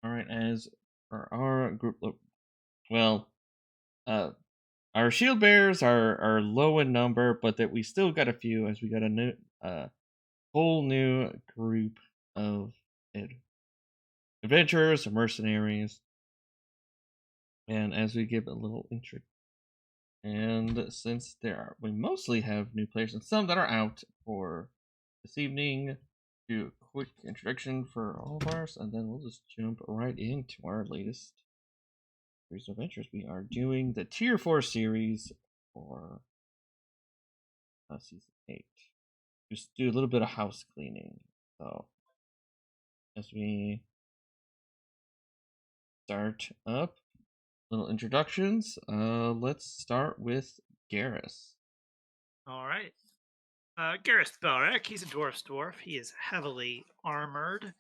Alright, as for our group, well, our shield bearers are low in number, but that we still got a few, as we got a new, whole new group of adventurers, mercenaries, and as we give a little intro, and since we mostly have new players and some that are out for this evening, do a quick introduction for all of ours, and then we'll just jump right into our latest series of adventures. We are doing the Tier 4 series for Season 8. Just do a little bit of house cleaning. So, as we start up, little introductions, let's start with Garrus. Alright. Garrus Belrick, he's a dwarf's dwarf. He is heavily armored.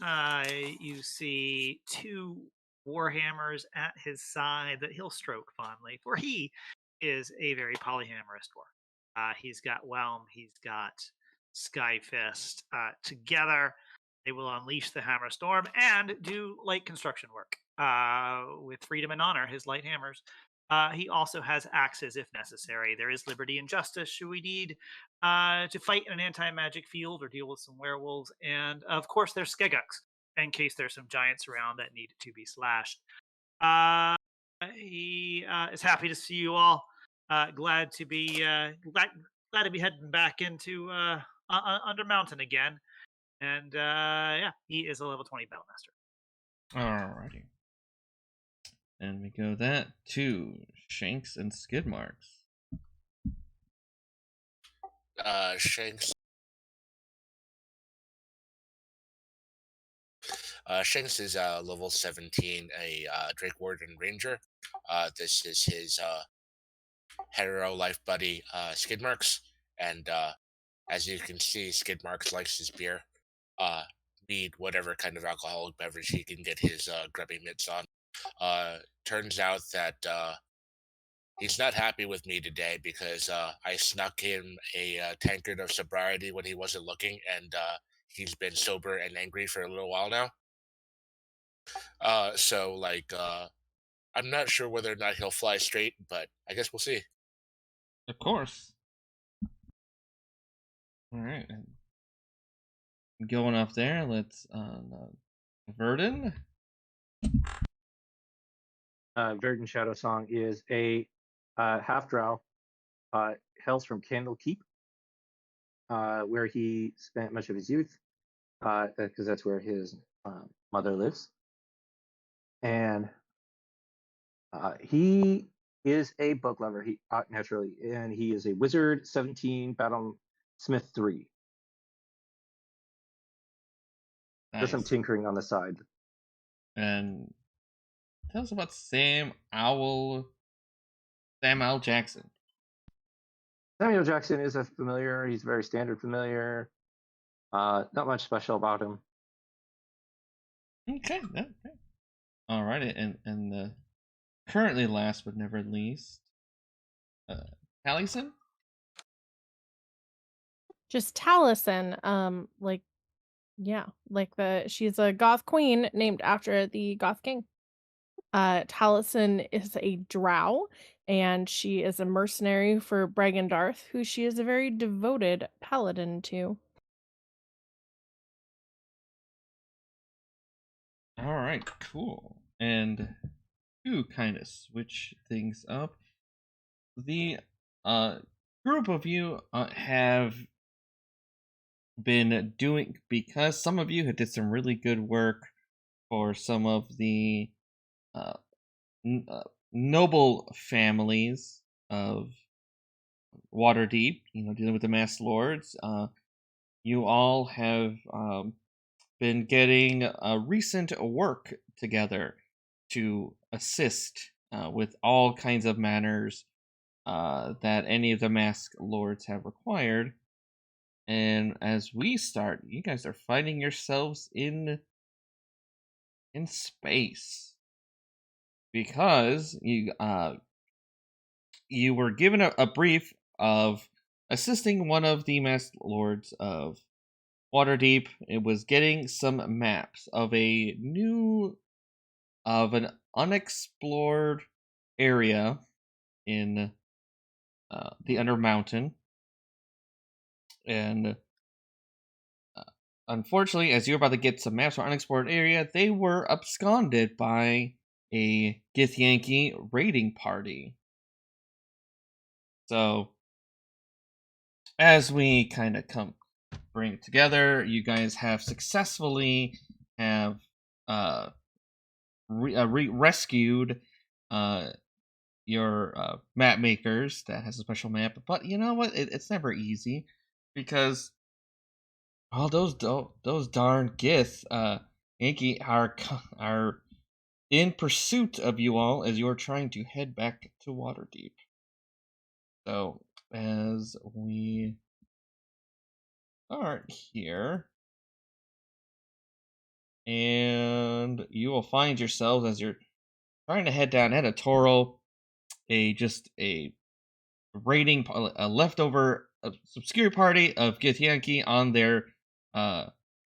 You see two warhammers at his side that he'll stroke fondly, for he is a very polyhammerous dwarf. He's got Whelm, he's got Skyfist. Together, they will unleash the Hammer Storm and do light construction work. With freedom and honor, his light hammers. He also has axes if necessary. There is liberty and justice should we need to fight in an anti-magic field or deal with some werewolves. And of course, there's Skegux in case there's some giants around that need to be slashed. He is happy to see you all. Glad to be heading back into Undermountain again. And yeah, he is a level 20 Battlemaster. Alrighty. And we go that to Shankz and Skidmarkz. Shankz. Shankz is level 17, a Drakewarden Ranger. This is his hetero life buddy, Skidmarkz. And as you can see, Skidmarkz likes his beer. Mead, whatever kind of alcoholic beverage he can get his grubby mitts on. Turns out that he's not happy with me today because I snuck him a tankard of sobriety when he wasn't looking, and he's been sober and angry for a little while now. So I'm not sure whether or not he'll fly straight, but I guess we'll see. Of course. Alright. Going off there, let's Verden. Verden Shadowsong is a Half-Drow, hails from Candlekeep, where he spent much of his youth, because that's where his mother lives. And he is a book lover, naturally, and he is a wizard, 17, Battlesmith 3. Nice. Does some tinkering on the side. And tell us about Samuel Jackson. Samuel Jackson is a familiar. He's a very standard familiar. Not much special about him. Okay. All right, and currently last but never least, Taliesin. Just Taliesin. She's a goth queen named after the goth king. Taliesin is a drow, and she is a mercenary for Bregen, who she is a very devoted paladin to. All right, cool. And to kind of switch things up, the group of you have been doing, because some of you had did some really good work for some of the noble families of Waterdeep, dealing with the Masked Lords. You all have been getting recent work together to assist with all kinds of matters that any of the Masked Lords have required. And as we start, you guys are finding yourselves in space, because you were given a brief of assisting one of the Masked Lords of Waterdeep, it was getting some maps of an unexplored area in the Undermountain, and unfortunately, as you're about to get some maps for unexplored area, they were absconded by a Githyanki raiding party. So, as we kind of bring it together, you guys have successfully rescued your map makers that has a special map. But you know what? It's never easy because all those darn Gith Yankee are in pursuit of you all as you're trying to head back to Waterdeep. So as we start here, and you will find yourselves as you're trying to head down Editorial, a raiding, a leftover obscure party of Githyanki on their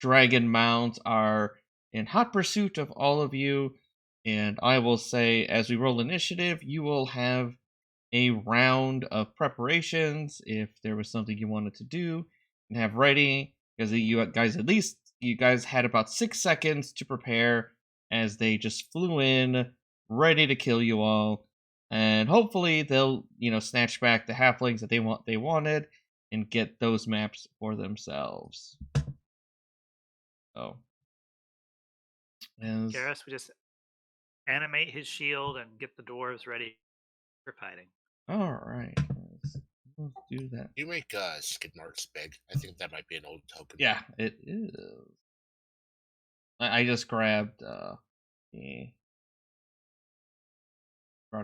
dragon mounts are in hot pursuit of all of you. And I will say, as we roll initiative, you will have a round of preparations if there was something you wanted to do and have ready, because you guys had about 6 seconds to prepare as they just flew in ready to kill you all, and hopefully they'll snatch back the halflings that they wanted and get those maps for themselves. So Garrus, we just animate his shield and get the dwarves ready for fighting. All right, let's do that. You make Skidmarkz big. I think that might be an old token. Yeah, it is. I just grabbed brought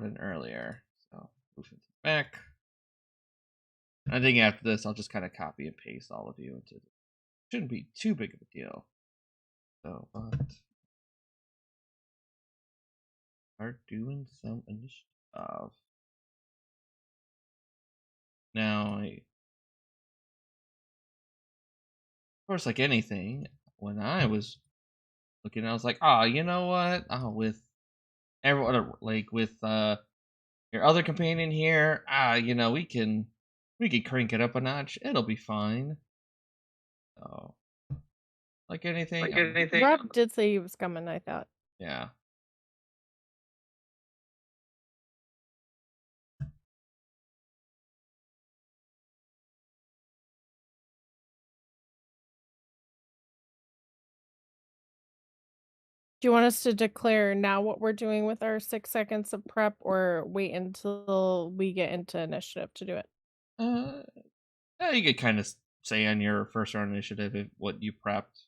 in earlier, so move it back. I think after this, I'll just kind of copy and paste all of you into. Shouldn't be too big of a deal. So, but start doing some initiative. Now, of course, like anything, when I was looking, I was like, you know what? With everyone, like with your other companion here, we can crank it up a notch. It'll be fine. So, like anything. Rob did say he was coming, I thought. Yeah. Do you want us to declare now what we're doing with our 6 seconds of prep, or wait until we get into initiative to do it? You could kind of say on your first round initiative what you prepped,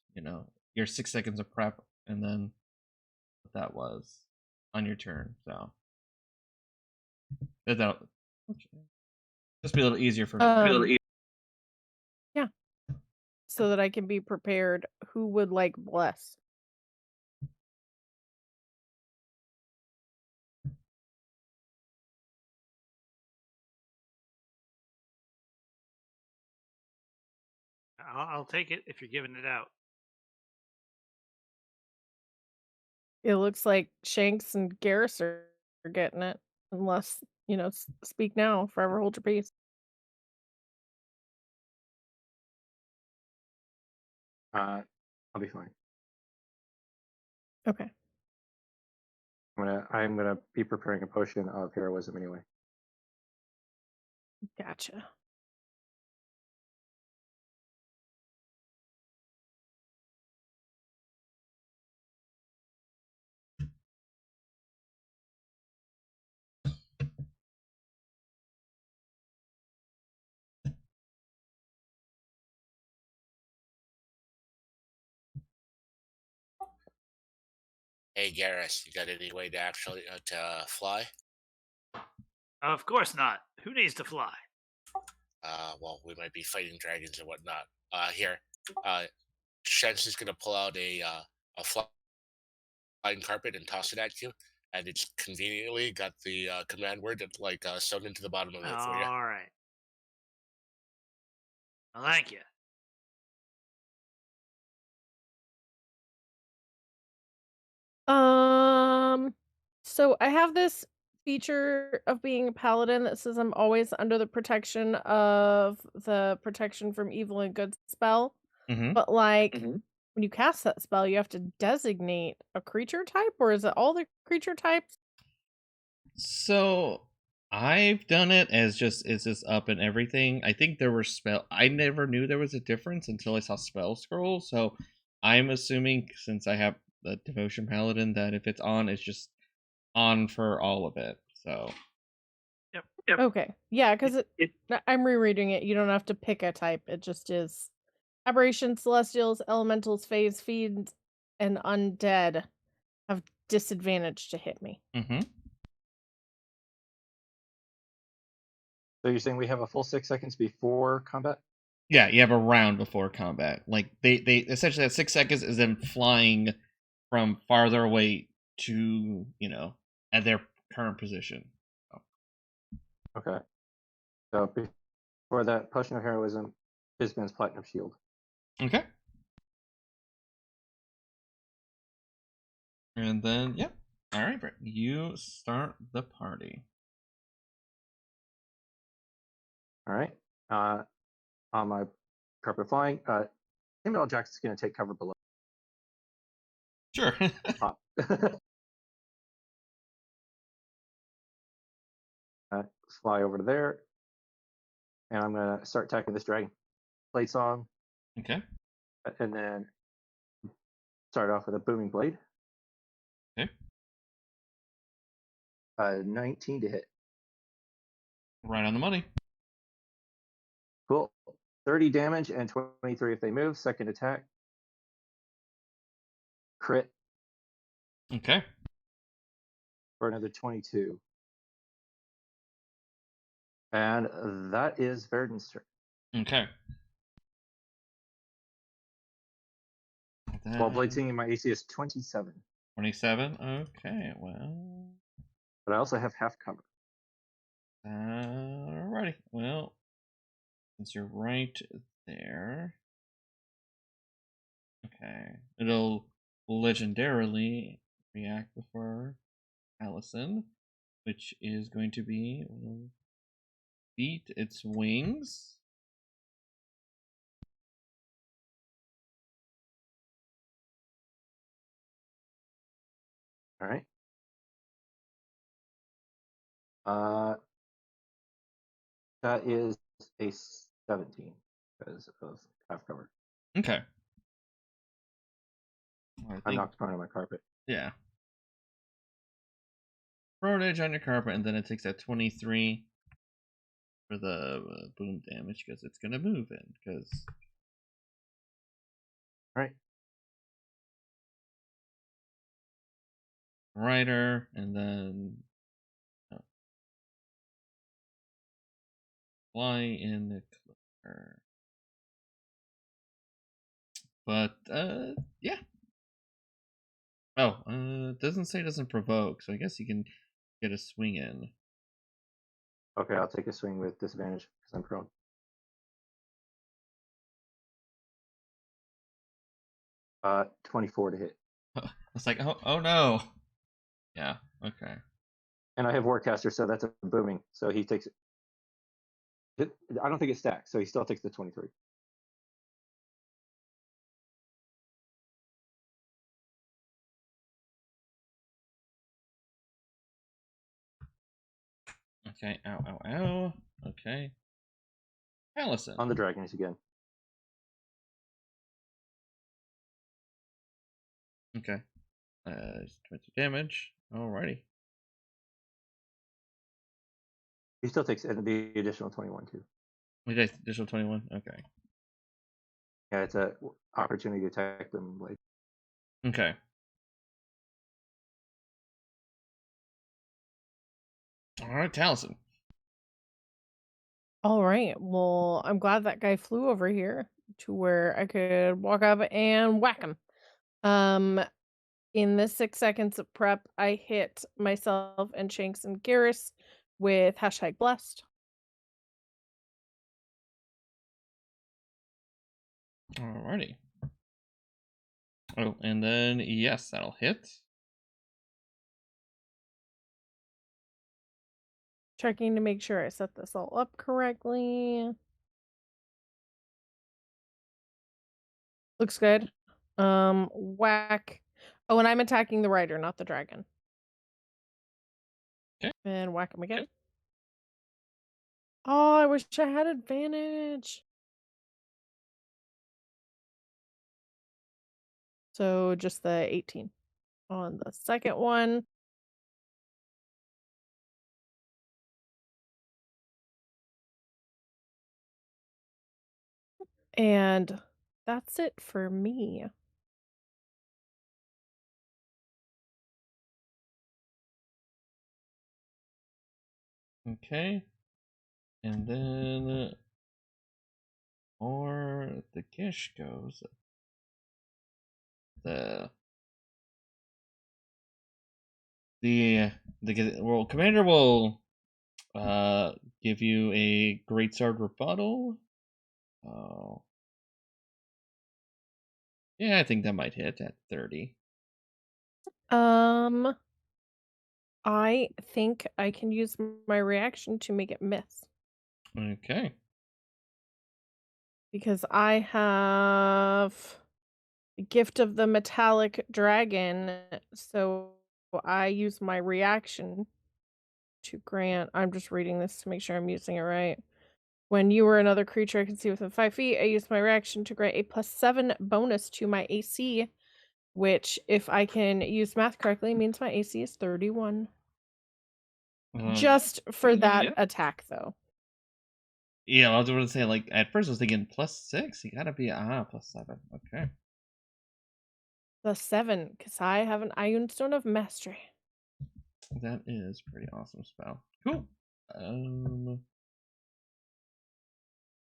your 6 seconds of prep, and then what that was on your turn. So that'll just be a little easier for me. Yeah. So that I can be prepared. Who would like bless? I'll take it if you're giving it out. It looks like Shankz and Garrus are getting it. Unless, speak now, forever hold your peace. I'll be fine. Okay. I'm gonna be preparing a potion of heroism anyway. Gotcha. Hey, Garrus, you got any way to actually to fly? Of course not. Who needs to fly? Well, we might be fighting dragons and whatnot. Here, Shankz is gonna pull out a flying carpet and toss it at you, and it's conveniently got the command word sewn into the bottom of it for you. All right. Well, thank you. So I have this feature of being a paladin that says I'm always under the protection of the protection from evil and good spell. Mm-hmm. But like when you cast that spell, you have to designate a creature type, or is it all the creature types? So I've done it as it's just up and everything. I think there were I never knew there was a difference until I saw spell scroll. So I'm assuming since I have the devotion paladin that if it's on, it's just on for all of it. So Yep. Okay. Yeah, because It I'm rereading it. You don't have to pick a type. It just is aberrations, celestials, elementals, phase, fiends, and undead have disadvantage to hit me. mm-hmm. So you're saying we have a full 6 seconds before combat? Yeah, you have a round before combat. Like they essentially that 6 seconds is them flying from farther away to at their current position. Okay. So before that, Potion of Heroism, Fizban's Platinum Shield. Okay. And then yep. All right, Brett. You start the party. All right. On my carpet flying, Samuel Jackson's going to take cover below. Sure. Fly over to there, and I'm going to start attacking this dragon. Blade Song, Okay. and then start off with a Booming Blade. Okay. 19 to hit. Right on the money. Cool. 30 damage and 23 if they move. Second attack. Crit Okay. for another 22. And that is Verden's turn. Okay. While Bladesinger, my AC is 27. 27. Okay. Well. But I also have half cover. Alrighty. Well, since you're right there. Okay. It'll legendarily react before Taliesin, which is going to be beat its wings. All right. That is a 17 because of half cover. Okay. I knocked prone on my carpet. Yeah. Rodage on your carpet, and then it takes that 23 for the boom damage because it's going to move in. Because. All right. Rider, and then fly in the clear. But yeah. Oh, it doesn't say it doesn't provoke, so I guess you can get a swing in. Okay, I'll take a swing with disadvantage because I'm prone. Uh, 24 to hit. It's like, oh no. Yeah. Okay. And I have Warcaster, so that's a booming. So he takes it. I don't think it stacks, so he still takes the 23. Okay. Ow. Okay. Taliesin. On the dragons again. Okay. 20 damage. Alrighty. He still takes the additional 21 too. Okay, additional 21. Okay. Yeah, it's a opportunity to attack them. Like, Okay. All right, Taliesin. All right. Well, I'm glad that guy flew over here to where I could walk up and whack him. In the 6 seconds of prep, I hit myself and Shankz and Garrus with #blessed. Alrighty. Oh, and then yes, that'll hit. checking to make sure I set this all up correctly. Looks good. Whack. Oh, and I'm attacking the rider, not the dragon. Okay. And whack him again. Oh, I wish I had advantage. So just the 18 on the second one. And that's it for me. Okay. And then or the Gish goes. The commander will give you a greatsword rebuttal. Oh. Yeah, I think that might hit at 30. I think I can use my reaction to make it miss. Okay. Because I have the Gift of the Metallic Dragon, so I use my reaction to grant. I'm just reading this to make sure I'm using it right. When you or another creature I can see within 5 feet, I use my reaction to grant a +7 bonus to my AC, which, if I can use math correctly, means my AC is 31. Just for that yeah. attack, though. Yeah, I was going to say, like, at first I was thinking +6. You gotta be, +7. Okay. +7, because I have an Iron Stone of Mastery. That is pretty awesome spell. Cool.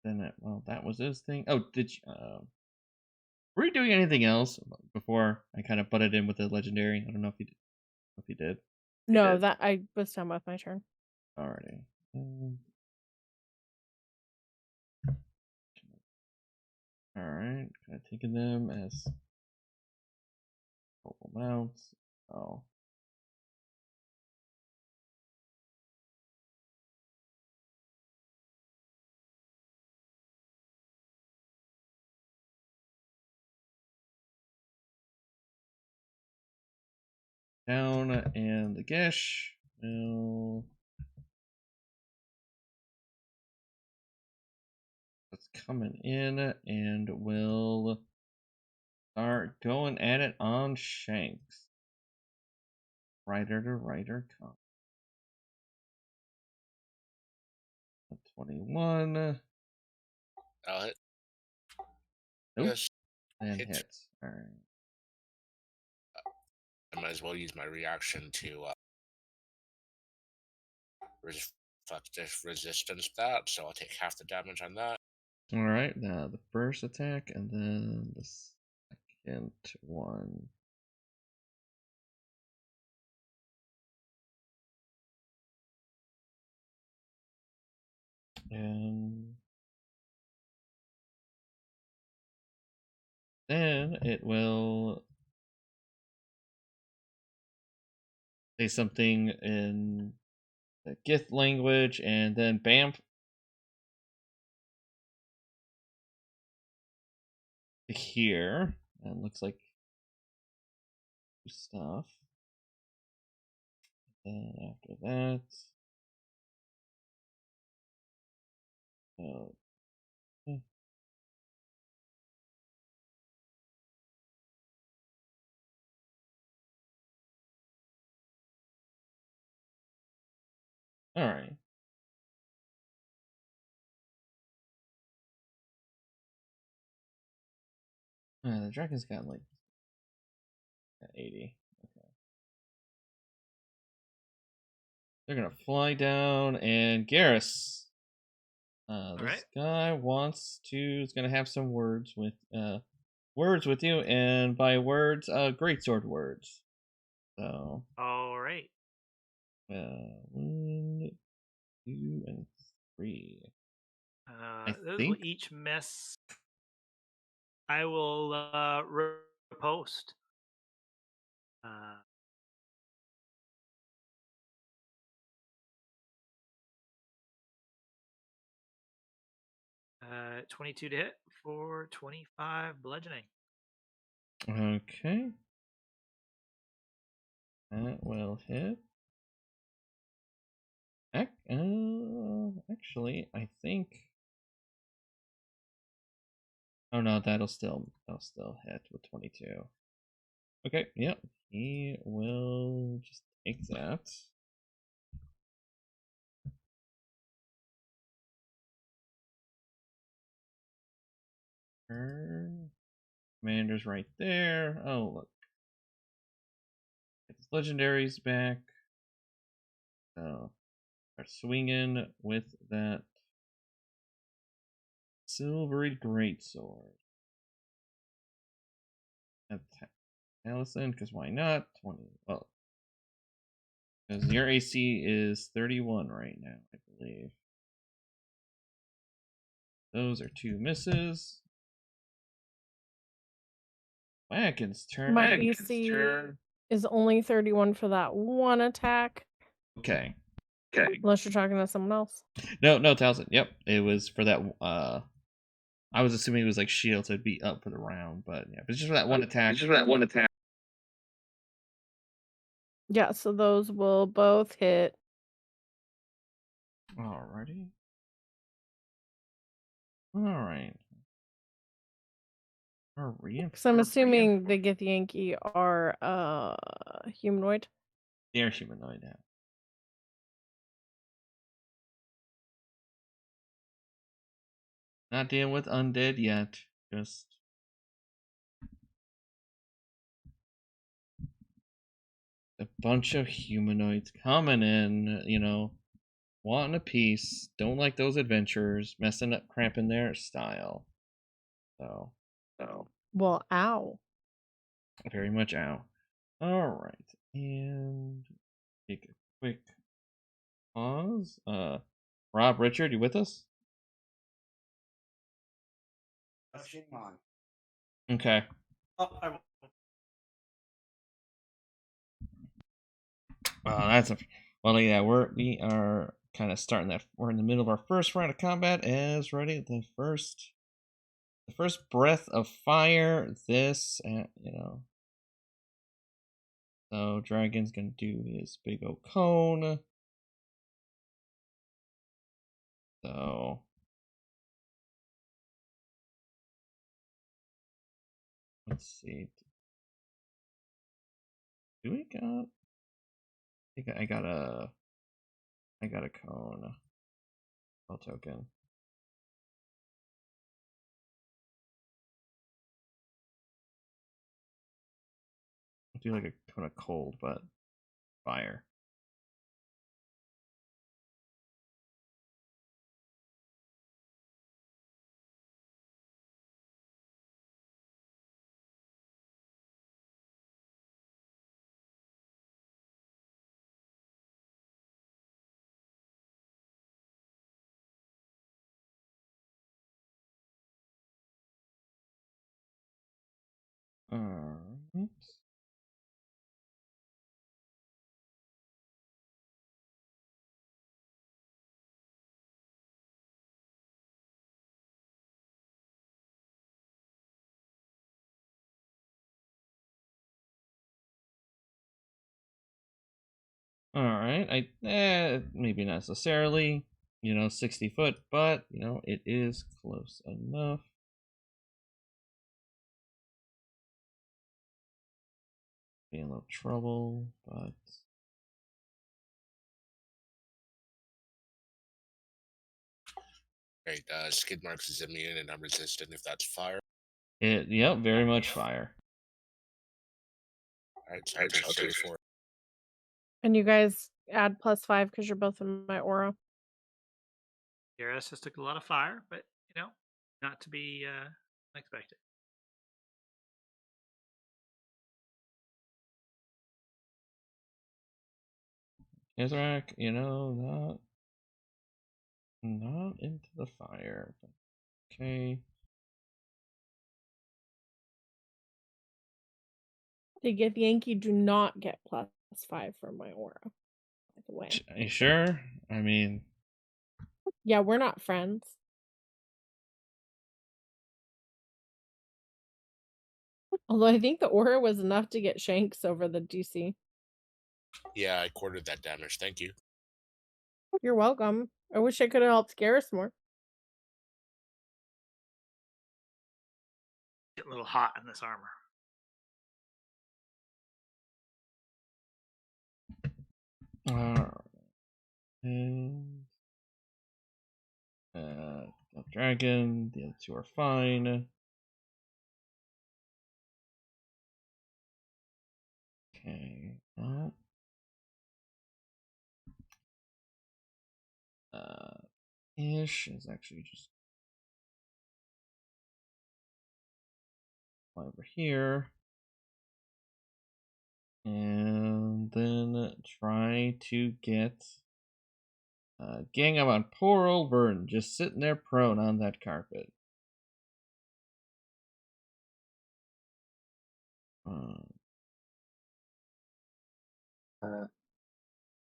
Then that was his thing. Oh, did you, were you doing anything else before I kind of butted in with the legendary? I don't know if you did. If you did. No, that I was done with my turn. Alrighty. Alright, kind of taking them as mobile mounts. Oh. Down and the Gish will. It's coming in and will start going at it on Shankz. Rider to rider come. 21. I'll hit. Nope. Yes. And Hit. hits. Alright. I might as well use my reaction to resistance that, so I'll take half the damage on that. Alright, now the first attack and then the second one. And then it will say something in the Gith language, and then bam. Here, and looks like stuff. And after that, all right. The dragon's got like 80. Okay. They're gonna fly down, and Garrus. This guy is gonna have some words with you, and by words, greatsword words. So. All right. 1, 2, and 3. Those will each miss. I will repost. 22 to hit for 25 bludgeoning. Okay. That will hit. Actually, I think. Oh no, that'll still hit with 22. Okay, yep. He will just take that. Commander's right there. Oh look. Get his legendaries back. So start swinging with that silvery greatsword. Attack Taliesin, because why not? 20. Well, because your AC is 31 right now, I believe. Those are 2 misses. Wagon's turn. My AC is only 31 for that one attack. Okay. Unless you're talking to someone else. No, Taliesin. Yep, it was for that. I was assuming it was like shield, so it'd be up for the round, but yeah, but it's just for that one attack. Yeah, so those will both hit. Alrighty. Alright. Because I'm assuming the Githyanki are humanoid. They're humanoid now. Not dealing with undead yet. Just a bunch of humanoids coming in, wanting a piece. Don't like those adventurers, messing up, cramping their style. So. Well, ow. Very much ow. Alright. And take a quick pause. Rob, Richard, you with us? Okay. We are kind of starting that. We're in the middle of our first round of combat. As ready, the first breath of fire. So Dragon's gonna do his big old cone. So let's see. Do we got? I got a cone. Spell token. I'll do like a cone of cold, but fire. Alright. Alright. Maybe not necessarily, 60 foot, but it is close enough. Be in a little trouble, but Great. Skidmarkz is immune and unresistant if that's fire. Yep, very much fire. Alright, so I'll take 34. And you guys add +5 because you're both in my aura. Garrus has took a lot of fire, but not to be unexpected. Isaac, not into the fire. But okay. The Githyanki do not get +5 from my aura. By the way. Are you sure? I mean, yeah, we're not friends. Although I think the aura was enough to get Shankz over the DC. Yeah, I quartered that damage. Thank you. You're welcome. I wish I could have helped Garrus more. Get a little hot in this armor. And got dragon. The other two are fine. Okay. Ish is actually just over here. And then try to get gang up on poor old Verden, just sitting there prone on that carpet.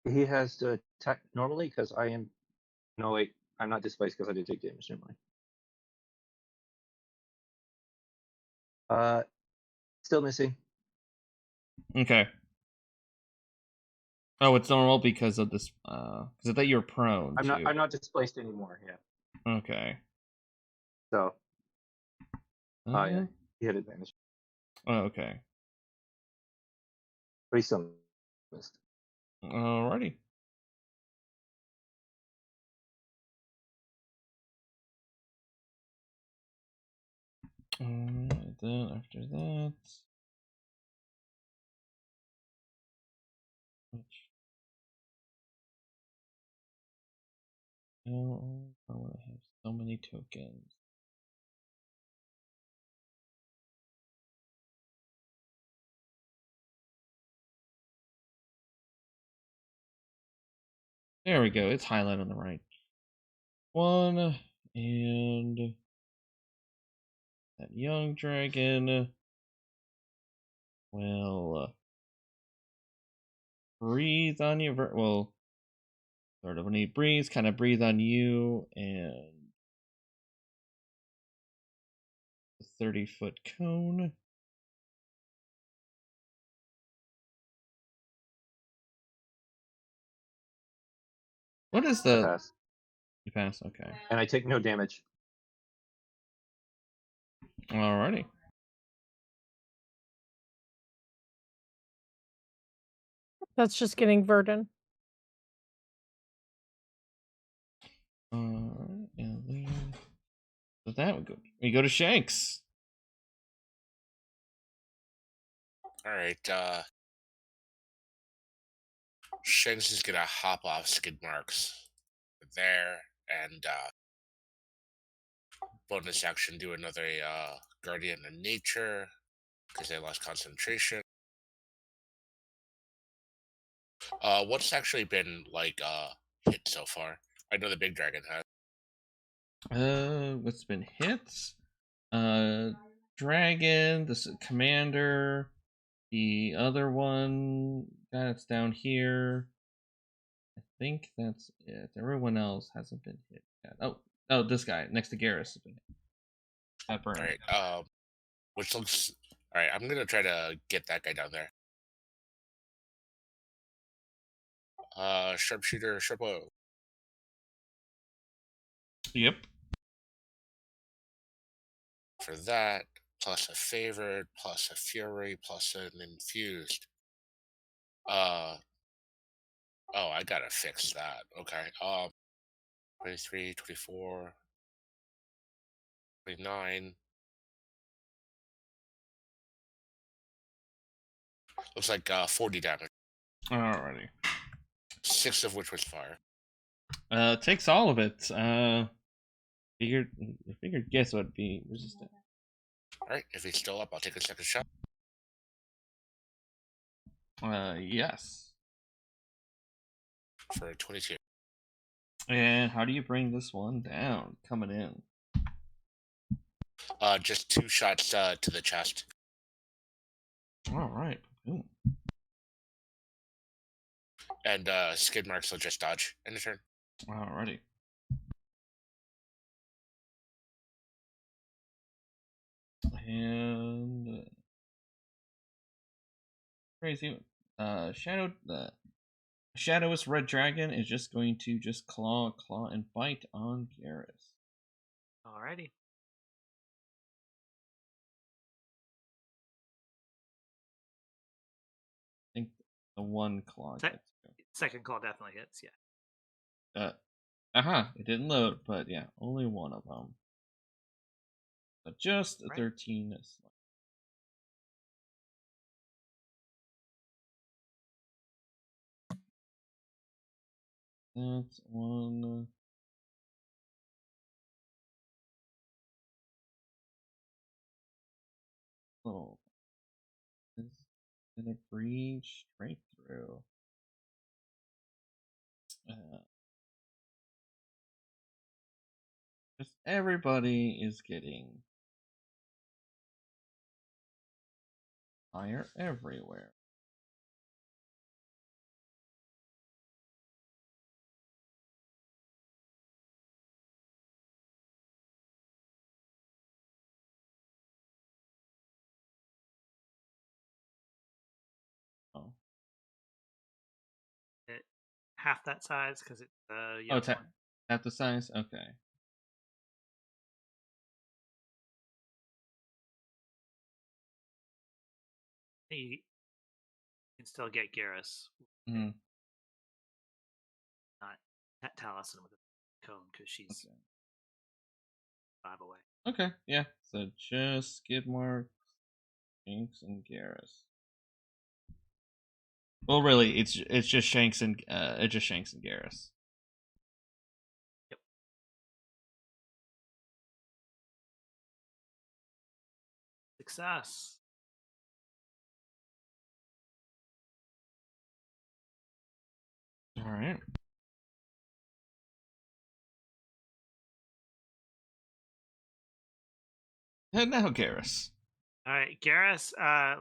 He has to attack normally because I am. No, wait. I'm not displaced because I did take damage normally. Still missing. Okay. Oh, it's normal because of this. Because I thought you were prone. I'm not displaced anymore. Yeah. Okay. So. Oh yeah, he had advantage. Oh, okay. But he still missed. Alrighty. Alright, then after that. No, I want to have so many tokens. There we go. It's highlighted on the right. One, and that young dragon will breathe on you. Well, sort of when he breathes, kind of breathe on you, and a 30-foot cone. What is the pass? You pass, okay. And I take no damage. Alrighty. That's just getting Verden. And then with that we go to Shankz. Alright, Shankz is gonna hop off Skidmarkz there and bonus action do another Guardian of Nature because they lost concentration. What's actually been like hit so far? I know the big dragon has. What's been hit? Dragon, the commander, the other one that's down here. I think that's it. Everyone else hasn't been hit yet. Oh, this guy next to Garrus has been hit. That burn. Alright, which looks alright, I'm gonna try to get that guy down there. Sharpshooter, sharpo. Yep. For that, plus a favored, plus a fury, plus an infused. Oh, I gotta fix that. Okay. 23, 24, 29. Looks like 40 damage. Alrighty. 6 of which was fire. Takes all of it. Figured guess would be resistant. Alright, if he's still up, I'll take a second shot. Yes. For 22. And how do you bring this one down? Coming in. Just 2 shots to the chest. Alright. And Skidmarkz will just dodge in the turn. Alrighty. And crazy. The Shadowless Red Dragon is just going to just claw, and bite on Garrus. Alrighty. I think the one claw gets you. Second claw definitely hits, yeah. It didn't load, but yeah, only one of them. But just a 13 is. That's one. Oh. Is gonna breach straight through. Just everybody is getting fire everywhere. Oh. Half that size because it's Oh, it's half the size? Okay. You can still get Garrus. Mm-hmm. Not Taliesin with a cone because she's 5 away. Okay, yeah. So just Skidmarkz, Shankz, and Garrus. Well, really, it's just Shankz and Garrus. Yep. Success. All right. And now Garrus. All right, Garrus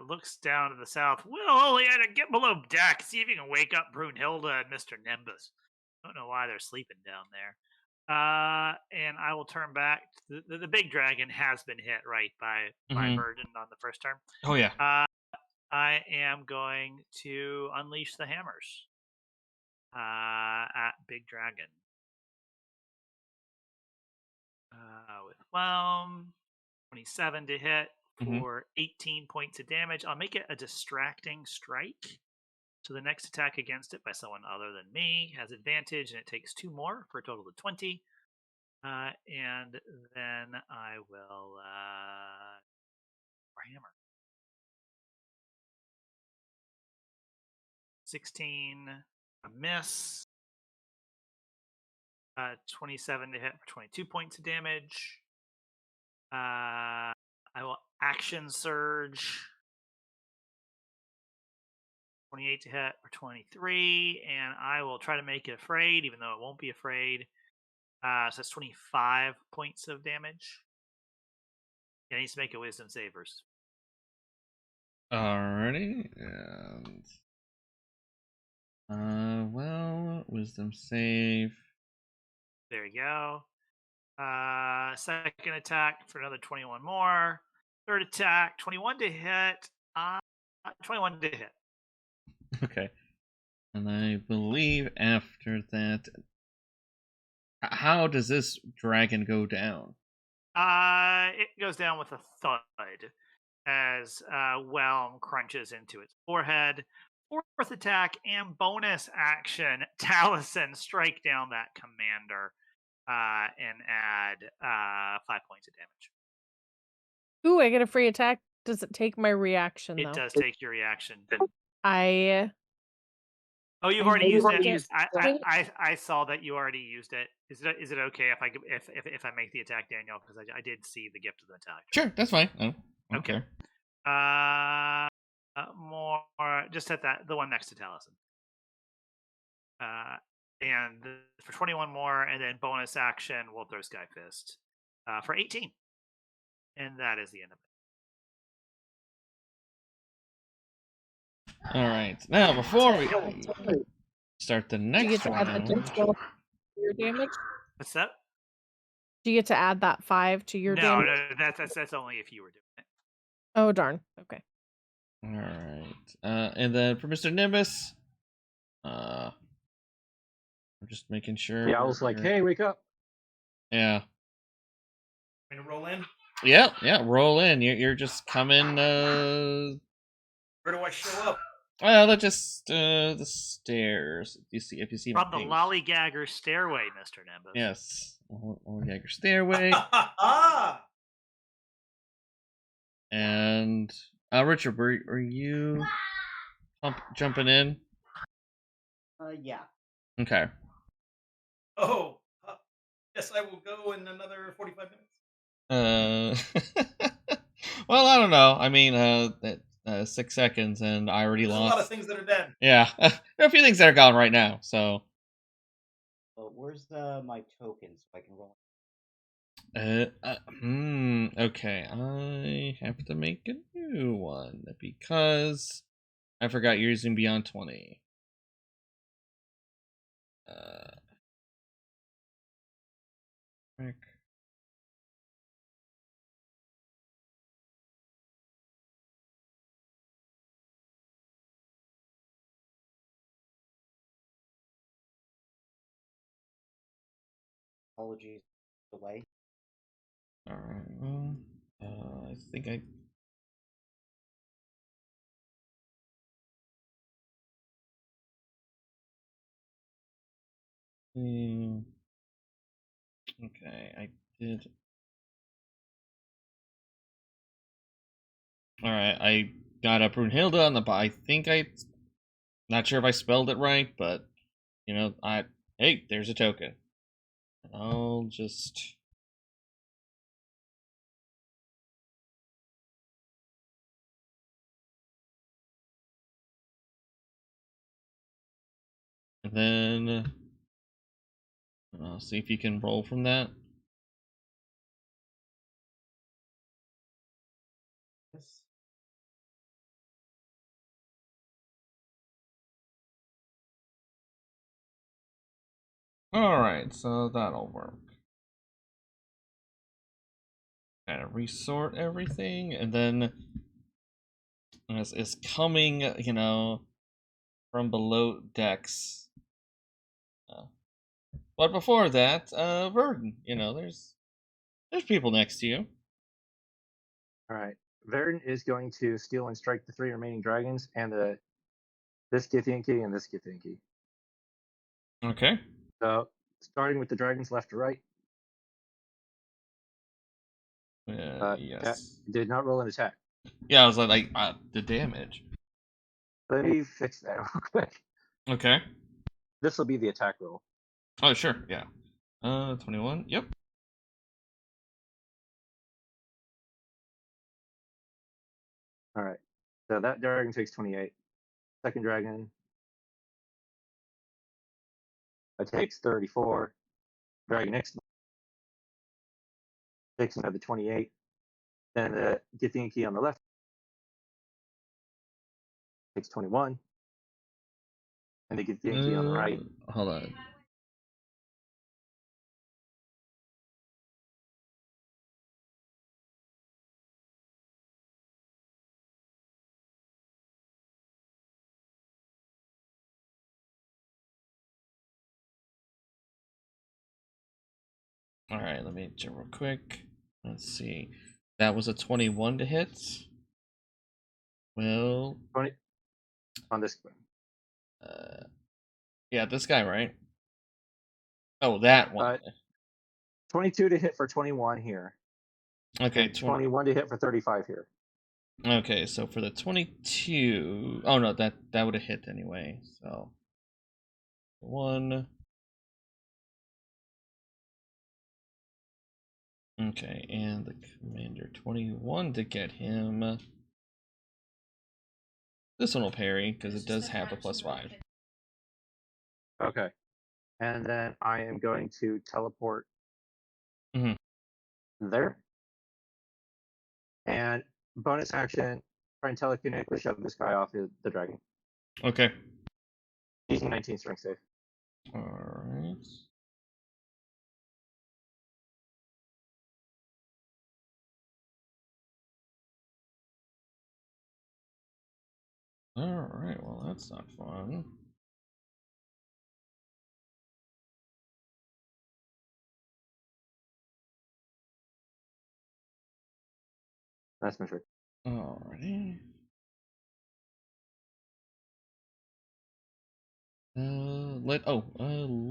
looks down to the south. Well, yeah, to get below deck, see if you can wake up Brunilda and Mr. Nimbus. I don't know why they're sleeping down there. And I will turn back. The big dragon has been hit, right, by Verden on the first turn. Oh, yeah. I am going to unleash the hammers at Big Dragon. With 27 to hit for 18 points of damage. I'll make it a distracting strike. So the next attack against it by someone other than me has advantage, and it takes 2 more for a total of 20. And then I will hammer. 16, a miss. 27 to hit for 22 points of damage. I will action surge. 28 to hit for 23, and I will try to make it afraid, even though it won't be afraid. So that's 25 points of damage. It needs to make a wisdom save first. Alrighty, and wisdom save. There you go. Second attack for another 21 more. Third attack, 21 to hit. 21 to hit. Okay. And I believe after that, how does this dragon go down? It goes down with a thud as Whelm crunches into its forehead. Fourth attack and bonus action, Taliesin, strike down that commander and add 5 points of damage. Ooh, I get a free attack. Does it take my reaction, though? It does take your reaction. Oh, you've already used it. I saw that you already used it. Is it okay if I make the attack, Daniel? Because I did see the gift of the attack. Sure, that's fine. Okay. More just hit the one next to Taliesin. And for 21 more, and then bonus action, we'll throw Sky Fist for 18, and that is the end of it. All right. Now, before we start the next Do you get to add round, additional to your damage? What's that? Do you get to add that 5 to your damage? No, that's only if you were doing it. Oh, darn. Okay. All right. And then for Mr. Nimbus, I'm just making sure. The owl's like, "Hey, wake up!" Yeah. Going to roll in. Yeah. Roll in. You're just coming. Where do I show up? Well, just the stairs. If you see my From the pings. lollygagger stairway, Mr. Nimbus. Yes. Lollygagger stairway. And Richard, were you jumping in? Yeah. Okay. Oh, yes, I will go in another 45 minutes. Well, I don't know. I mean, 6 seconds, and I already There's lost. a lot of things that are dead. Yeah, there are a few things that are gone right now. So. Well, where's my token so I can roll? Okay. I have to make a new one because I forgot you're using Beyond 20. Frick. Apologies. Delay. Alright, I think I. Okay, I did. Alright, I got a Brunilda on the. I think I. Not sure if I spelled it right, but hey, there's a token. I'll just. And then I'll see if you can roll from that. Yes. Alright, so that'll work. Kind of resort everything, and then it's coming, from below decks. But before that, Verden, there's people next to you. All right. Verden is going to steal and strike the 3 remaining dragons and this Githyanki and this Githyanki. Okay. So, starting with the dragons left to right. Yes. Did not roll an attack. Yeah, I was like the damage. Let me fix that real quick. Okay. This will be the attack roll. Oh, sure. Yeah. 21. Yep. All right. So that dragon takes 28. Second dragon takes 34. Dragon next takes another 28. Then the Githyanki on the left takes 21. And the Githyanki on the right. Hold on. All right, let me check real quick. Let's see. That was a 21 to hit. Well, 20 on this. yeah, this guy, right? Oh, that one. 22 to hit for 21 here. Okay, and 21 to hit for 35 here. Okay, so for the 22, oh no, that would have hit anyway. So 1. Okay, and the commander 21 to get him. This one will parry because it does have a +5. Okay. And then I am going to teleport there. And bonus action, try and telekinetically shove this guy off the dragon. Okay. Using 19 strength save. Alright. Alright, well, that's not fun. That's my trick. Alrighty.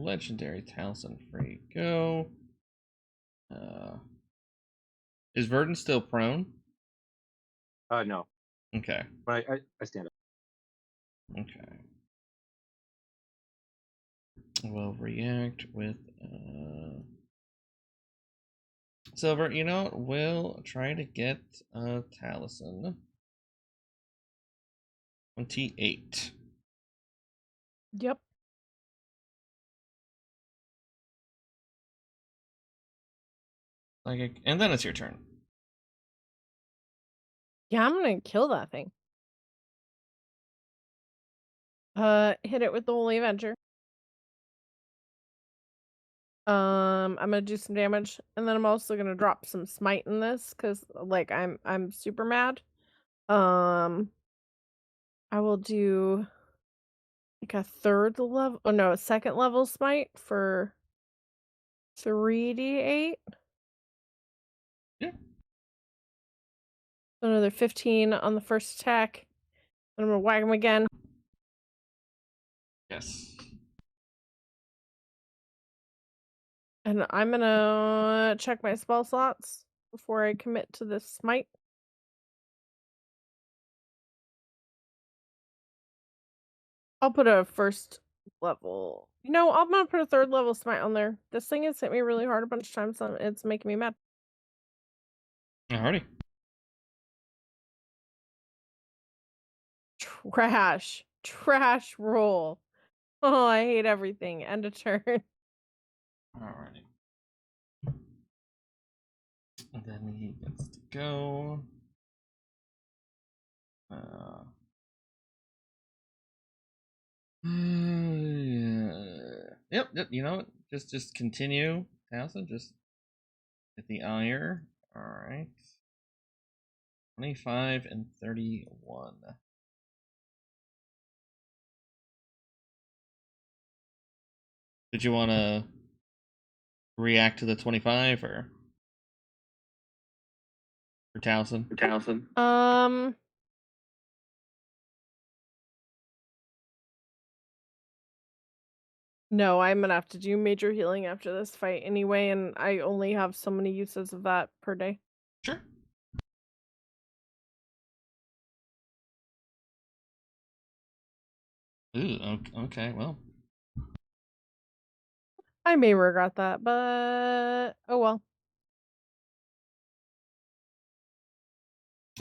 Legendary Taliesin, free go. Is Verden still prone? No. Okay. But I stand up. Okay. We'll react with Silver. You know what? We'll try to get Taliesin. 28. Yep. Psychic, and then it's your turn. Yeah, I'm gonna kill that thing. Hit it with the Holy Avenger. I'm gonna do some damage, and then I'm also gonna drop some smite in this because, like, I'm super mad. I will do like a third level. Oh no, a second level smite for 3d8. Yeah. Another 15 on the first attack. And I'm gonna whack him again. Yes. And I'm gonna check my spell slots before I commit to this smite. I'll put a first level. No, I'm gonna put a third level smite on there. This thing has hit me really hard a bunch of times, so it's making me mad. Alrighty. Trash roll. Oh, I hate everything. End of turn. Alrighty. And then he gets to go. Yep. You know what? Just continue, Taliesin. Just get the ire. All right. 25 and 31. Did you want to react to the 25 or for Taliesin? No, I'm gonna have to do major healing after this fight anyway, and I only have so many uses of that per day. Sure. Ooh, okay, well. I may regret that, but oh well.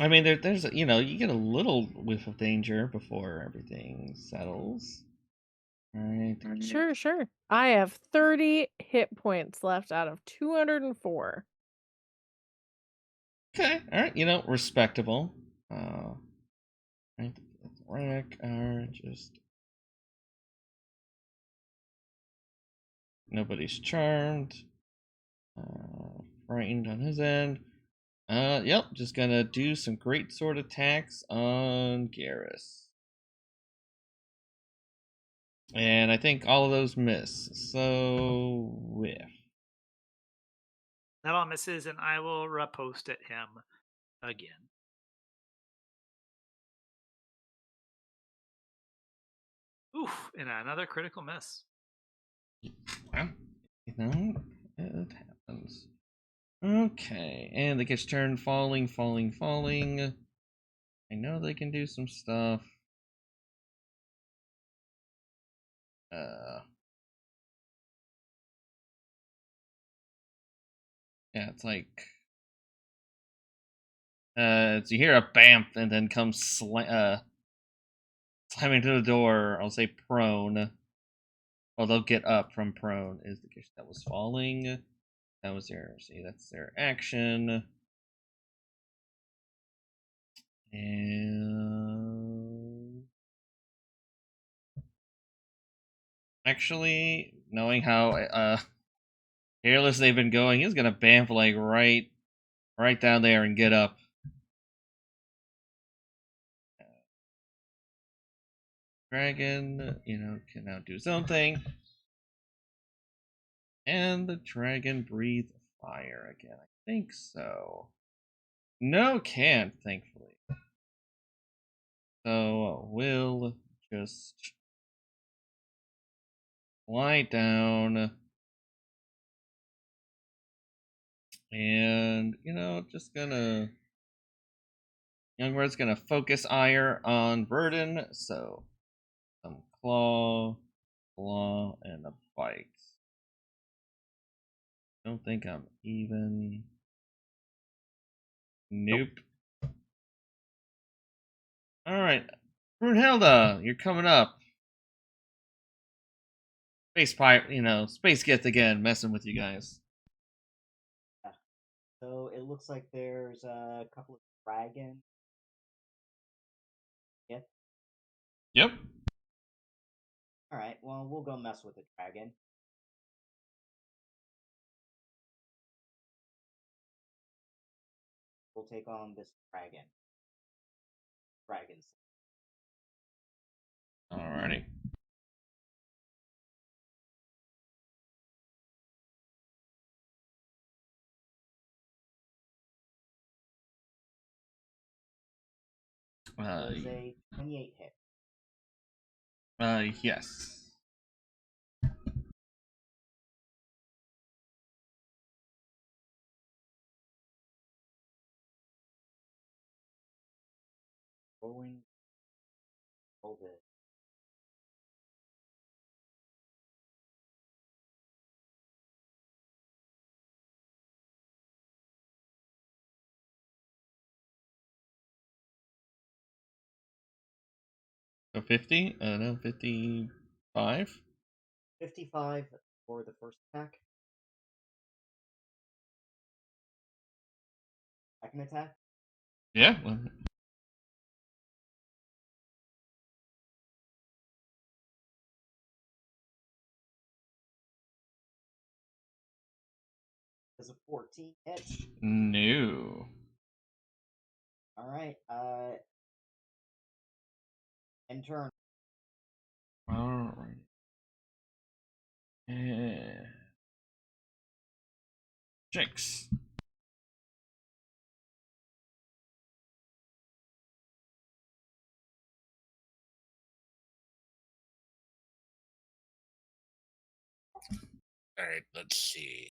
I mean, there's you get a little whiff of danger before everything settles. All right. Sure. I have 30 hit points left out of 204. Okay, all right. Respectable. Right, wreck are just nobody's charmed. Frightened on his end. Yep, just gonna do some great sword attacks on Garrus. And I think all of those miss. So whiff. That all misses, and I will riposte at him again. Oof, and another critical miss. Well, it happens. Okay, and it gets turned falling. I know they can do some stuff. Yeah, it's like so you hear a bamf and then comes slamming to the door. I'll say prone. Well, they'll get up from prone. Is the case that was falling? That was their that's their action. And actually, knowing how careless they've been going, he's gonna bamf like right down there and get up. dragon, can now do his own thing. And the dragon breathe fire again. I think so. No, can't, thankfully. So we'll just lie down. And, just gonna... Youngbird's gonna focus ire on Verden, so some claw, and a bite. Don't think I'm even. Nope. Alright. Brunilda, you're coming up. Space pipe, space gets again, messing with you guys. So it looks like there's a couple of dragons. Yep. Yep. Alright, well, we'll go mess with the dragon. We'll take on this dragon. Dragons. Alrighty. There's a 28 hit. Yes. Rolling. Hold it. So 50? No, 55? 55 for the first attack. Second attack. Yeah. Does a 14 hit? No. Alright, end turn. Alright. Shankz. Alright, let's see.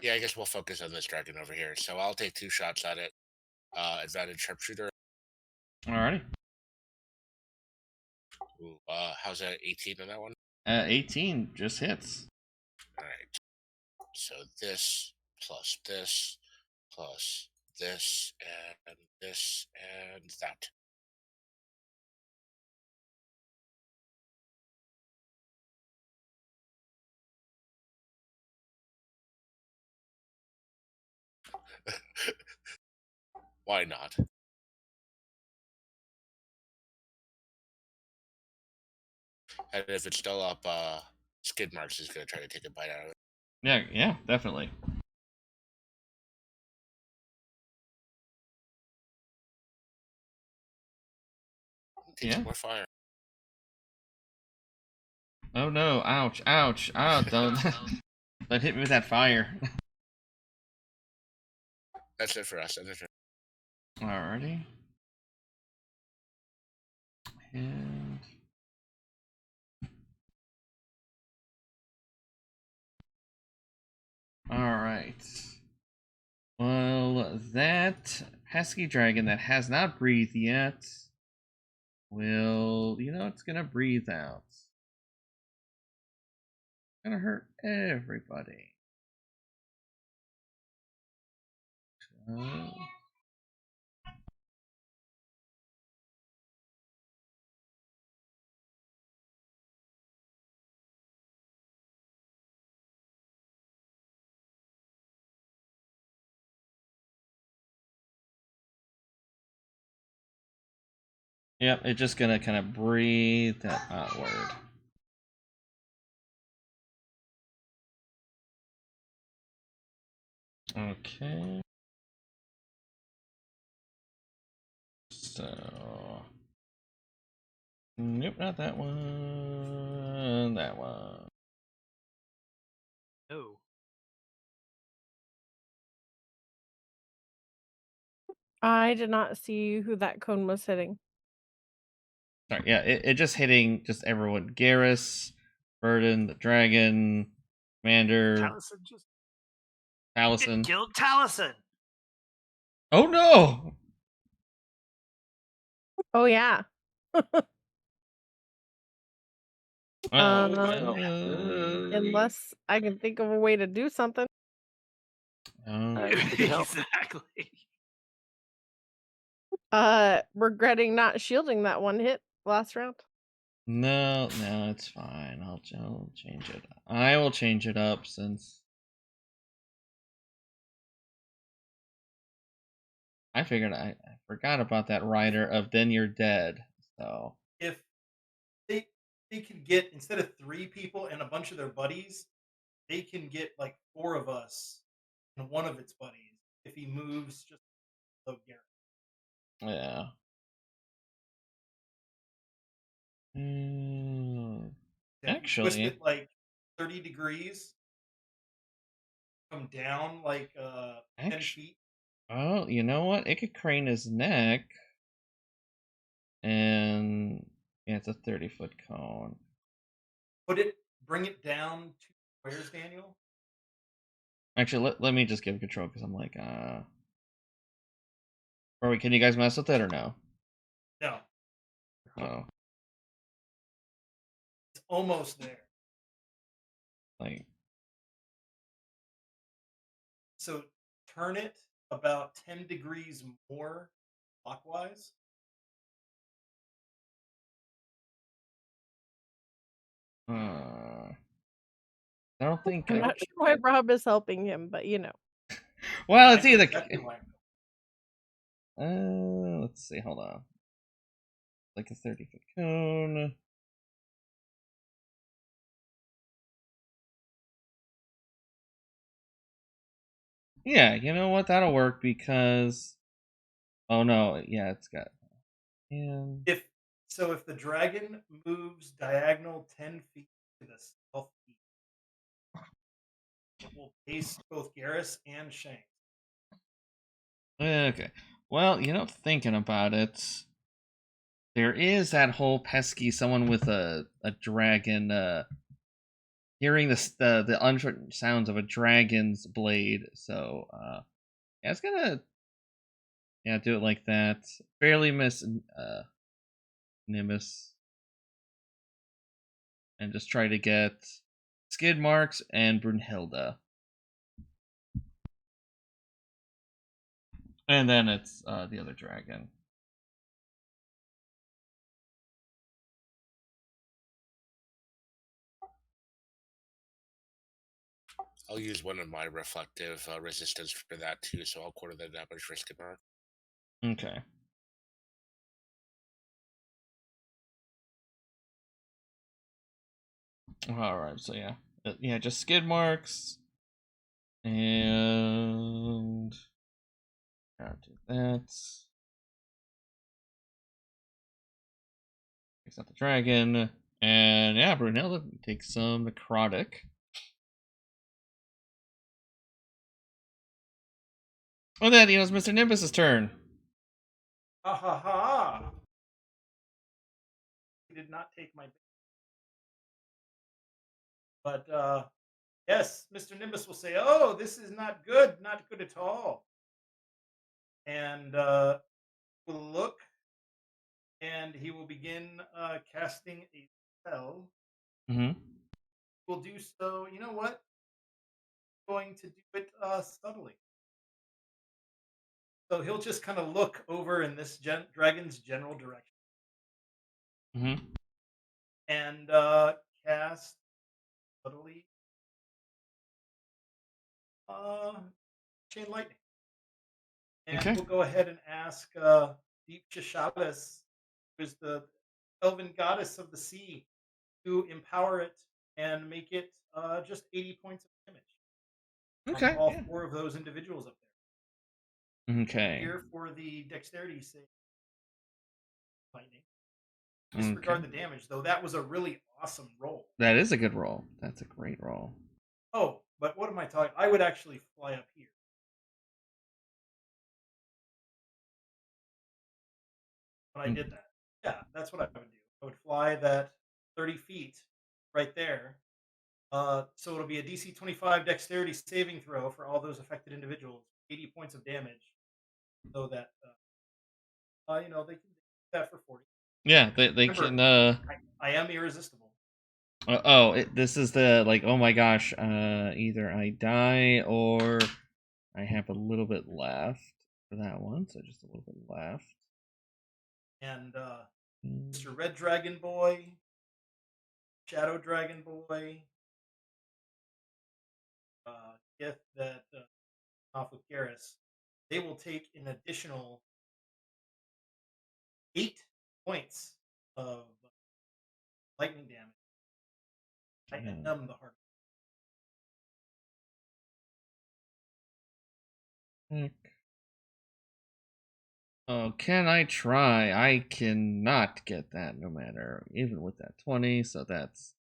Yeah, I guess we'll focus on this dragon over here. So I'll take 2 shots at it. Advantage sharpshooter. Alrighty. Ooh, how's that? 18 on that one? 18 just hits. Alright. So this, plus this, plus this, and that. Why not? And if it's still up, Skidmarkz is going to try to take a bite out of it. Yeah, definitely. Take some more fire. Oh no, ouch, ouch, oh, don't hit me with that fire. That's it for us. Alrighty. And alright. Well, that pesky dragon that has not breathed yet will, it's gonna breathe out. It's gonna hurt everybody. So... Yep, it's just gonna kind of breathe that outward. Okay. So, nope, not that one. That one. Oh. I did not see who that cone was hitting. Sorry, yeah, it just hitting just everyone. Garrus, Verden, the dragon, Commander, Taliesin just it Taliesin. killed Taliesin. Oh no! Oh yeah. Well, Unless I can think of a way to do something. Good to know. Exactly. Regretting not shielding that one hit last round. no, it's fine. I'll change it. I will change it up since I figured I forgot about that rider of then you're dead. So If they can get, instead of 3 people and a bunch of their buddies, they can get like 4 of us and one of its buddies if he moves just below Garrett. yeah. Yeah, Actually, twist it like 30 degrees, come down like 10 feet. oh, you know what? It could crane his neck, and yeah, it's a 30-foot cone. Bring it down 2 squares, Daniel. Actually, let me just give control because I'm like, or can you guys mess with it or no? No, Oh, it's almost there. like, So turn it about 10 degrees more clockwise. I don't think. I'm not sure why Rob is helping him, but you know. Well, it's I know either. exactly why. Let's see. Hold on. Like a 30-foot cone. Yeah, you know what? That'll work because. Oh no! Yeah, it's got. And If the dragon moves diagonal 10 feet to the southeast, it will face both Garrus and Shankz. okay. Well, thinking about it, there is that whole pesky someone with a dragon. Hearing the uncertain sounds of a dragon's blade. So, yeah, it's gonna do it like that. Barely miss Nimbus, and just try to get Skidmarkz and Brunilda. And then it's the other dragon. I'll use one of my reflective resistance for that too, so I'll quarter the damage for Skidmarkz. Okay. Alright, so yeah, just Skidmarkz. And I'll do that. Takes out the dragon. And yeah, Brunilda takes some necrotic. And then, it's Mr. Nimbus' turn. Ha ha ha! He did not take my. But yes, Mr. Nimbus will say, "Oh, this is not good at all." And will look, and he will begin casting a spell. Mm-hmm. Will do so. You know what? Going to do it subtly. So he'll just kind of look over in this dragon's general direction. Mm-hmm. And cast subtly chain lightning. And Okay. we'll go ahead and ask Deep Shashalis, who is the elven goddess of the sea, to empower it and make it just 80 points of damage. Okay. All 4 of those individuals up there. Okay. Here for the dexterity save. lightning. Disregard Okay. the damage, though. That was a really awesome roll. That is a good roll. That's a great roll. Oh, but what am I talking? I would actually fly up here. When I did that. Yeah, that's what I would do. I would fly that 30 feet right there. So it'll be a DC 25 dexterity saving throw for all those affected individuals, 80 points of damage, so that they can do that for 40. Yeah, they Remember, can. I am irresistible. This is the like. Oh my gosh! Either I die or I have a little bit left for that one, so just a little bit left. And Mr. Red Dragon Boy, Shadow Dragon Boy, if that off with Garrus, they will take an additional 8 points of lightning damage. I numb the heart. Heck. Oh, can I try? I cannot get that no matter, even with that 20, so that's...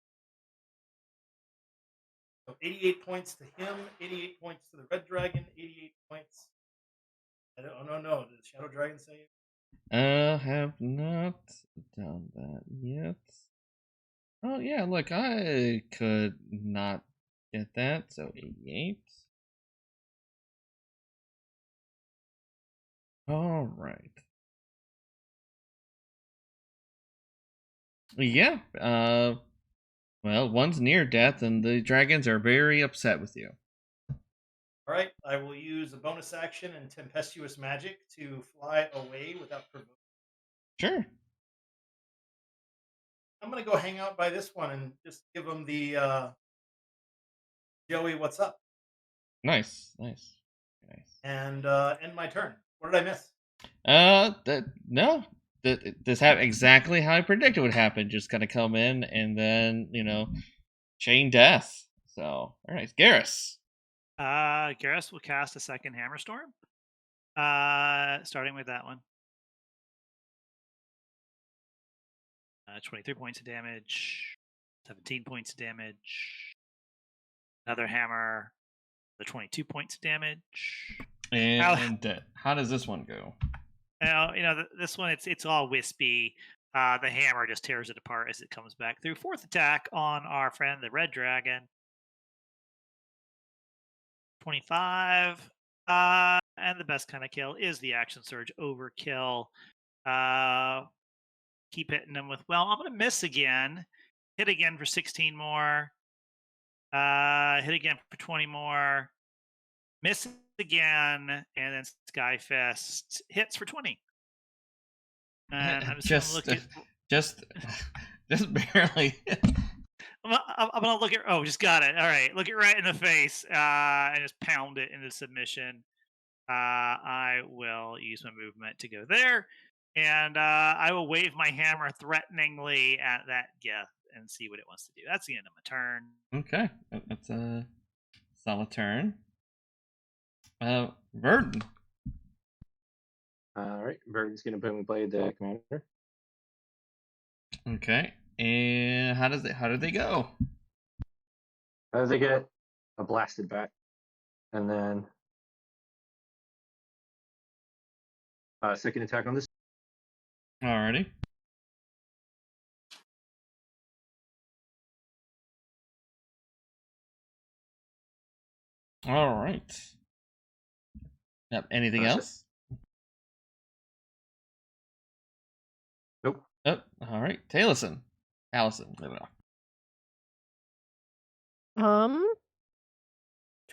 So 88 points to him, 88 points to the Red Dragon, 88 points. No. Did Shadow Dragon say it? Have not done that yet. Oh, yeah, look, I could not get that, so 88. Alright. Yeah, well, one's near death, and the dragons are very upset with you. All right, I will use a bonus action and tempestuous magic to fly away without provoking. Sure. I'm going to go hang out by this one and just give him the Joey, what's up? Nice. And end my turn. What did I miss? No. This happened exactly how I predicted would happen. Just kind of come in and then, chain death. So, all right, Garrus. Garrus will cast a second Hammer Storm. Starting with that one. 23 points of damage, 17 points of damage. Another hammer, the 22 points of damage. And how does this one go? This one it's all wispy. The hammer just tears it apart as it comes back through. Fourth attack on our friend the Red Dragon. 25. And the best kind of kill is the Action Surge Overkill. Keep hitting them with, I'm going to miss again. Hit again for 16 more. Hit again for 20 more. Miss again. And then Skyfest hits for 20. And I'm just going to look at... Just barely. I'm going to look at... just got it. All right. Look it right in the face and just pound it into submission. I will use my movement to go there. And I will wave my hammer threateningly at that Geth and see what it wants to do. That's the end of my turn. Okay. That's a solid turn. Verden. Alright, Verden's going to boom and blade the commander. Okay. And how did they go? They get a blasted back. And then second attack on this. Alrighty. All right. Yep. Anything else? Nope. Oh, all right. Taliesin. Allison. Do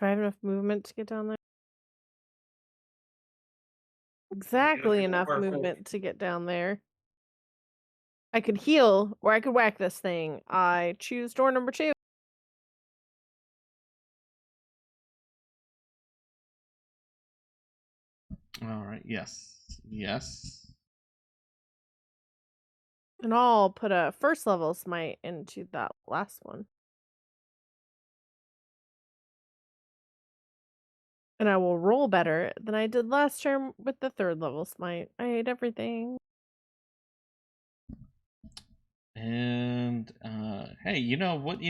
I have enough movement to get down there? Exactly enough movement to get down there. I could heal, or I could whack this thing. I choose door number 2. All right. Yes. And I'll put a first level smite into that last one. And I will roll better than I did last term with the third level smite. I hate everything. And hey, you know what?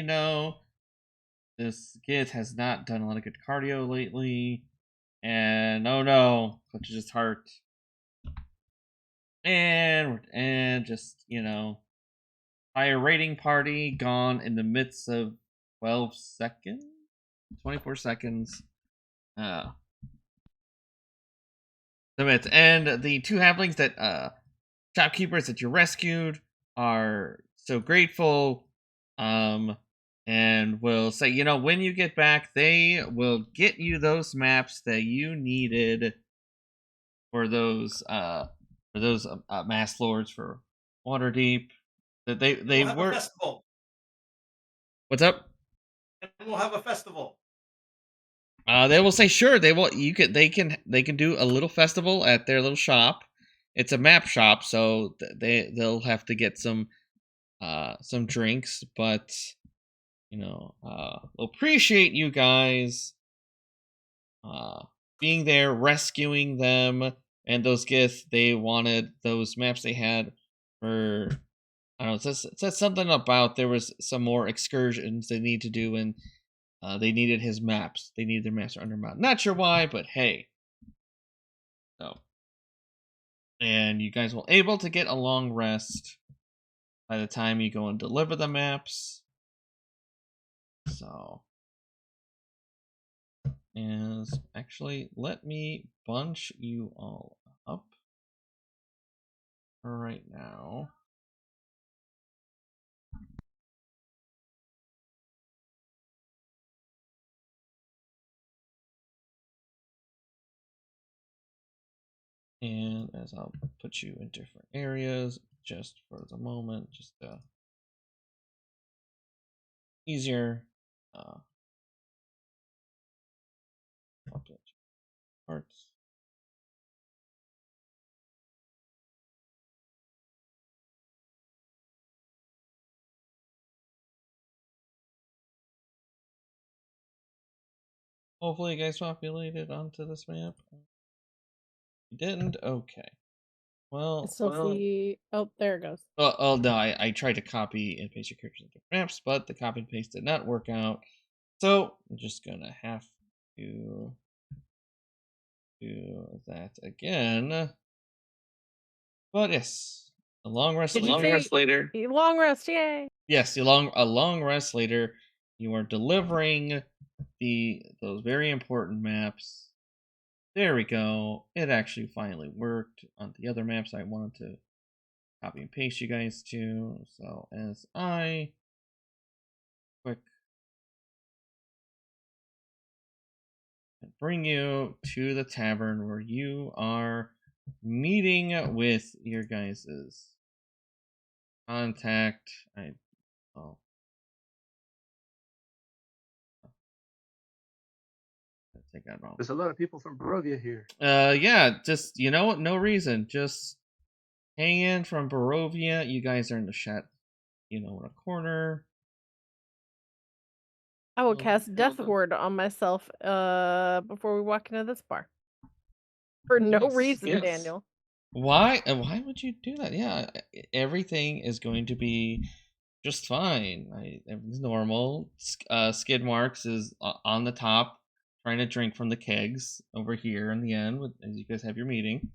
This kid has not done a lot of good cardio lately, and oh no, clutches his heart, and just fire rating party gone in the midst of 12 seconds, 24 seconds. And the two halflings that shopkeepers that you rescued are so grateful, and will say, when you get back, they will get you those maps that you needed for those mass lords for Waterdeep. That they we'll have were. a festival. What's up? And we'll have a festival. They will say sure. They will. They can do a little festival at their little shop. It's a map shop, so they'll have to get some drinks, but appreciate you guys being there, rescuing them, and those gifts. They wanted those maps they had for. I don't know. It says something about there was some more excursions they need to do, and they needed his maps. They needed their maps under mount. Not sure why, but hey. So, and you guys will able to get a long rest by the time you go and deliver the maps. So, actually, let me bunch you all up for right now. And as I'll put you in different areas just for the moment, just easier. Parts. Hopefully you guys populated onto this map. You didn't? Okay. Well, I still see. Oh, there it goes. Oh no, I tried to copy and paste your characters into maps, but the copy and paste did not work out. So I'm just gonna have to do that again. But yes, a long rest later. A long rest, yay! Yes, a long rest later. You are delivering those very important maps. There we go. It actually finally worked on the other maps I wanted to copy and paste you guys to. So as I quick bring you to the tavern where you are meeting with your guys's contact. Take that wrong. There's a lot of people from Barovia here. Yeah, just no reason. Just hang in from Barovia. You guys are in the chat, in a corner. I will cast Death Ward on myself before we walk into this bar. For no reason, Daniel. Why would you do that? Yeah, everything is going to be just fine. Everything's normal. Skidmarkz is on the top, trying to drink from the kegs over here in the end, as you guys have your meeting.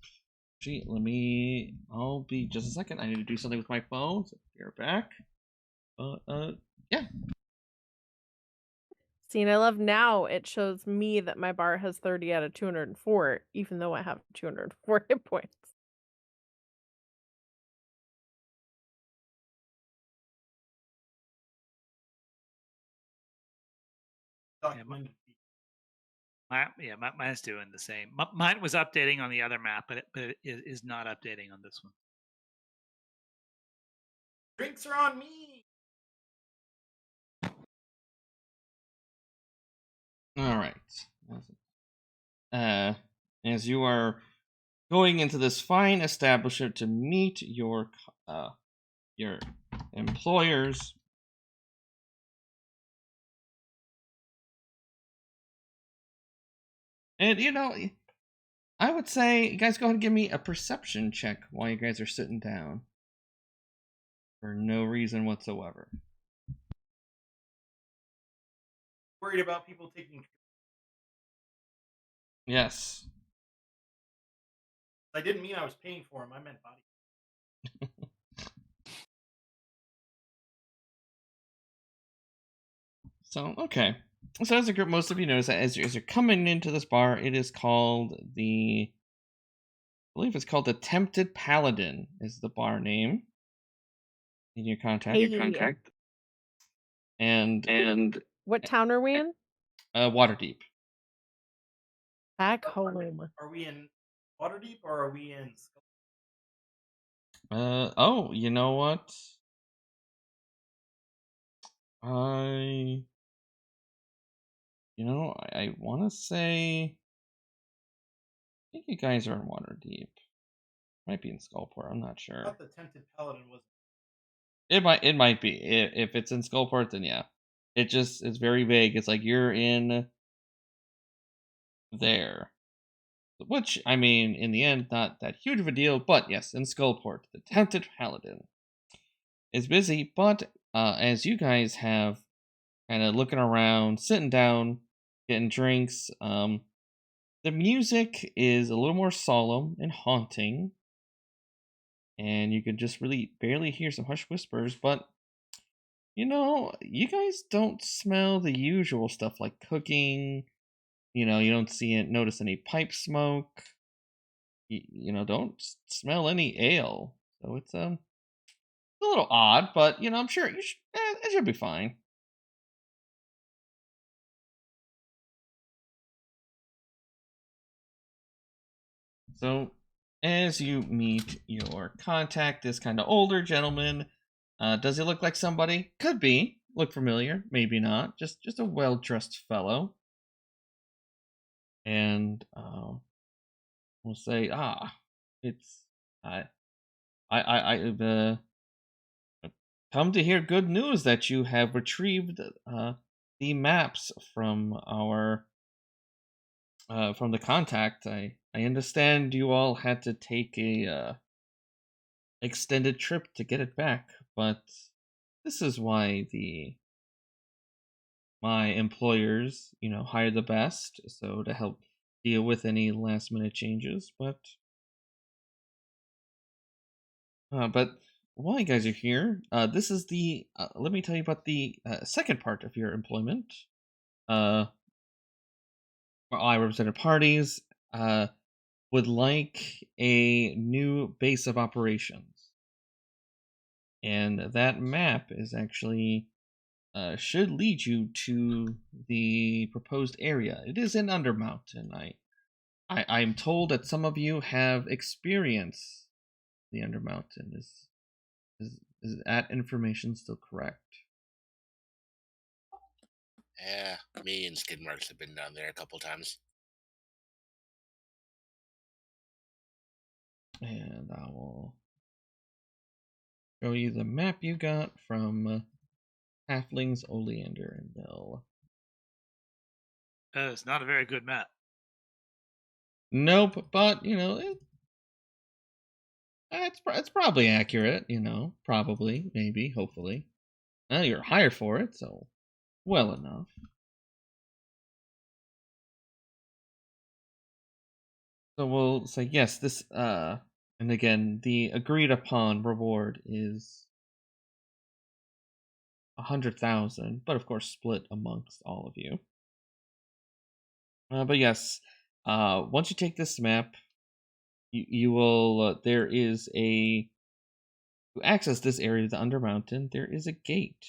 Actually, I'll be just a second. I need to do something with my phone. So be right back. Yeah. See, and I love now it shows me that my bar has 30 out of 204, even though I have 204 hit points. Mine's doing the same. Mine was updating on the other map, but it is not updating on this one. Drinks are on me. All right. As you are going into this fine establishment to meet your employers, and I would say you guys go ahead and give me a perception check while you guys are sitting down. for no reason whatsoever. Worried about people taking. Yes. I didn't mean I was paying for them. I meant body. So, okay. So as a group, most of you notice that as you're coming into this bar, it is called I believe it's called the Tempted Paladin is the bar name in your contact. Hey. And What town are we in? Waterdeep. Back home. Are we in Waterdeep or are we in? Oh, you know what? I want to say, I think you guys are in Waterdeep. Might be in Skullport. I'm not I sure. thought the Tempted Paladin was. It might be. If it's in Skullport, then yeah. It's very vague. It's like you're in there. Which, I mean, in the end, not that huge of a deal, but yes, in Skullport, the Tempted Paladin is busy, but as you guys have kind of looking around, sitting down, getting drinks, the music is a little more solemn and haunting, and you can just really barely hear some hushed whispers, but you guys don't smell the usual stuff like cooking. You don't notice any pipe smoke. Don't smell any ale. So it's a little odd, but I'm sure it should be fine. So as you meet your contact, this kind of older gentleman, does he look like somebody? Could be. Look familiar, maybe not. Just a well-dressed fellow. And we'll say, it's I come to hear good news that you have retrieved the maps from our from the contact. I understand you all had to take a extended trip to get it back, but this is why my employers, hire the best, so to help deal with any last minute changes. But while you guys are here, this is the let me tell you about the second part of your employment. I represented parties would like a new base of operations, and that map is actually should lead you to the proposed area. It is in Undermountain. I'm told that some of you have experience the Undermountain. Is that information still correct? Yeah, me and Skidmarkz have been down there a couple times. And I will show you the map you got from Halflings, Oleander, and Bill. It's not a very good map. Nope, but it's probably accurate. Probably, maybe, hopefully. Well, you're hired for it, so well enough. So we'll say yes. This and again, the agreed upon reward is 100,000, but of course split amongst all of you. But yes, once you take this map, you will. There is to access this area of the Undermountain. There is a gate.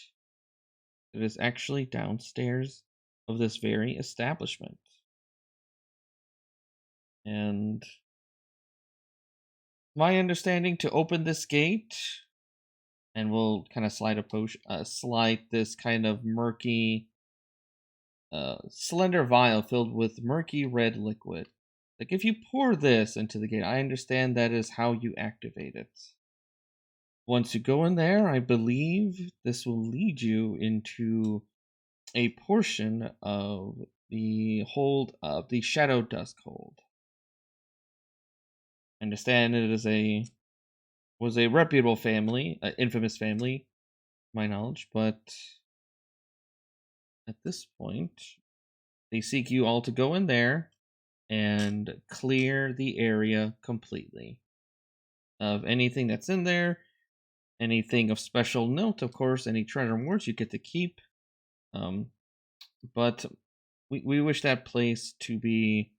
It is actually downstairs of this very establishment, and my understanding to open this gate, and we'll kind of slide this kind of murky, slender vial filled with murky red liquid. Like if you pour this into the gate, I understand that is how you activate it. Once you go in there, I believe this will lead you into a portion of the hold of the Shadow Dusk hold. I understand it is a was a reputable family, infamous family, to my knowledge, but at this point, they seek you all to go in there and clear the area completely of anything that's in there, anything of special note, of course, any treasure and wards you get to keep. But we wish that place to be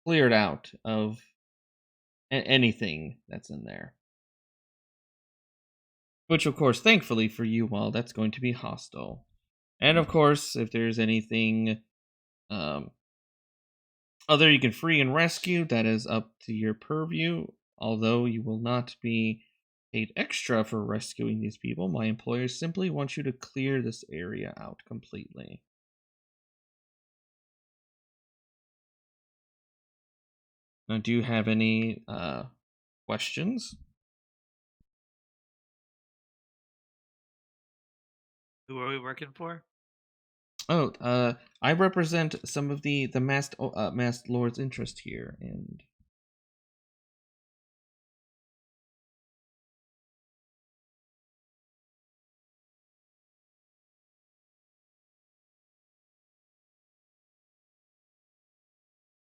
cleared out of anything that's in there. Which, of course, thankfully for you all, that's going to be hostile. And, of course, if there's anything other you can free and rescue, that is up to your purview. Although you will not be paid extra for rescuing these people, my employers simply want you to clear this area out completely. Now, do you have any questions? Who are we working for? Oh, I represent some of the masked lord's interest here, and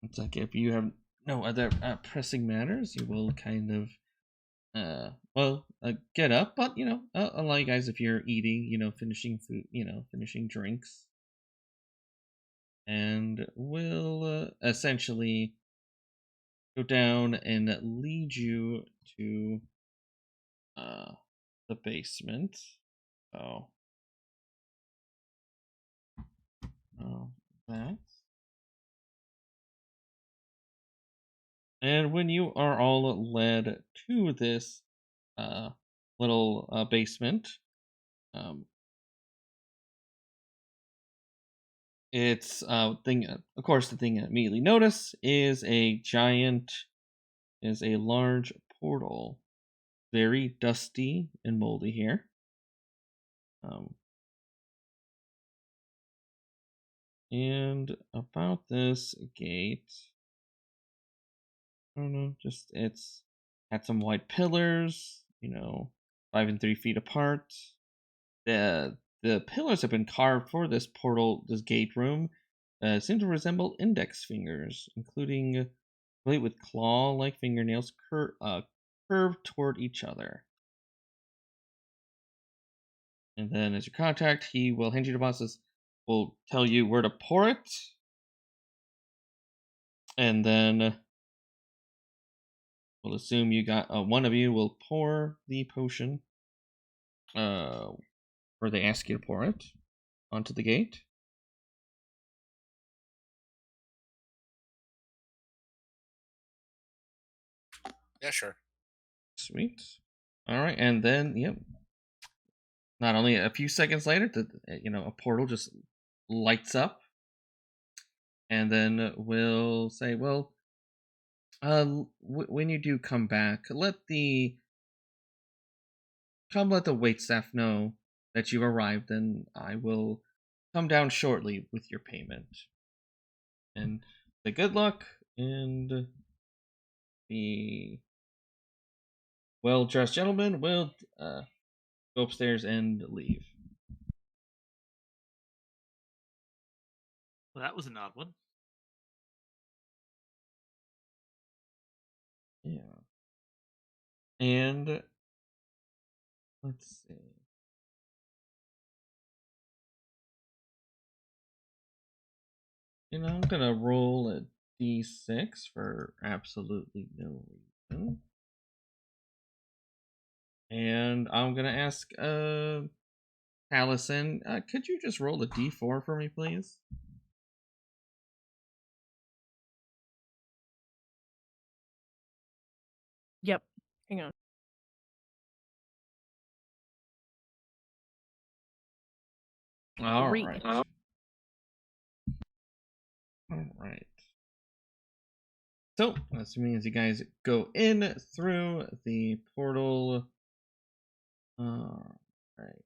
it's like if you have no other pressing matters, you will kind of get up, but allow you guys if you're eating, finishing food, finishing drinks, and we'll essentially go down and lead you to the basement. Oh, that. And when you are all led to this little basement, it's thing. Of course, the thing you immediately notice is a large portal, very dusty and moldy here. And about this gate, I don't know, just it's had some white pillars, 5 and 3 feet apart. The pillars have been carved for this portal, this gate room, seem to resemble index fingers, including complete with claw-like fingernails curved toward each other. And then as your contact, he will hand you the bosses, will tell you where to pour it. And then we'll assume you got one of you will pour the potion where they ask you to pour it onto the gate. Yeah, sure. Sweet. All right, and then not only a few seconds later, a portal just lights up, and then we'll say, well, when you do come back, let the waitstaff know that you arrived, and I will come down shortly with your payment. And say good luck, and the well-dressed gentleman will go upstairs and leave. Well, that was an odd one. Yeah. And let's see. I'm gonna roll a d6 for absolutely no reason. And I'm gonna ask Taliesin, could you just roll a d4 for me, please? Yep. Hang on. All 3. right. All right. So, assuming as you guys go in through the portal, all right.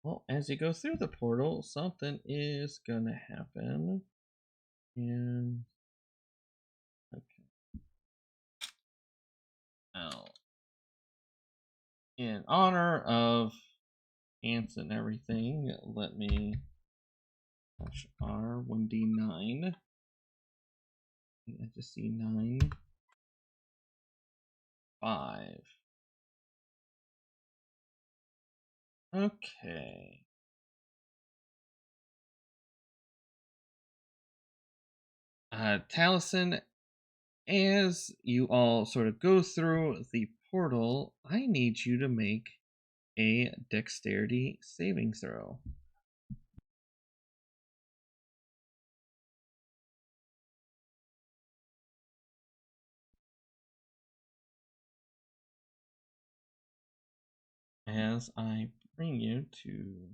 Well, as you go through the portal, something is gonna happen. And okay. in honor of ants and everything, let me touch R1D9. I just see 9, 5. Okay. Taliesin, as you all sort of go through the portal, I need you to make a dexterity saving throw. As I bring you to...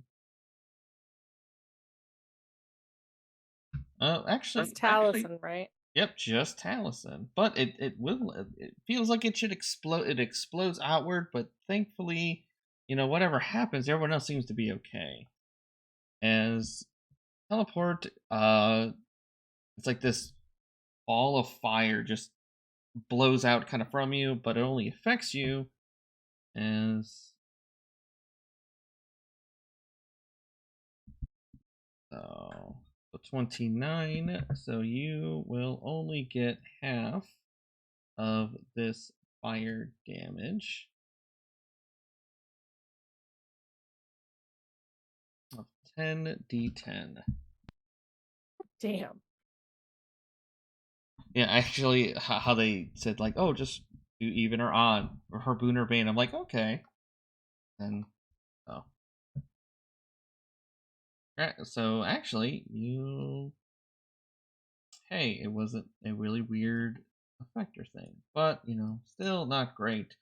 actually... It's Taliesin, right? Yep, just Taliesin. But it feels like it should explode. It explodes outward, but thankfully, whatever happens, everyone else seems to be okay. As teleport, it's like this ball of fire just blows out kind of from you, but it only affects you as... So 29, so you will only get half of this fire damage of 10d10. Damn. Yeah, actually, how they said, like, oh, just do even or odd, or her boon or bane. I'm like, okay. And, oh. Alright, so actually, hey, it wasn't a really weird effector thing. But, still not great.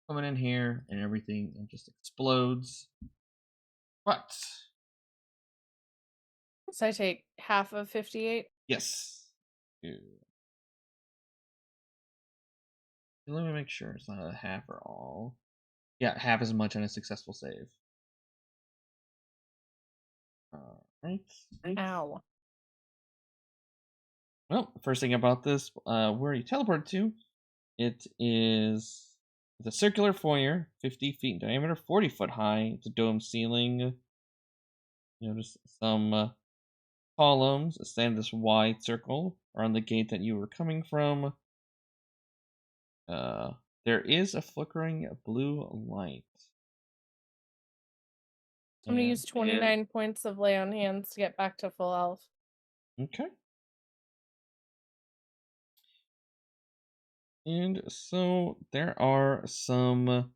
Coming in here, and everything just explodes. But... So I take half of 58? Yes. Let me make sure it's not a half or all. Yeah, half as much on a successful save. Alright. Ow. Well, first thing about this, where you teleport to, it's a circular foyer, 50 feet in diameter, 40 foot high. It's a dome ceiling. Just some columns stand in this wide circle around the gate that you were coming from. There is a flickering blue light. I'm going to use 29 points of lay on hands to get back to full health. Okay. And so there are some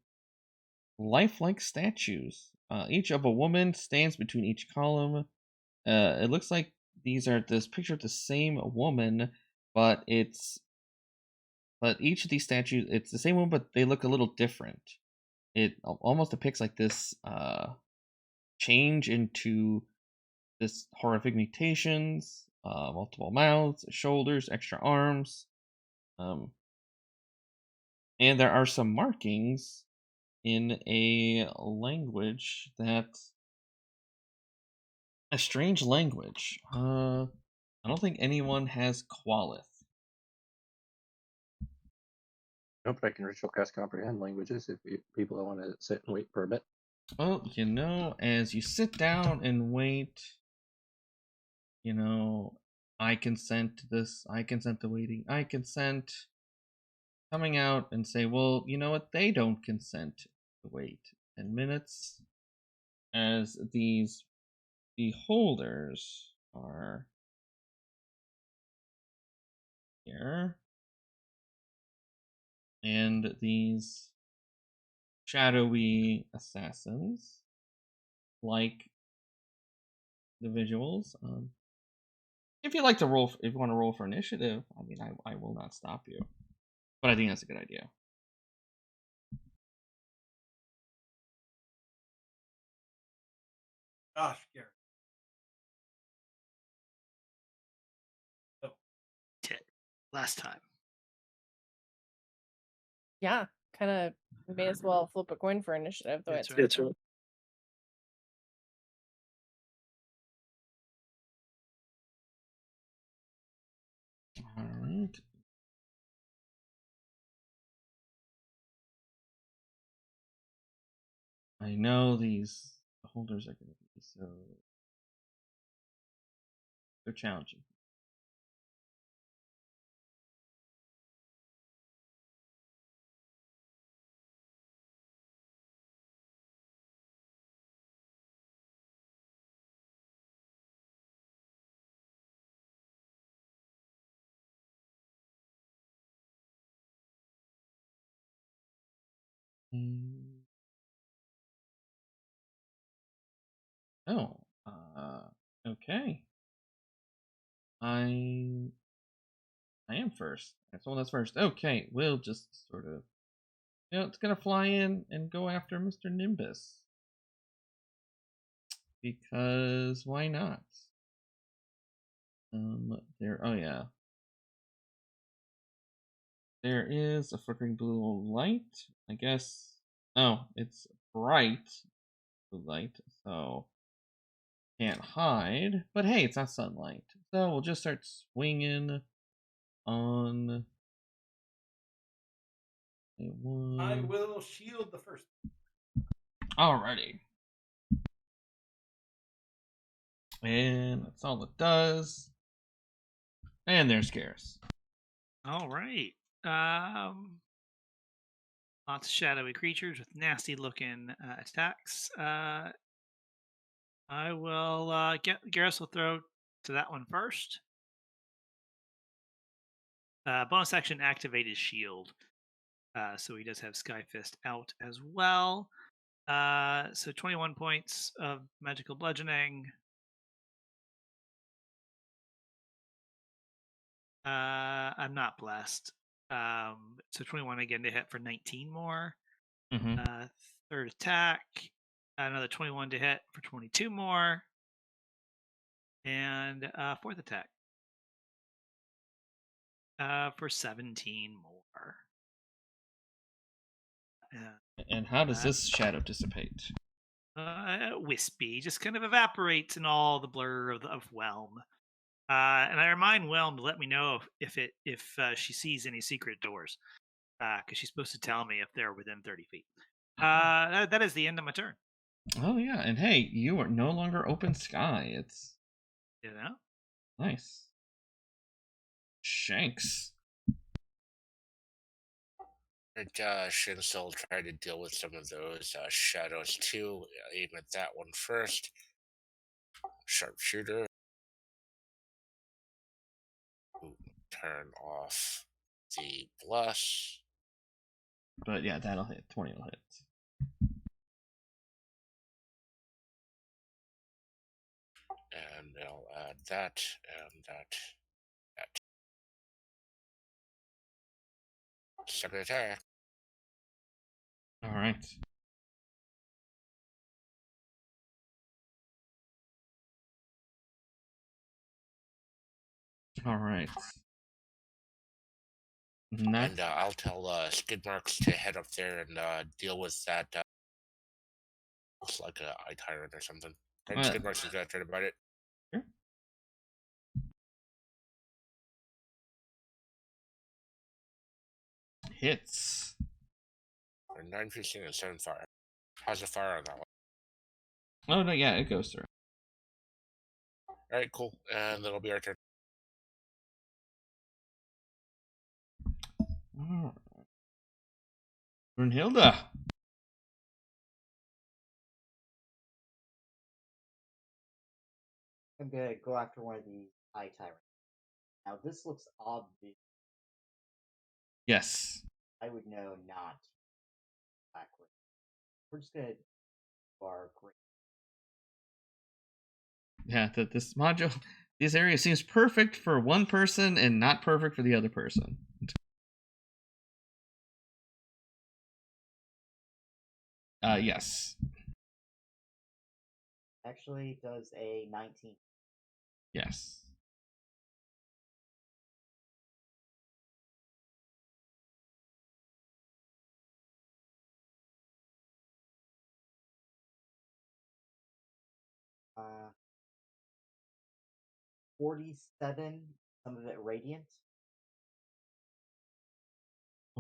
lifelike statues. Each of a woman stands between each column. It looks like these are this picture of the same woman, but each of these statues, it's the same one, but they look a little different. It almost depicts like this change into this horrific mutations, multiple mouths, shoulders, extra arms, and there are some markings in a language that's a strange language. I don't think anyone has Qualith. Nope, I can ritual cast comprehend languages if people don't want to sit and wait for a bit. Well, as you sit down and wait, I consent to this, I consent to waiting, I consent coming out and say, well, you know what, they don't consent to wait 10 minutes as these beholders are here. And these shadowy assassins, like individuals, if you want to roll for initiative, I mean, I will not stop you, but I think that's a good idea. Gosh, Gary. Last time. Yeah, kind of may as well flip a coin for initiative, though. That's It's right. All right. I know these holders are going to be so. They're challenging. Oh, okay. I am first. That's the one that's first. Okay, we'll just sort of, it's gonna fly in and go after Mr. Nimbus because why not? There. Oh yeah, there is a flickering blue light. I guess. Oh, it's bright blue light, so can't hide. But hey, it's not sunlight, so we'll just start swinging on. I will shield the first. Alrighty. And that's all it does. And there's Garrus. All right. Lots of shadowy creatures with nasty looking attacks. I will Garrus will throw to that one first. Bonus action activate his shield. So he does have Sky Fist out as well. So 21 points of magical bludgeoning. I'm not blessed. So 21 again to hit for 19 more. Mm-hmm. Third attack, another 21 to hit for 22 more. And fourth attack for 17 more. And how does this shadow dissipate? Wispy, just kind of evaporates in all the blur of Whelm. And I remind Whelm to let me know if she sees any secret doors, because she's supposed to tell me if they're within 30 feet. That is the end of my turn. Oh yeah, and hey, you are no longer open sky. It's nice. Shankz. Shankz will try to deal with some of those shadows too. Aim at that one first. Sharpshooter. Turn off the plus. But yeah, that'll hit. 20 will hit. And I'll add that and that. Second attack. All right. All right. And I'll tell Skidmarkz to head up there and deal with that. Looks like a eye tyrant or something. And Skidmarkz is gonna try to bite it. Sure. Hits. For 9 piercing and 7 fire. How's the fire on that one? Oh no, yeah, it goes through. Alright, cool. And that'll be our turn. Brunilda. I'm gonna go after one of these eye tyrants. Now this looks obvious. Yes. I would know not backward. We're just gonna bar great. Yeah, that this module, this area seems perfect for one person and not perfect for the other person. Yes. Actually does a 19. Yes. Uh, 47, some of it radiant.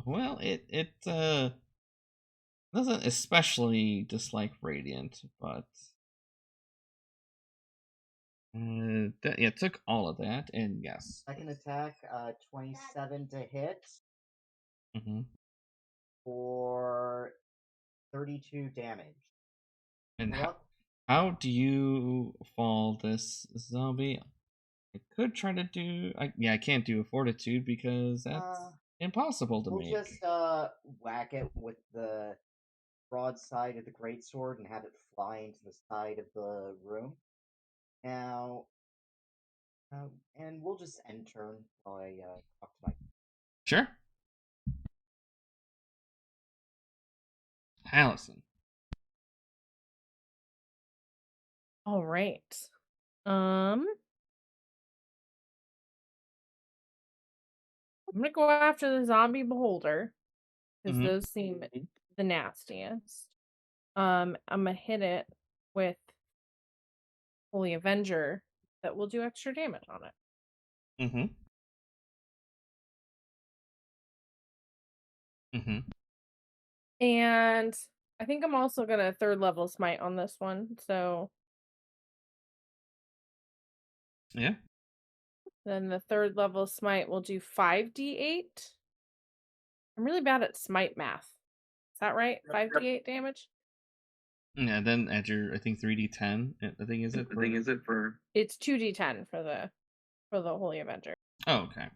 Well, Doesn't especially dislike Radiant, but yeah, took all of that, and yes. Second attack, 27 to hit Mm-hmm. for 32 damage. And Yep. how do you fall this zombie? I could try to do. I can't do a fortitude because that's impossible to We'll make. just whack it with the broadside of the greatsword and have it fly into the side of the room. Now, and we'll just end turn while I talk to my. Sure. Taliesin. All right. I'm gonna go after the zombie beholder because Mhm. those seem the nastiest. I'm gonna hit it with Holy Avenger that will do extra damage on it. Mm-hmm. Mm-hmm. And I think I'm also gonna third level smite on this one. So Yeah. then the third level smite will do 5d8. I'm really bad at smite math. Is that right? 5d8 damage? Yeah. Then add your, I think 3d10. I think is it for. It's 2d10 for the Holy Avenger. Oh, okay.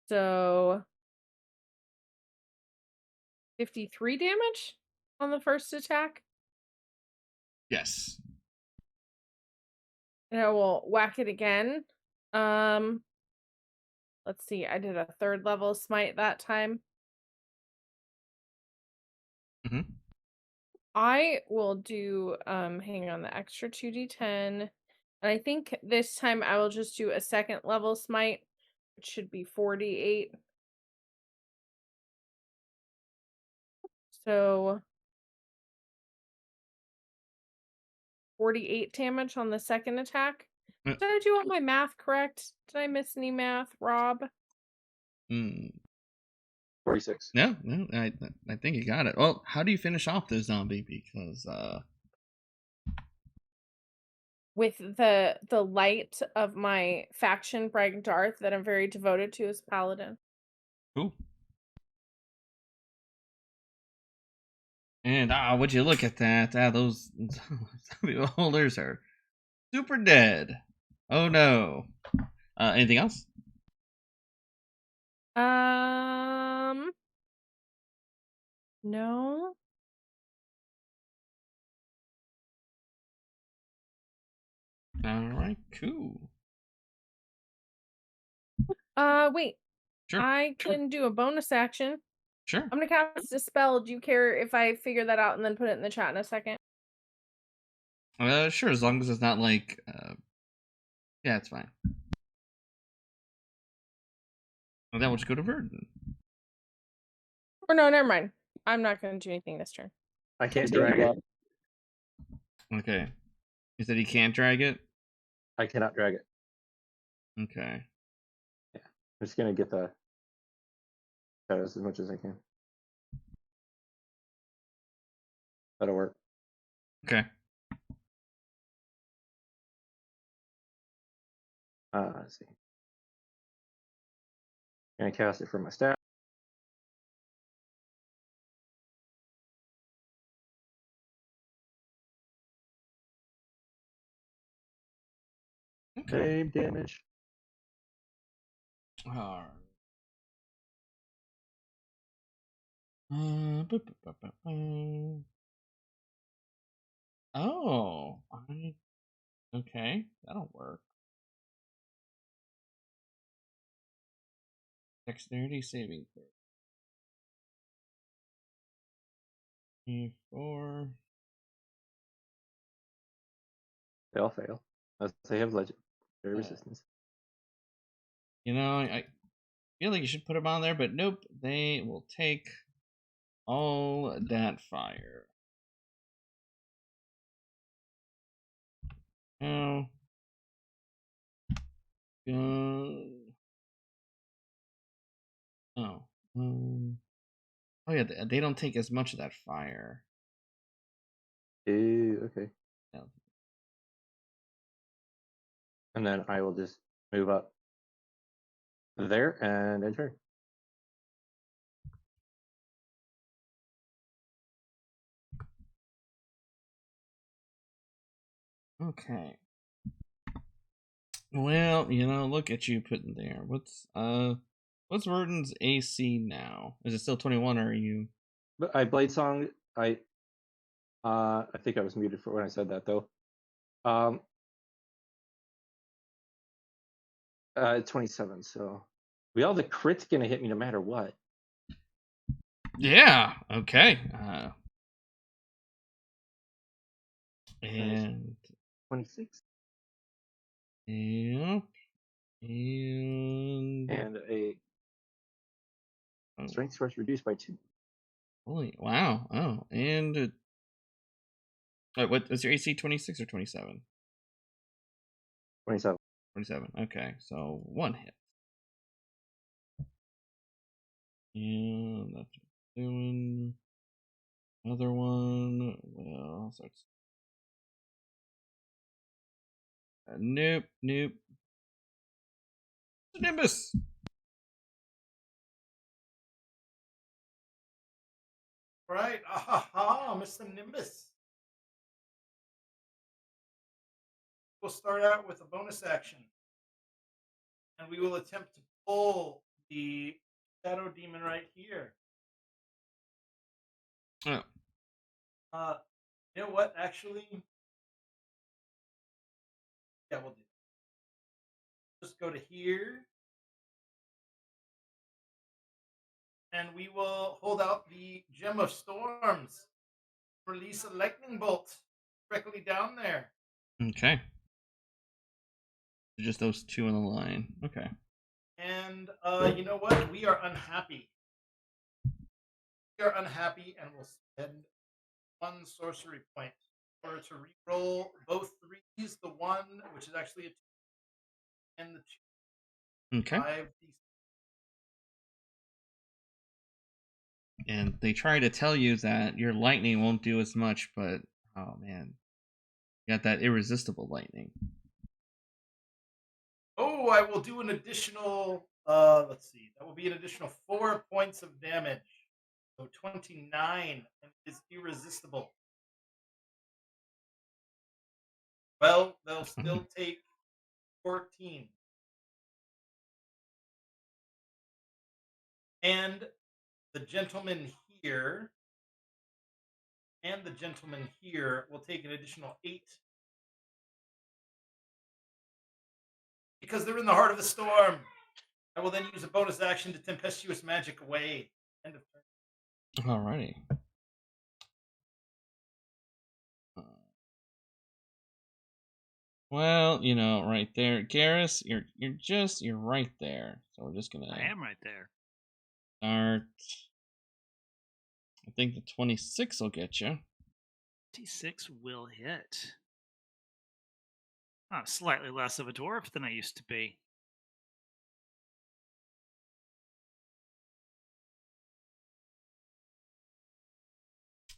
So 53 damage on the first attack. Yes. And I will whack it again. Let's see. I did a third level smite that time. Mm-hmm. I will do hang on, the extra 2d10. And I think this time I will just do a second level smite, which should be 48. So 48 damage on the second attack. Did I do all my math correct? Did I miss any math, Rob? 46. No, I think you got it. Well, how do you finish off the zombie? Because with the light of my faction, Bregen Darth, that I'm very devoted to as Paladin. Cool. And would you look at that? Those zombie beholders are super dead. Oh no. Anything else? No. All right, cool. Wait. Sure. I can do a bonus action. Sure. I'm gonna cast a spell. Do you care if I figure that out and then put it in the chat in a second? Sure, as long as it's not like yeah, it's fine. Well, then we'll just go to Verden. Or no, never mind. I'm not gonna do anything this turn. I can't drag it. Okay. You said he can't drag it? I cannot drag it. Okay. Yeah. I'm just gonna get the shadows as much as I can. That'll work. Okay. Let's see. I'm gonna cast it from my staff. Okay. Same damage. All right. Oh, okay, that'll work. Dexterity saving throw. 4. They all fail. Unless they have legendary resistance. You know, I feel like you should put them on there, but nope. They will take all that fire. Oh. Oh. Oh yeah, they don't take as much of that fire. Okay. Yeah. And then I will just move up there and enter. Okay. Well, look at you putting there. What's Verden's AC now? Is it still 21 or are you? But I Blade Song. I think I was muted for when I said that though. 27. So the crit's gonna hit me no matter what. Yeah. Okay. And 26. Yep. And a strength score is reduced by 2. Holy wow! Oh, and what was your AC? 26 or 27? 27. 27. Okay, so 1 hit. And that's what we're doing. Another one. Well, so it's nope. Nimbus. Right. Aha, Mr. Nimbus. We'll start out with a bonus action. And we will attempt to pull the Shadow Demon right here. Oh. You know what? Actually, yeah, we'll do that. Just go to here. And we will hold out the Gem of Storms. Release a lightning bolt directly down there. Okay. Just those 2 in the line. Okay. And you know what? We are unhappy. We are unhappy and we'll spend 1 sorcery point in order to reroll both 3s, the 1, which is actually a 2, and the 2. Okay. 5. And they try to tell you that your lightning won't do as much, but oh man, you got that irresistible lightning. Oh, I will do an additional, let's see, that will be an additional 4 points of damage. So 29 is irresistible. Well, they'll still take 14. And the gentleman here and the gentleman here will take an additional 8. Because they're in the heart of the storm. I will then use a bonus action to tempestuous magic away. End of turn. Alrighty. Well, right there, Garrus, you're right there. So we're just gonna. I am right there. Start. I think the 26 will get you. 26 will hit. I'm slightly less of a dwarf than I used to be.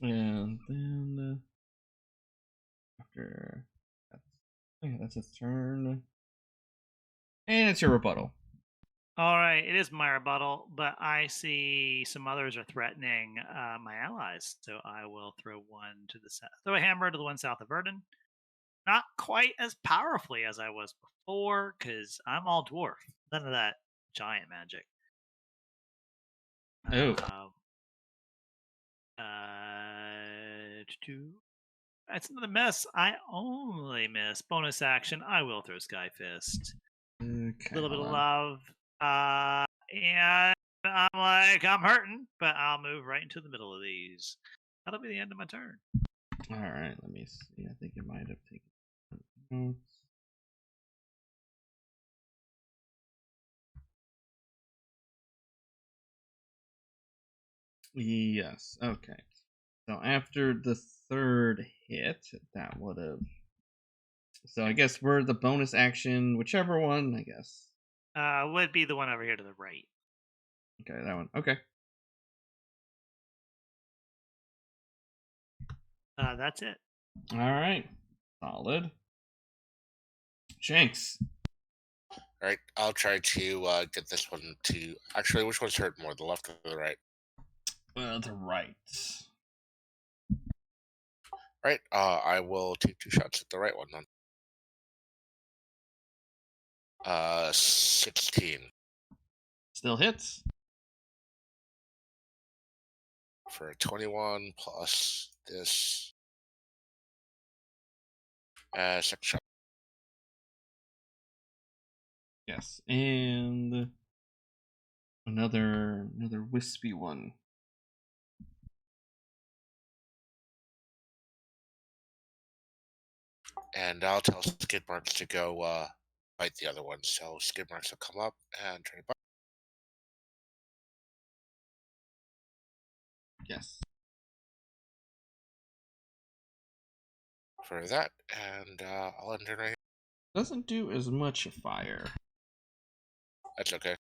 And then after that's its turn. And it's your rebuttal. All right, it is my rebuttal, but I see some others are threatening my allies, so I will throw one to the south. Throw a hammer to the one south of Verden. Not quite as powerfully as I was before, because I'm all dwarf. None of that giant magic. Oh. That's another miss. I only miss. Bonus action. I will throw Sky Fist. Okay. A little bit of love. And I'm like, I'm hurting, but I'll move right into the middle of these. That'll be the end of my turn. All right, let me see. I think it might have taken notes. Yes. Okay. So after the 3rd hit, that would have. So I guess we're the bonus action, whichever one. I guess. Would be the one over here to the right. Okay, that one. Okay. That's it. All right. Solid. Shankz. All right, I'll try to get this one to. Actually, which one's hurt more, the left or the right? The right. Right. I will take 2 shots at the right one then. 16 Still hits. for a 21 plus this. Second shot. Yes. And another wispy one. And I'll tell Skidmarkz to go fight the other one. So Skidmarkz will come up and try to bite. Yes. For that, and I'll end it right here. Doesn't do as much fire. That's okay.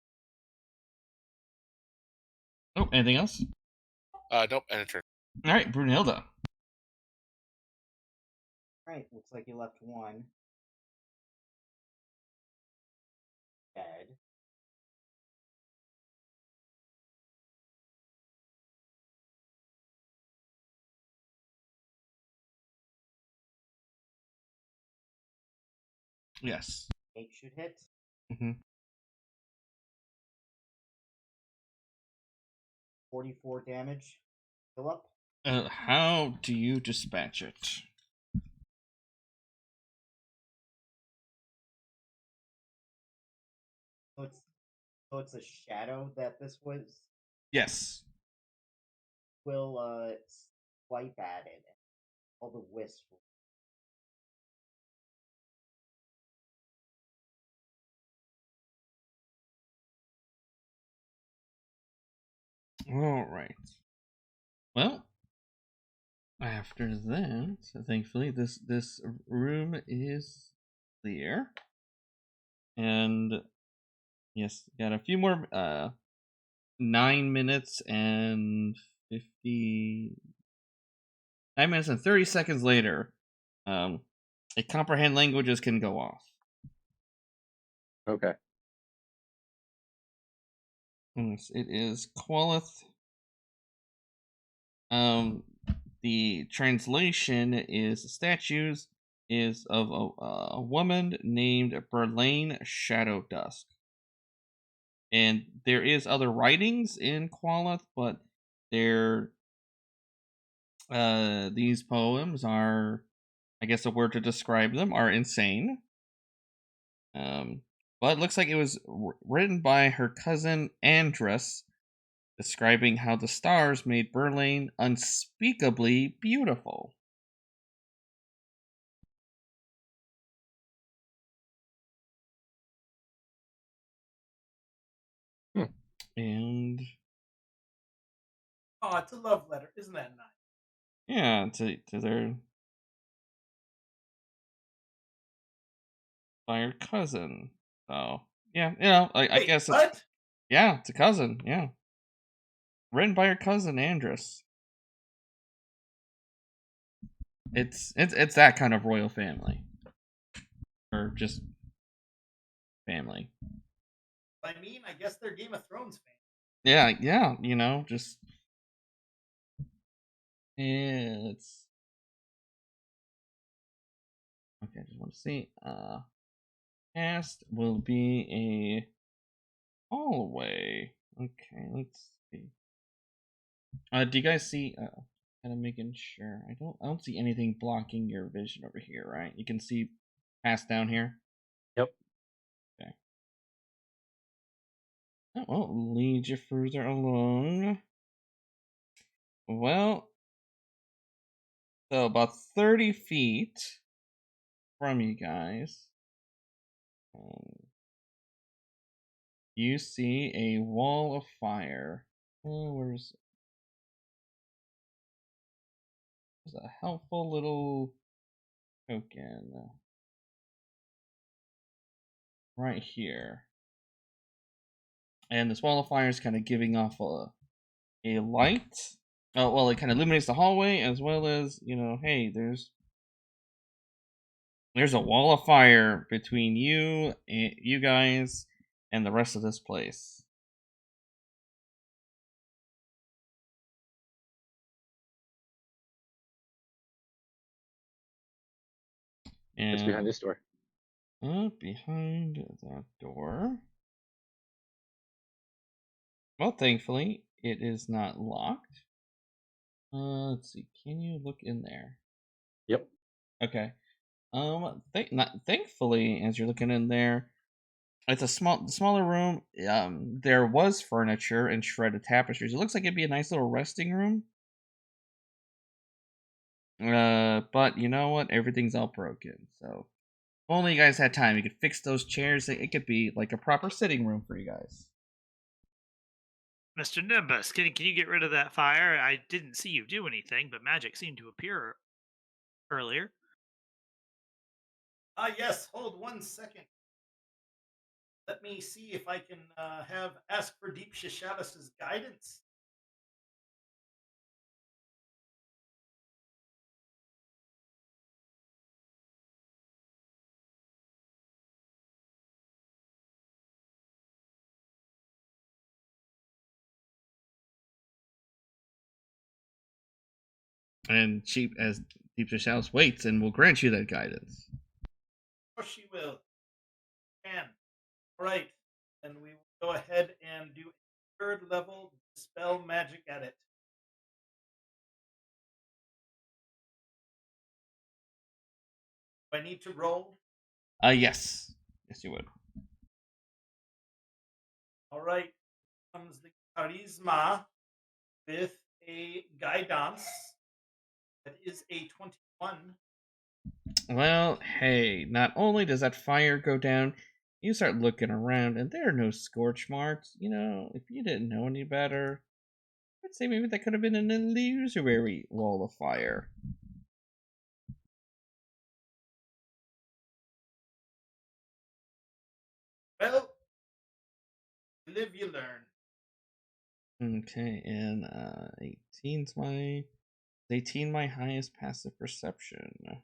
Oh, anything else? Nope, end it turn. All right, Brunilda. Alright, looks like you left one dead. Yes. 8 should hit. Mm-hmm. 44 damage. Fill up. How do you dispatch it? So it's a shadow that this was. Yes. Will swipe at it. All the wisp. All right. Well, after that, thankfully, this room is clear, and yes, got a few more. 9 minutes and 50. 9 minutes and 30 seconds later, a comprehend languages can go off. Okay. Yes, it is Qualith. The translation is statues is of a woman named Berlane Shadow Dusk. And there is other writings in Qualith, but these poems are, I guess a word to describe them, are insane. But it looks like it was written by her cousin Andress, describing how the stars made Berlane unspeakably beautiful. And Oh, it's a love letter. Isn't that nice? yeah, to their by her cousin. So yeah, I Wait, guess what? yeah, it's a cousin. Yeah, written by her cousin Andress. It's that kind of royal family, or just family. I mean, I guess they're Game of Thrones fans. Yeah, just it's okay. I just want to see. Cast will be a hallway. Okay, let's see. Do you guys see? Kind of making sure. I don't see anything blocking your vision over here, right? You can see past down here. Yep. Okay. That won't lead you further along. Well, so about 30 feet from you guys, you see a wall of fire. Oh, where's a helpful little token right here, and this wall of fire is kind of giving off a light Oh, well, it kind of illuminates the hallway as well as, hey, there's a wall of fire between you guys and the rest of this place. And It's behind this door. Behind that door. Well, thankfully, it is not locked. Let's see. Can you look in there? Yep. Okay. Thankfully, as you're looking in there, it's a smaller room. There was furniture and shredded tapestries. It looks like it'd be a nice little resting room. But you know what? Everything's all broken. So, if only you guys had time, you could fix those chairs. It could be like a proper sitting room for you guys. Mr. Nimbus, can you get rid of that fire? I didn't see you do anything, but magic seemed to appear earlier. Yes, hold 1 second. Let me see if I can ask for Deep Shishavis's guidance. And Deep Shadows waits and will grant you that guidance. Of course she will. And all right, then we will go ahead and do a 3rd level dispel magic at it. Do I need to roll? Yes. Yes, you would. All right. Comes the charisma with a guidance. That is a 21. Well, hey, not only does that fire go down, you start looking around and there are no scorch marks. If you didn't know any better, I'd say maybe that could have been an illusory wall of fire. Well, you live, you learn. Okay, and 18's my highest passive perception. Oh,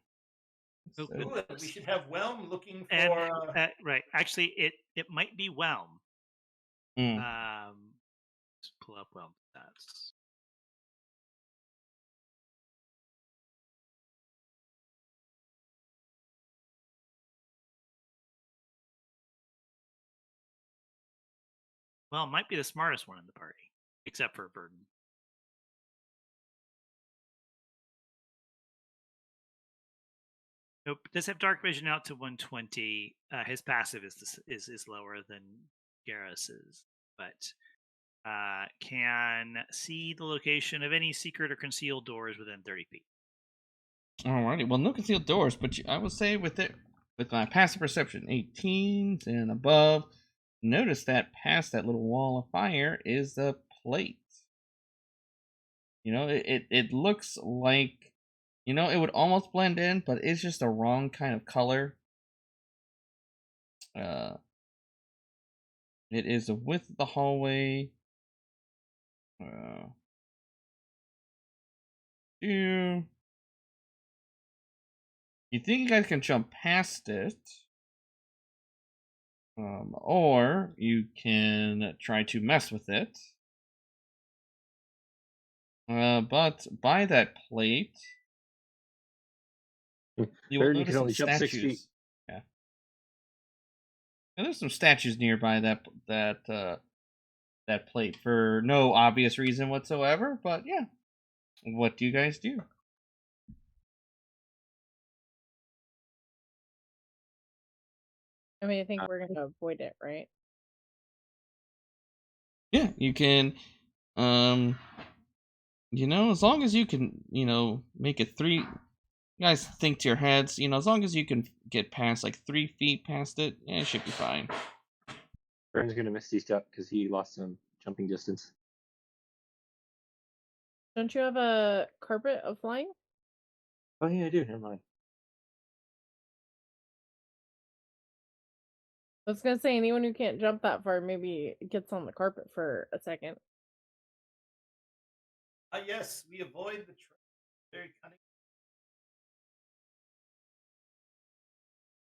So, Good. We should have Whelm looking for. And right, actually, it might be Whelm. Let's pull up Whelm stats. Well, might be the smartest one in the party, except for Verden. Nope, does have dark vision out to 120. His passive is lower than Garrus's, but can see the location of any secret or concealed doors within 30 feet. Alrighty, well, no concealed doors, but I would say with my passive perception, 18s and above, notice that past that little wall of fire is a plate. It looks like, it would almost blend in, but it's just the wrong kind of color. It is the width of the hallway. You think you guys can jump past it? Or you can try to mess with it. But by that plate, you will Verden notice can some only jump 6 statues. feet. Yeah. And there's some statues nearby that plate for no obvious reason whatsoever. But yeah, what do you guys do? I mean, I think we're gonna avoid it, right? Yeah, you can. As long as you can, make it 3. You guys think to your heads, as long as you can get past like 3 feet past it, it should be fine. Verden's gonna misty step because he lost some jumping distance. Don't you have a carpet of flying? Oh yeah, I do. Never mind. I was gonna say anyone who can't jump that far maybe gets on the carpet for a second. Yes, we avoid the trap. Very cunning.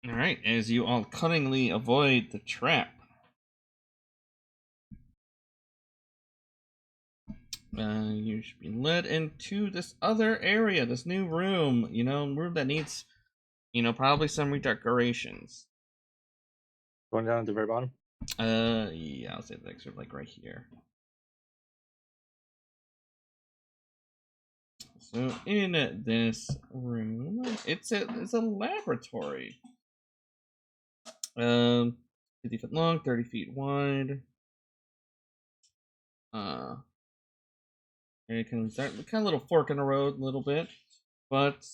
All right, as you all cunningly avoid the trap, you should be led into this other area, this new room. You know, room that needs, probably some redecorations. Going down at the very bottom. Yeah, I'll say that's sort of like right here. So in this room, it's a laboratory. 50 feet long, 30 feet wide. And it kind of a little fork in the road a little bit, but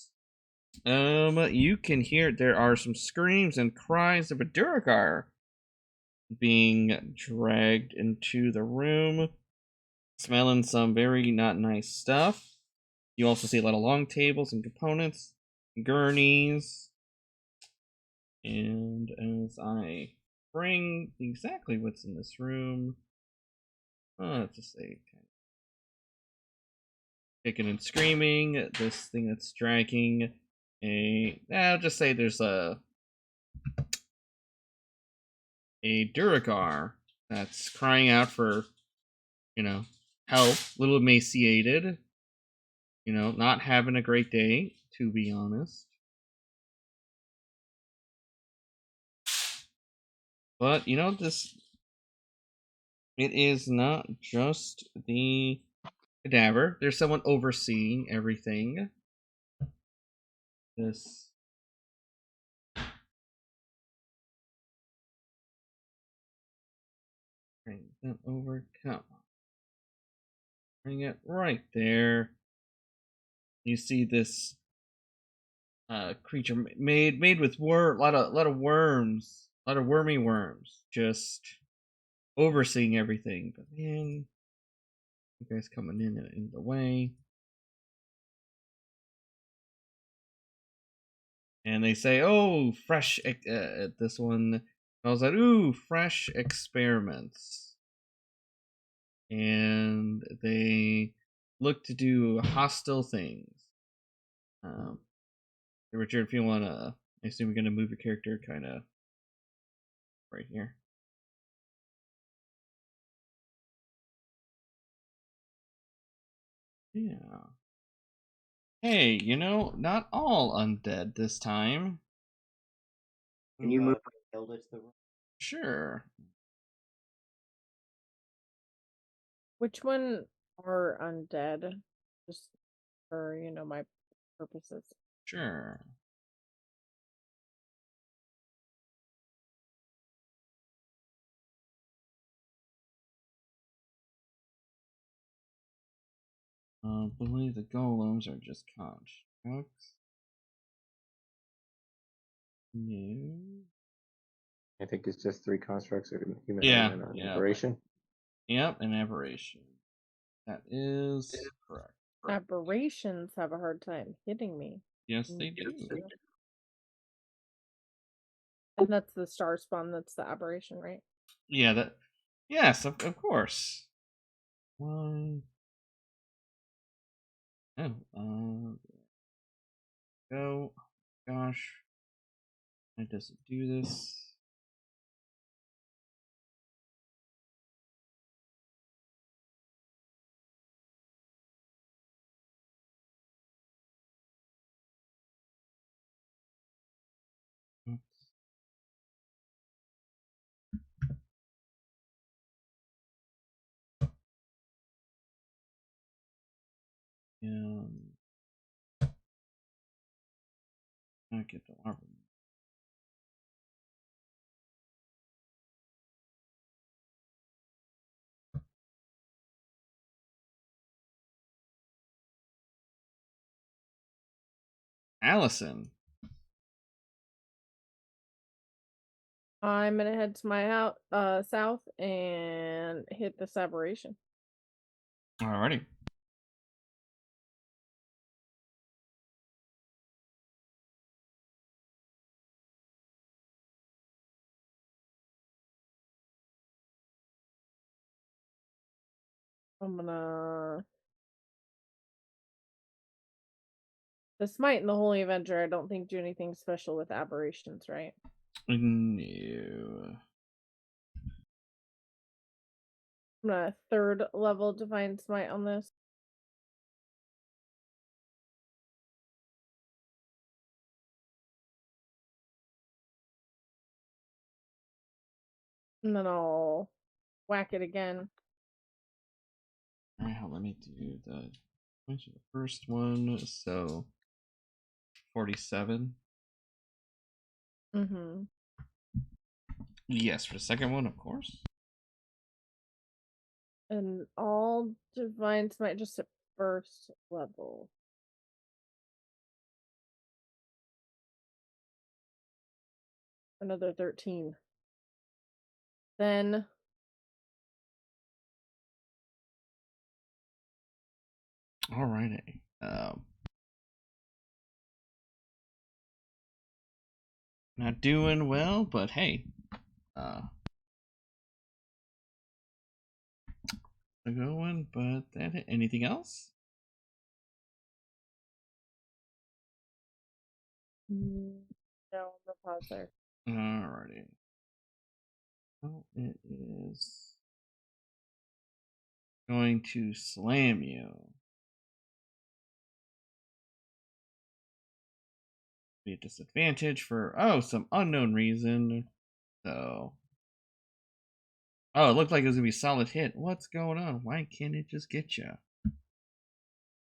you can hear there are some screams and cries of a Duergar being dragged into the room, smelling some very not nice stuff. You also see a lot of long tables and components, gurneys, and as I bring exactly what's in this room, let's just say kicking and screaming, this thing that's dragging I'll just say there's a Duergar that's crying out for, help, a little emaciated, not having a great day, to be honest. But, it is not just the cadaver. There's someone overseeing everything. This bring them over. Come on. Bring it right there. You see this creature made with a lot of worms, a lot of wormy worms, just overseeing everything. But man, you guys coming in the way. And they say, "Oh, fresh." This one calls out, "Ooh, fresh experiments." And they look to do hostile things. Richard, if you want to, I assume you're going to move your character kind of right here. Yeah. Hey, not all undead this time. Can you move Brunilda to the room? Sure. Which one are undead? Just for, my purposes. Sure. I believe the golems are just constructs. No. I think it's just 3 constructs: a human Yeah, element or an yeah. aberration. Yep, an aberration. That is correct. Aberrations have a hard time hitting me. Yes, they do. And that's the star spawn, that's the aberration, right? Yeah, yes, of course. One. Oh, go. Gosh. It doesn't do this. Oops. I get the arbor. Allison. I'm gonna head to my house, south and hit this aberration. Alrighty. I'm gonna The Smite and the Holy Avenger, I don't think do anything special with aberrations, right? No. I'm gonna 3rd level Divine Smite on this. And then I'll whack it again. Alright, let me do the first one. So 47. Mm-hmm. Yes, for the second one, of course. And all Divine Smite just at 1st level. Another 13. Then Alrighty. Not doing well, but hey. A good one, but that anything else? no, I'm gonna pause there. Alrighty. Well, it is going to slam you. Be a disadvantage for some unknown reason. So it looked like it was gonna be a solid hit. What's going on? Why can't it just get you?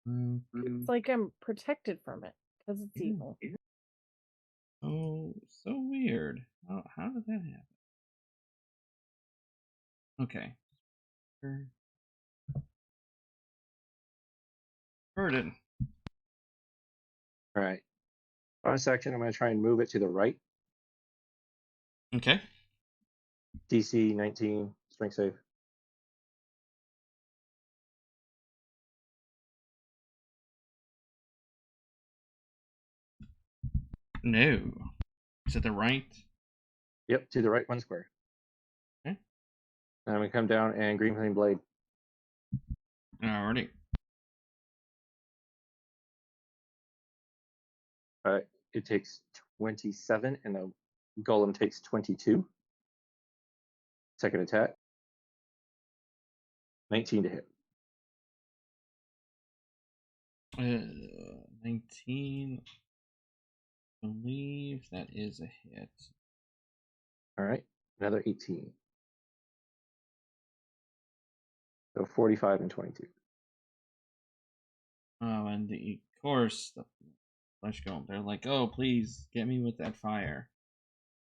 It's like I'm protected from it because it's evil. Oh, so weird. How did that happen? Okay. Verden. All right. Bonus action, I'm going to try and move it to the right. Okay. DC 19, strength save. No. To the right. Yep, to the right 1 square. Okay. And I'm going to come down and Green Flame Blade. Alrighty. All right. It takes 27 and the Golem takes 22. Second attack. 19 to hit. 19. I believe that is a hit. All right. Another 18. So 45 and 22. And of course, the Flesh Golem, they're like, oh, please, get me with that fire.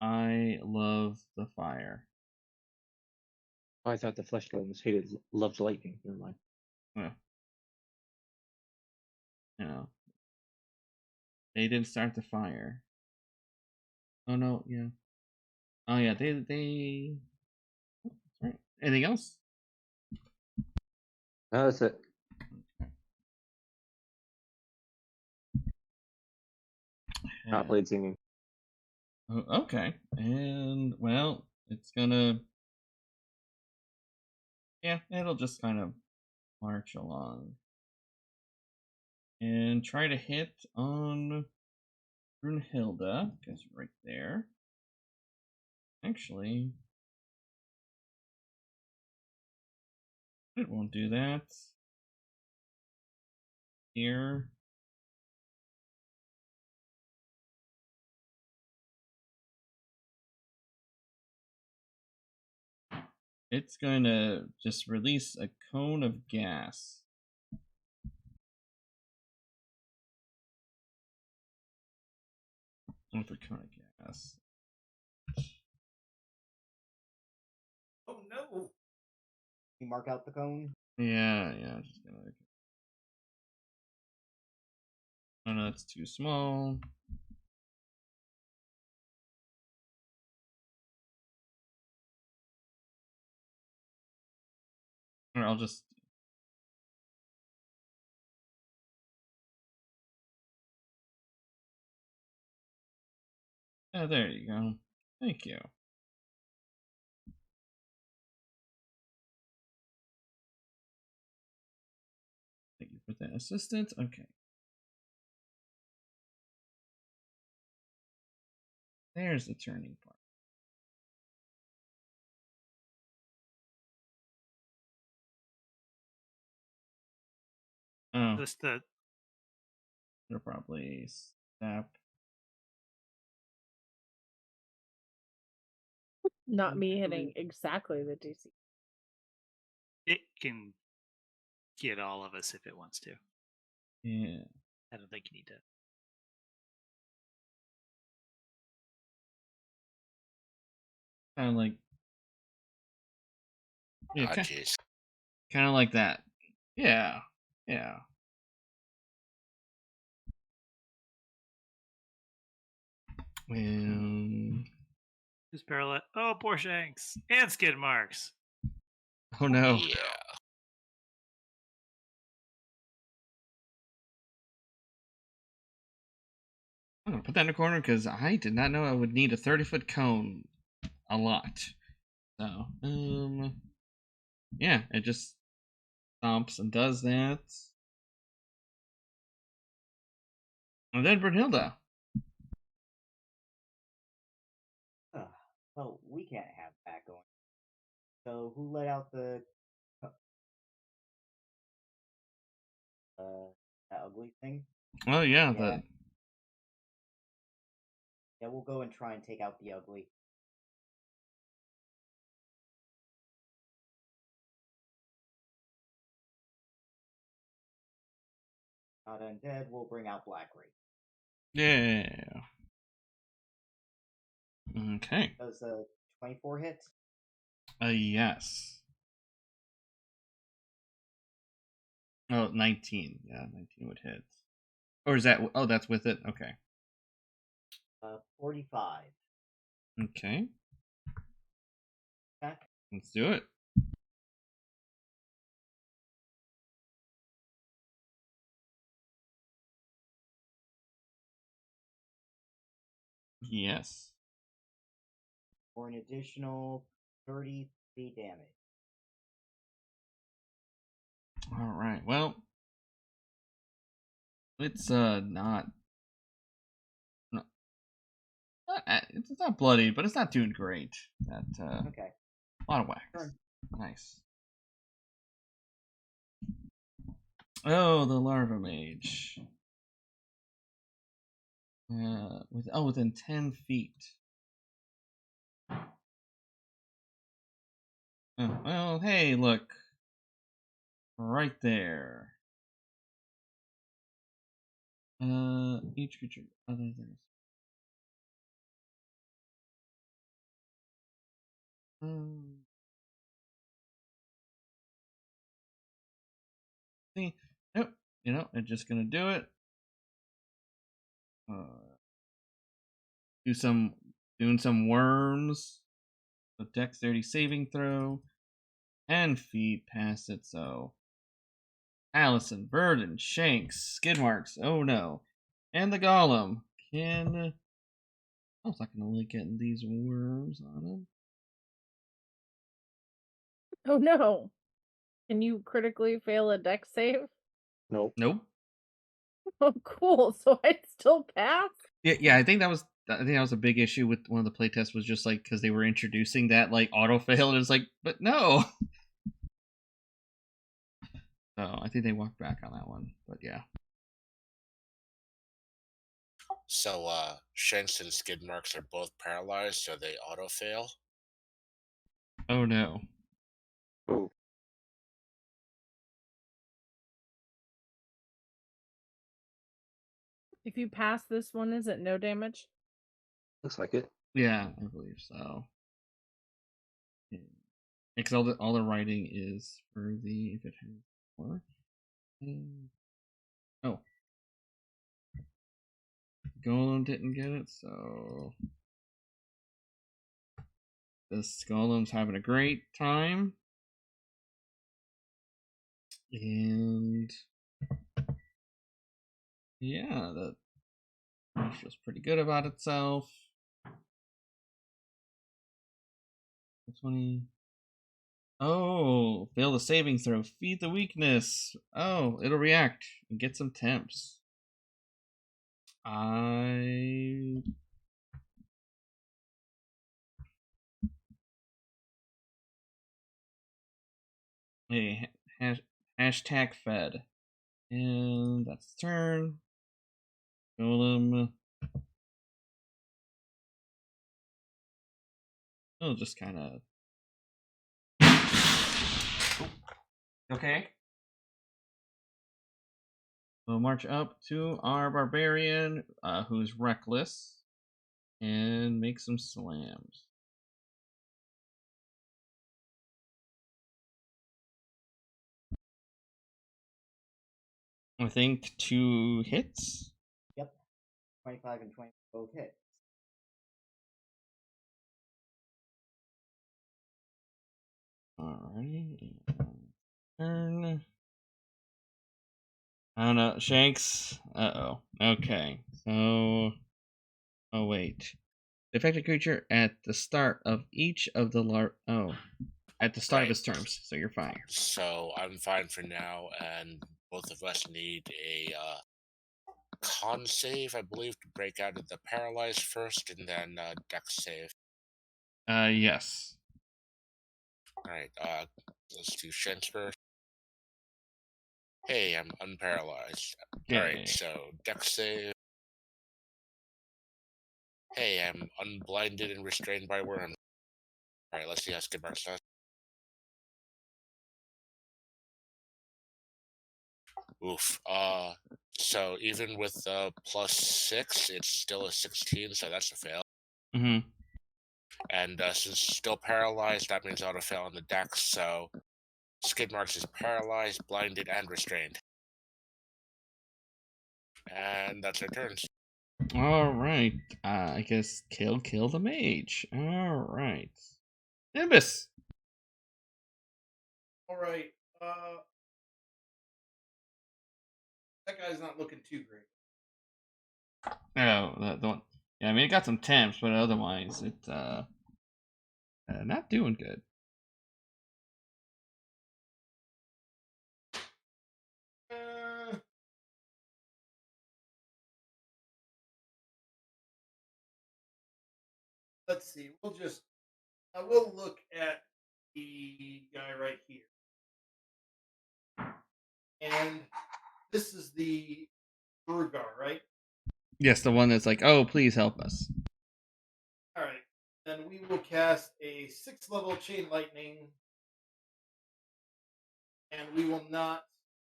I love the fire. Oh, I thought the Flesh Golems loved lightning. Never mind. Yeah. You know. They didn't start the fire. Oh, no, yeah. Oh, yeah, they... Oh, that's right. Anything else? No, that's it. Not blade singing. Okay. And, well, it's gonna... Yeah, it'll just kind of march along. And try to hit on Brunilda, because right there. Actually, it won't do that. Here. It's going to just release a cone of gas. With a cone of gas. Oh no! You mark out the cone. Yeah, just gonna. Oh no, that's too small. Or I'll just. Oh, there you go. Thank you. Thank you for that assistance. Okay. There's the turning part. Oh, Just the they'll probably snap. Not me hitting exactly the DC. it can get all of us if it wants to. Yeah. I don't think you need to. Kind of like. Yeah, Ah, jeez. kind of like that. Yeah. Yeah. Who's parallel? Oh, poor Shankz and Skidmarkz. Oh no. Yeah. I'm gonna put that in a corner because I did not know I would need a 30-foot cone a lot. So, yeah, it just stomps and does that. And then Brunilda. Well, we can't have that going. So who let out the that ugly thing? Oh yeah, Yeah. Yeah, we'll go and try and take out the ugly. Not undead, we'll bring out Black Ray. yeah. Okay. Does 24 hit? Yes. Oh, 19. Yeah, 19 would hit. Or is that? Oh, that's with it. Okay. 45. Okay. Attack. Let's do it. Yes. For an additional 33 damage. All right. Well, it's not it's not bloody, but it's not doing great. That Okay. a lot of whacks. Turn. Nice. Oh, the larva mage. Within 10 feet. Oh, well, hey, look. Right there. Each creature other than see, nope. You know, it's just gonna do it. Doing some worms. So dexterity saving throw. 10 feet past it, so Taliesin, Verden, Shankz, Skidmarkz, oh no. And the golem can I was not gonna like getting these worms on him. Oh no. Can you critically fail a dex save? Nope. Nope. Oh cool. So I'd still pass? Yeah, I think that was a big issue with one of the playtests was just like because they were introducing that like auto fail and it's like, but no. So I think they walked back on that one. But yeah. So, Shankz and Skidmarkz are both paralyzed, so they auto fail. Oh no. Oh. If you pass this one, is it no damage? Looks like it. Yeah, I believe so. Because all the writing is for the if it has more. Oh. Golem didn't get it, so this golem's having a great time. And yeah, that feels pretty good about itself. 20. Oh, fail the saving throw. Feed the weakness. Oh, it'll react and get some temps. I a hashtag fed. And that's the turn. Golem. It'll just kind of. Okay. We'll march up to our barbarian, who's reckless, and make some slams. I think 2 hits. Yep. 25 and 20 both hit. Alright. Turn. I don't know. Shankz. Uh-oh. Okay. So. Oh, wait. The affected creature at the start of each of the at the start of his terms. So you're fine. So I'm fine for now, and both of us need a con save, I believe, to break out of the paralyzed first, and then dex save. Yes. Alright, let's do Shankz first. Hey, I'm unparalyzed. Okay. Alright, so dex save. Hey, I'm unblinded and restrained by worm. Alright, let's see how Skidmarkz does. Oof. So even with +6, it's still a 16, so that's a fail. Mm-hmm. And since it's still paralyzed, that means auto fail on the dex, so Skidmarkz is paralyzed, blinded, and restrained. And that's our turns. Alright. I guess kill the mage. Alright. Nimbus! Alright, that guy's not looking too great. Oh, the one. Yeah, I mean, it got some temps, but otherwise, it's not doing good. Let's see. I will look at the guy right here. And this is the Urgar, right? Yes, the one that's like, oh, please help us. Alright. Then we will cast a 6th level Chain Lightning. And we will not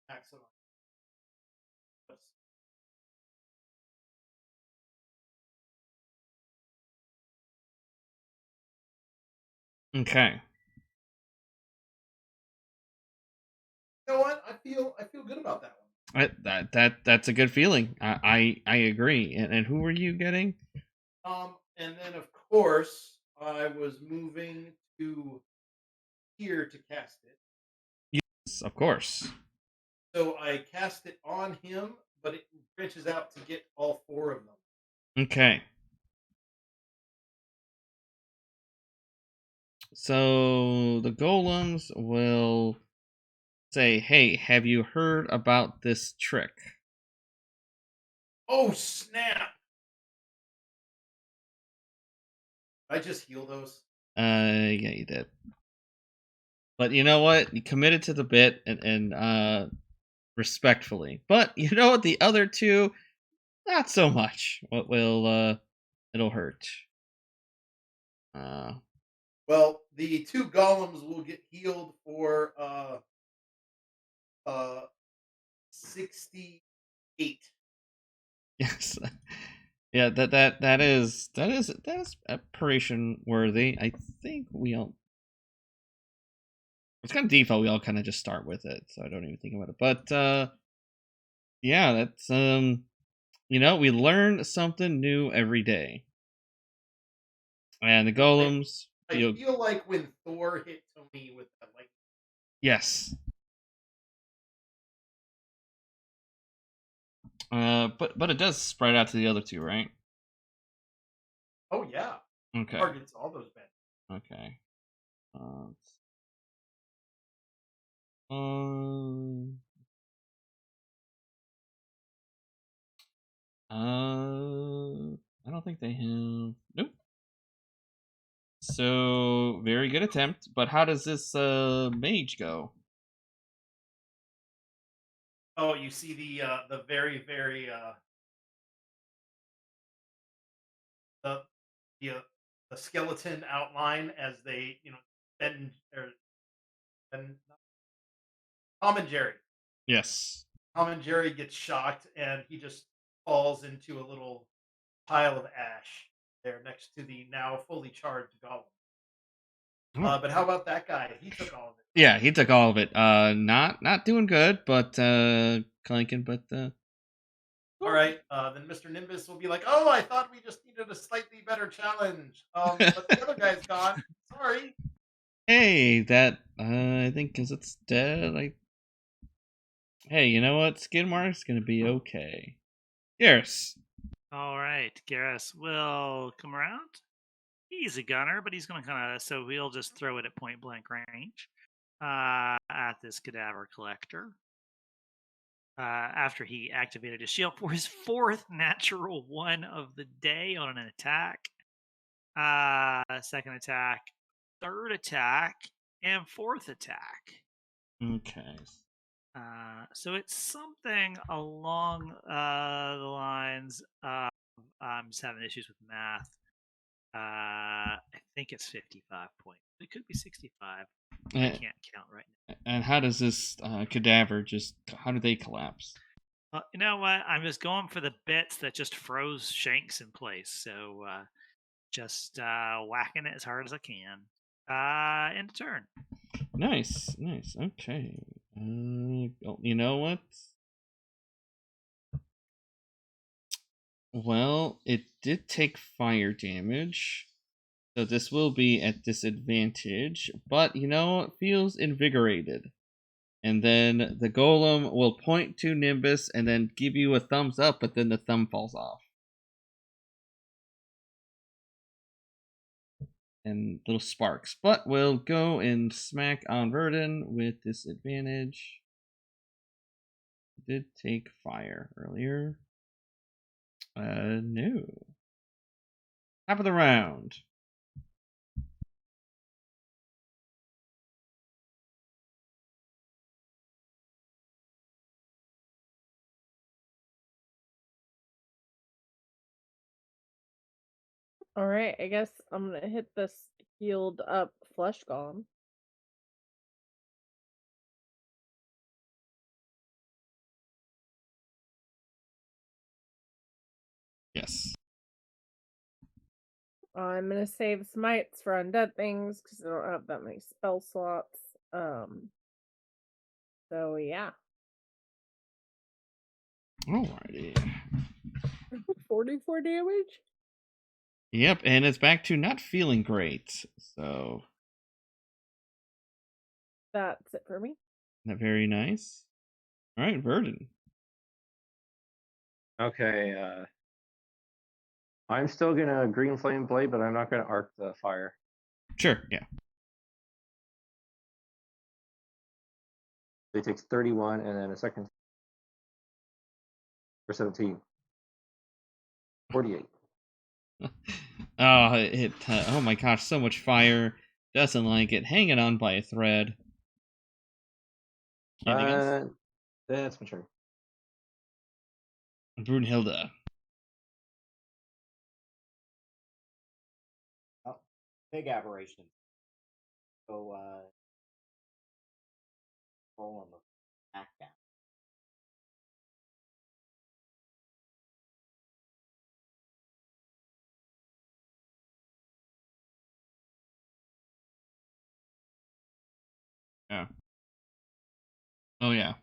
maximize. Okay. You know what? I feel good about that one. That's a good feeling. I agree. And who were you getting? And then of course I was moving to here to cast it. Yes, of course. So I cast it on him, but it branches out to get all 4 of them. Okay. So the golems will say, hey, have you heard about this trick? Oh, snap! Did I just heal those? Yeah, you did. But you know what? You committed to the bit and respectfully. But you know what? The other 2, not so much. What will it'll hurt. Well, the 2 golems will get healed for 68. Yes. Yeah, that is operation worthy. I think we all. It's kind of default. We all kind of just start with it, so I don't even think about it. But yeah, that's we learn something new every day. And the golems. I feel like when Thor hit Tony with that, like. Yes. But it does spread out to the other 2, right? Oh yeah. Okay. Targets all those bad. Okay. I don't think they have. Nope. So very good attempt, but how does this mage go? Oh, you see the very very the the uh, the skeleton outline as they Ben or Ben Tom and Jerry. Yes. Tom and Jerry gets shocked and he just falls into a little pile of ash there next to the now fully charged goblin. But how about that guy? He took all of it. Yeah, he took all of it. Not doing good, but clanking, but All right, then Mr. Nimbus will be like, "Oh, I thought we just needed a slightly better challenge. But the other guy's gone. Sorry." hey, that I think because it's dead. Hey, you know what? Skidmark's gonna be okay. Garrus. All right, Garrus will come around. He's a gunner, but he's going to kind of, so we'll just throw it at point blank range at this cadaver collector. After he activated his shield for his 4th natural 1 of the day on an attack. 2nd attack, 3rd attack, and 4th attack. Okay. So it's something along the lines of, I'm just having issues with math. I think it's 55 points. It could be 65. I can't count right now. And how does this cadaver how do they collapse? You know what? I'm just going for the bits that just froze Shankz in place. So just whacking it as hard as I can. End of turn. Nice. Okay. You know what? Well, it did take fire damage, so this will be at disadvantage, but it feels invigorated. And then the golem will point to Nimbus and then give you a thumbs up, but then the thumb falls off. And little sparks. But we'll go and smack on Verden with disadvantage. Did take fire earlier. No. Top of the round. All right, I guess I'm gonna hit this healed up flesh golem. Yes. I'm gonna save smites for undead things because I don't have that many spell slots. So yeah. Alrighty. 44 damage? Yep, and it's back to not feeling great. So that's it for me. Not very nice. Alright, Verden. Okay, I'm still gonna green flame blade, but I'm not gonna arc the fire. Sure, yeah. So it takes 31 and then a second for 17. 48. Oh my gosh, so much fire. Doesn't like it. Hanging on by a thread. Anything else? That's my turn. Brunilda. Oh, big aberration. So, roll on the back down. Yeah. Oh yeah.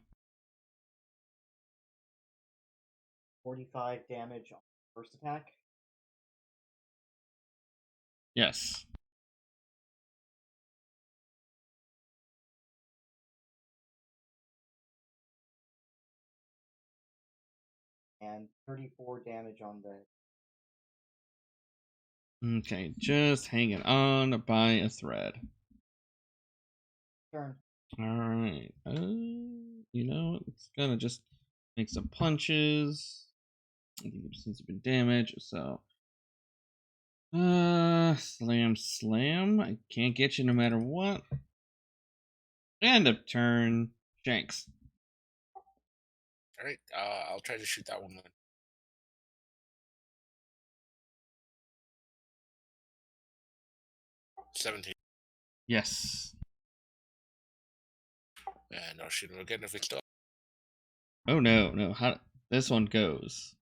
45 damage on the first attack. Yes. And 34 damage on the... Okay, just hanging on by a thread. turn. Alright. It's gonna just make some punches. I think it seems to be damage, so. Slam. I can't get you no matter what. End of turn. Shankz. All right. I'll try to shoot that one. 17. Yes. And I'll shoot him again if it's still. Oh no. How this one goes?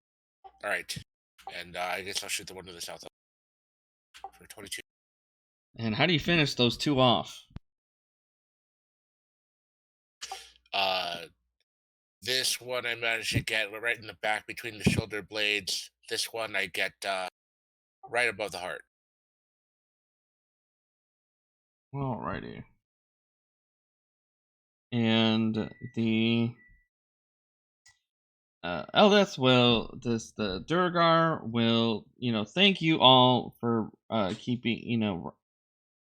All right. And I guess I'll shoot the one to the south for 22. And how do you finish those two off? This one I managed to get right in the back between the shoulder blades. This one I get right above the heart. Alrighty. And the Eldeth will the Durgar will, thank you all for keeping,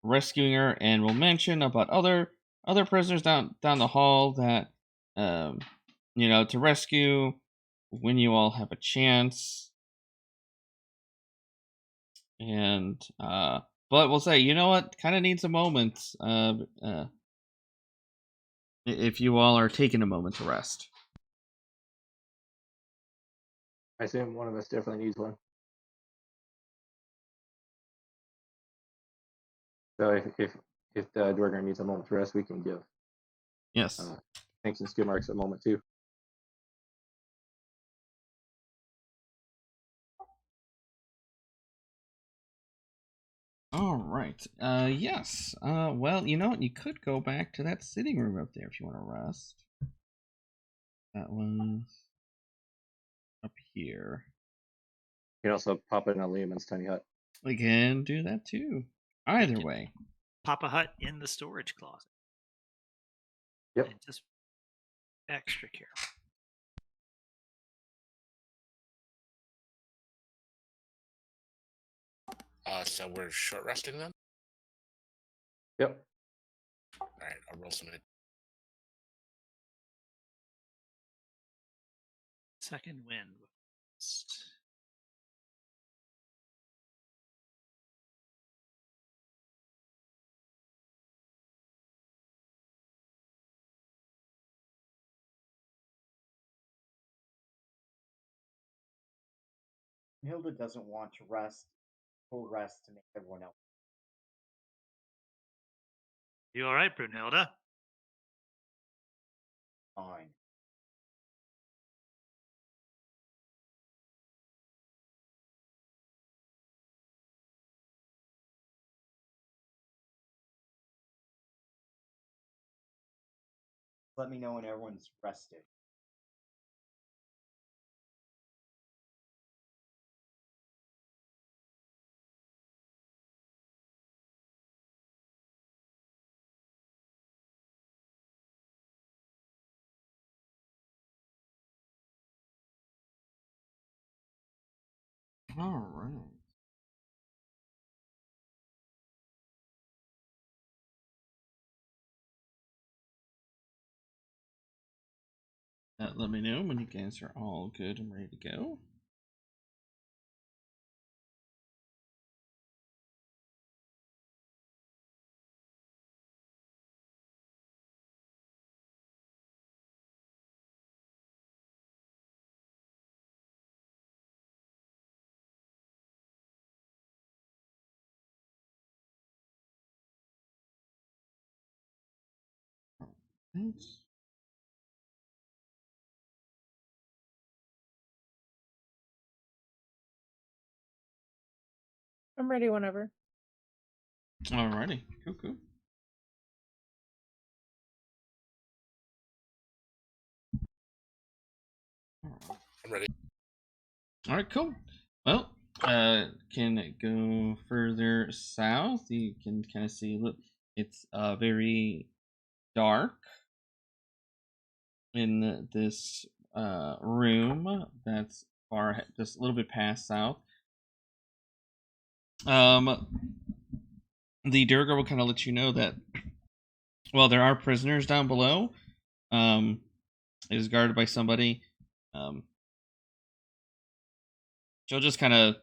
rescuing her, and will mention about other prisoners down the hall that to rescue when you all have a chance. And but we'll say, you know what, kind of needs a moment if you all are taking a moment to rest. I assume one of us definitely needs one. So if the Dwargar needs a moment to rest, we can give Yes. Shankz and Skidmarkz a moment too. All right. Yes. Well, you know what? You could go back to that sitting room up there if you want to rest. That was up here. You can also pop it in a Lehman's tiny hut. We can do that too. Either way. Pop a hut in the storage closet. Yep. And just extra careful. So we're short resting then? Yep. All right, I'll roll some. Second wind. Hilda doesn't want to rest. Full rest to make everyone else. You all right, Brunilda? Fine. Let me know when everyone's rested. All right. Let me know when you guys are all good and ready to go. Thanks. I'm ready whenever. Alrighty. Cool. I'm ready. Alright, cool. Well, can go further south. You can kind of see, look, it's very dark in this room that's far, just a little bit past south. The Durgar will kind of let you know that, well, there are prisoners down below. It is guarded by somebody. She'll just kind of,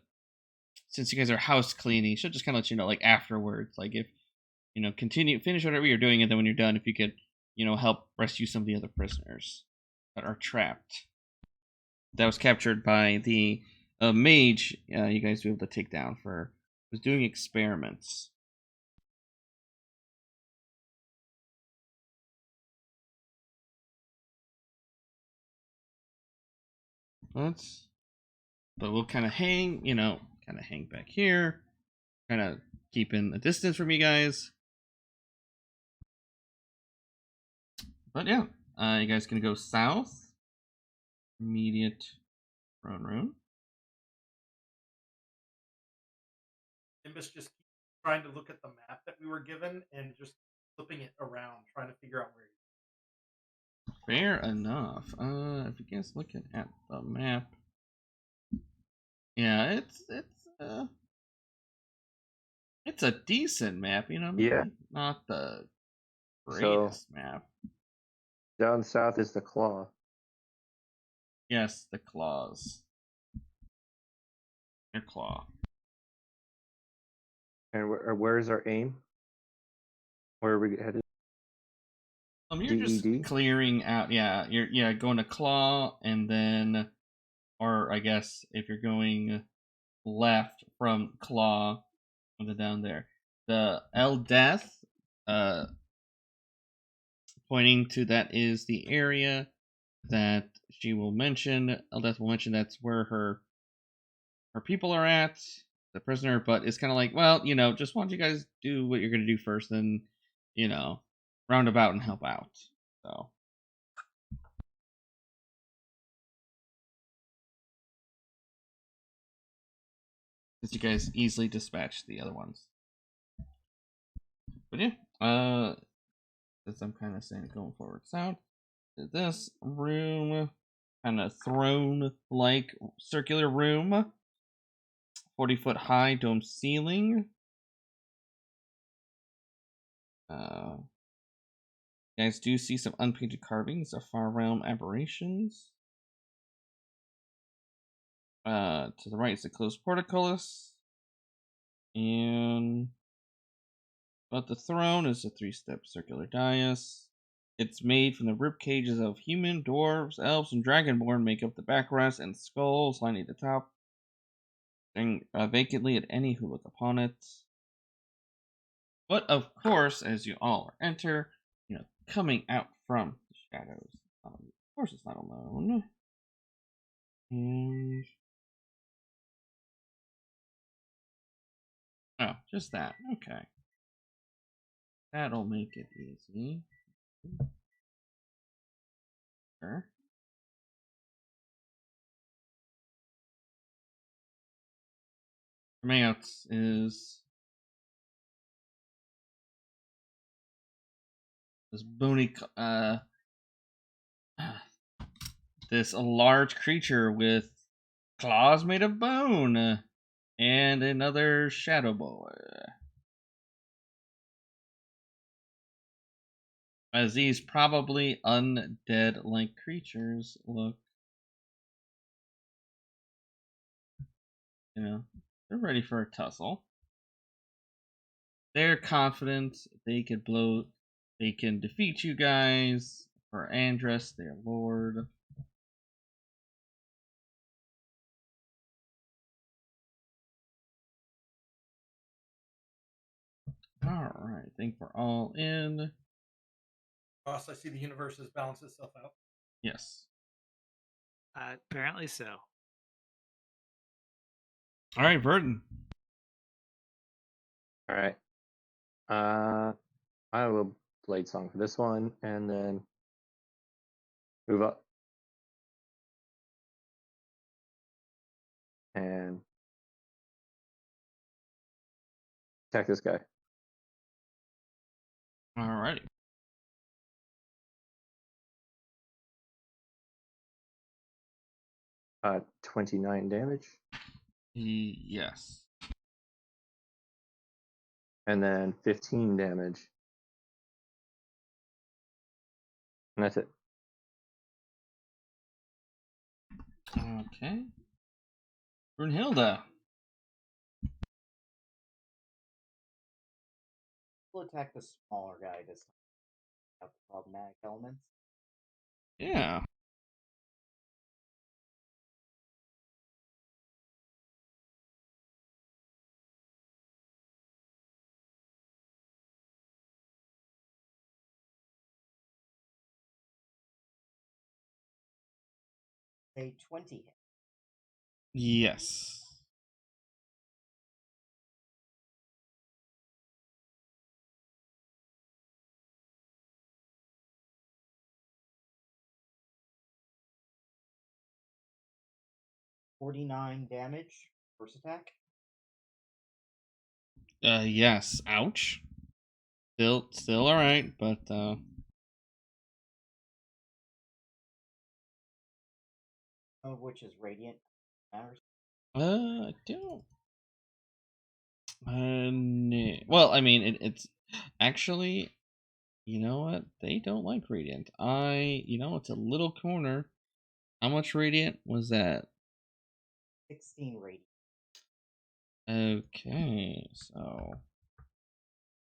since you guys are house cleaning, she'll just kind of let you know, like, afterwards, like, if, finish whatever you're doing, and then when you're done, if you could, help rescue some of the other prisoners that are trapped. that was captured by the mage. You guys were able to take down for was doing experiments. But we'll kind of hang, kind of hang back here, kind of keeping a distance from you guys. But yeah, you guys can go south, immediate throne room. Nimbus just keeps trying to look at the map that we were given and just flipping it around, trying to figure out where he is. Fair enough. If you guys looking at the map, yeah, it's a decent map, maybe Yeah. not the So greatest map. down south is the claw. Yes, the claws. Your claw. And where's our aim? Where are we headed? You're just DED? clearing out. Yeah, you're going to claw, and then, or I guess if you're going left from claw, down there, the L Death, pointing to that is the area that she will mention. Eldeth will mention that's where her people are at, the prisoner, but it's kind of like, well, just want you guys do what you're going to do first, then, round about and help out. So. Because you guys easily dispatch the other ones. But yeah, as I'm kind of saying, going forward south, this room, kind of throne-like circular room, 40-foot high dome ceiling. You guys do see some unpainted carvings of far realm aberrations. To the right is the closed portcullis, and above the throne is a 3-step circular dais. It's made from the rib cages of human, dwarves, elves, and dragonborn make up the backrest, and skulls lining the top, staring vacantly at any who look upon it. But of course, as you all enter, coming out from the shadows, of course it's not alone. And oh, just that. Okay, that'll make it easy. Sure. Coming out is this bony, this large creature with claws made of bone, and another shadow boy. As these probably undead-like creatures look, they're ready for a tussle. They're confident they can defeat you guys for Andress, their lord. Alright, I think we're all in. Ross, I see the universe has balanced itself out. Yes. Apparently so. Alright, Verden. Alright. I will Blade Song for this one, and then move up. And attack this guy. Alrighty. Uh, 29 damage. Yes. And then 15 damage. And that's it. Okay. Brunilda. We'll attack the smaller guy this time. Have the problematic elements. Yeah. Say 20 hit. Yes. $49 damage. First attack. Yes. Ouch. Still all right, but Some of which is radiant. Matters. I don't. Well, I mean, it's actually, you know what? They don't like radiant. It's a little corner. How much radiant was that? 16 radiant. Okay, so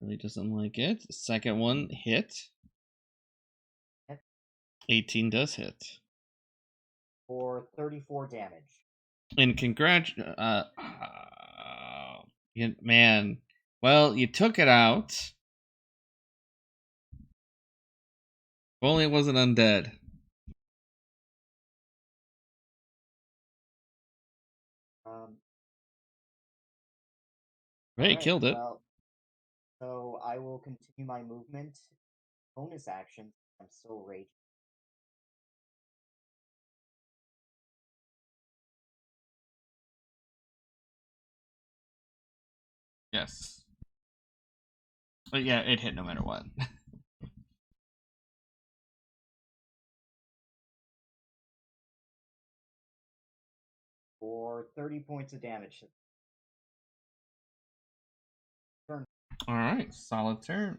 really doesn't like it. Second one hit. Hit. 18 does hit. For 34 damage. And man. Well, you took it out. If only it wasn't undead. Hey, Alright, killed it. Well, so I will continue my movement. Bonus action. I'm still raging. Yes. But yeah, it hit no matter what. For 30 points of damage. Turn. Alright, solid turn.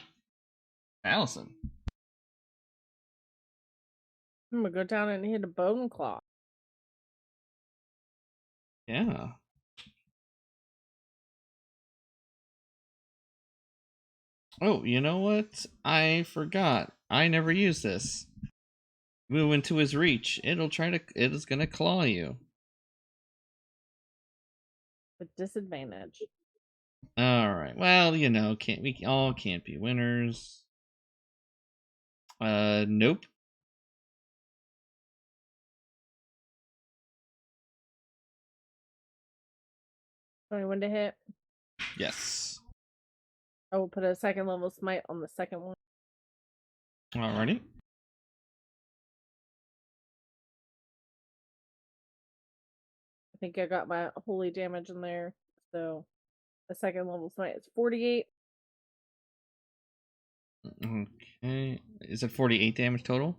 Allison. I'm gonna go down and hit a bone claw. Yeah. Oh, you know what? I forgot. I never used this. Move into his reach. It is gonna claw you. With disadvantage. Alright. Well, we all can't be winners. Nope. Anyone to hit? Yes. I will put a second level smite on the second one. Alrighty. I think I got my holy damage in there. So the second level smite is 48. Okay. Is it 48 damage total?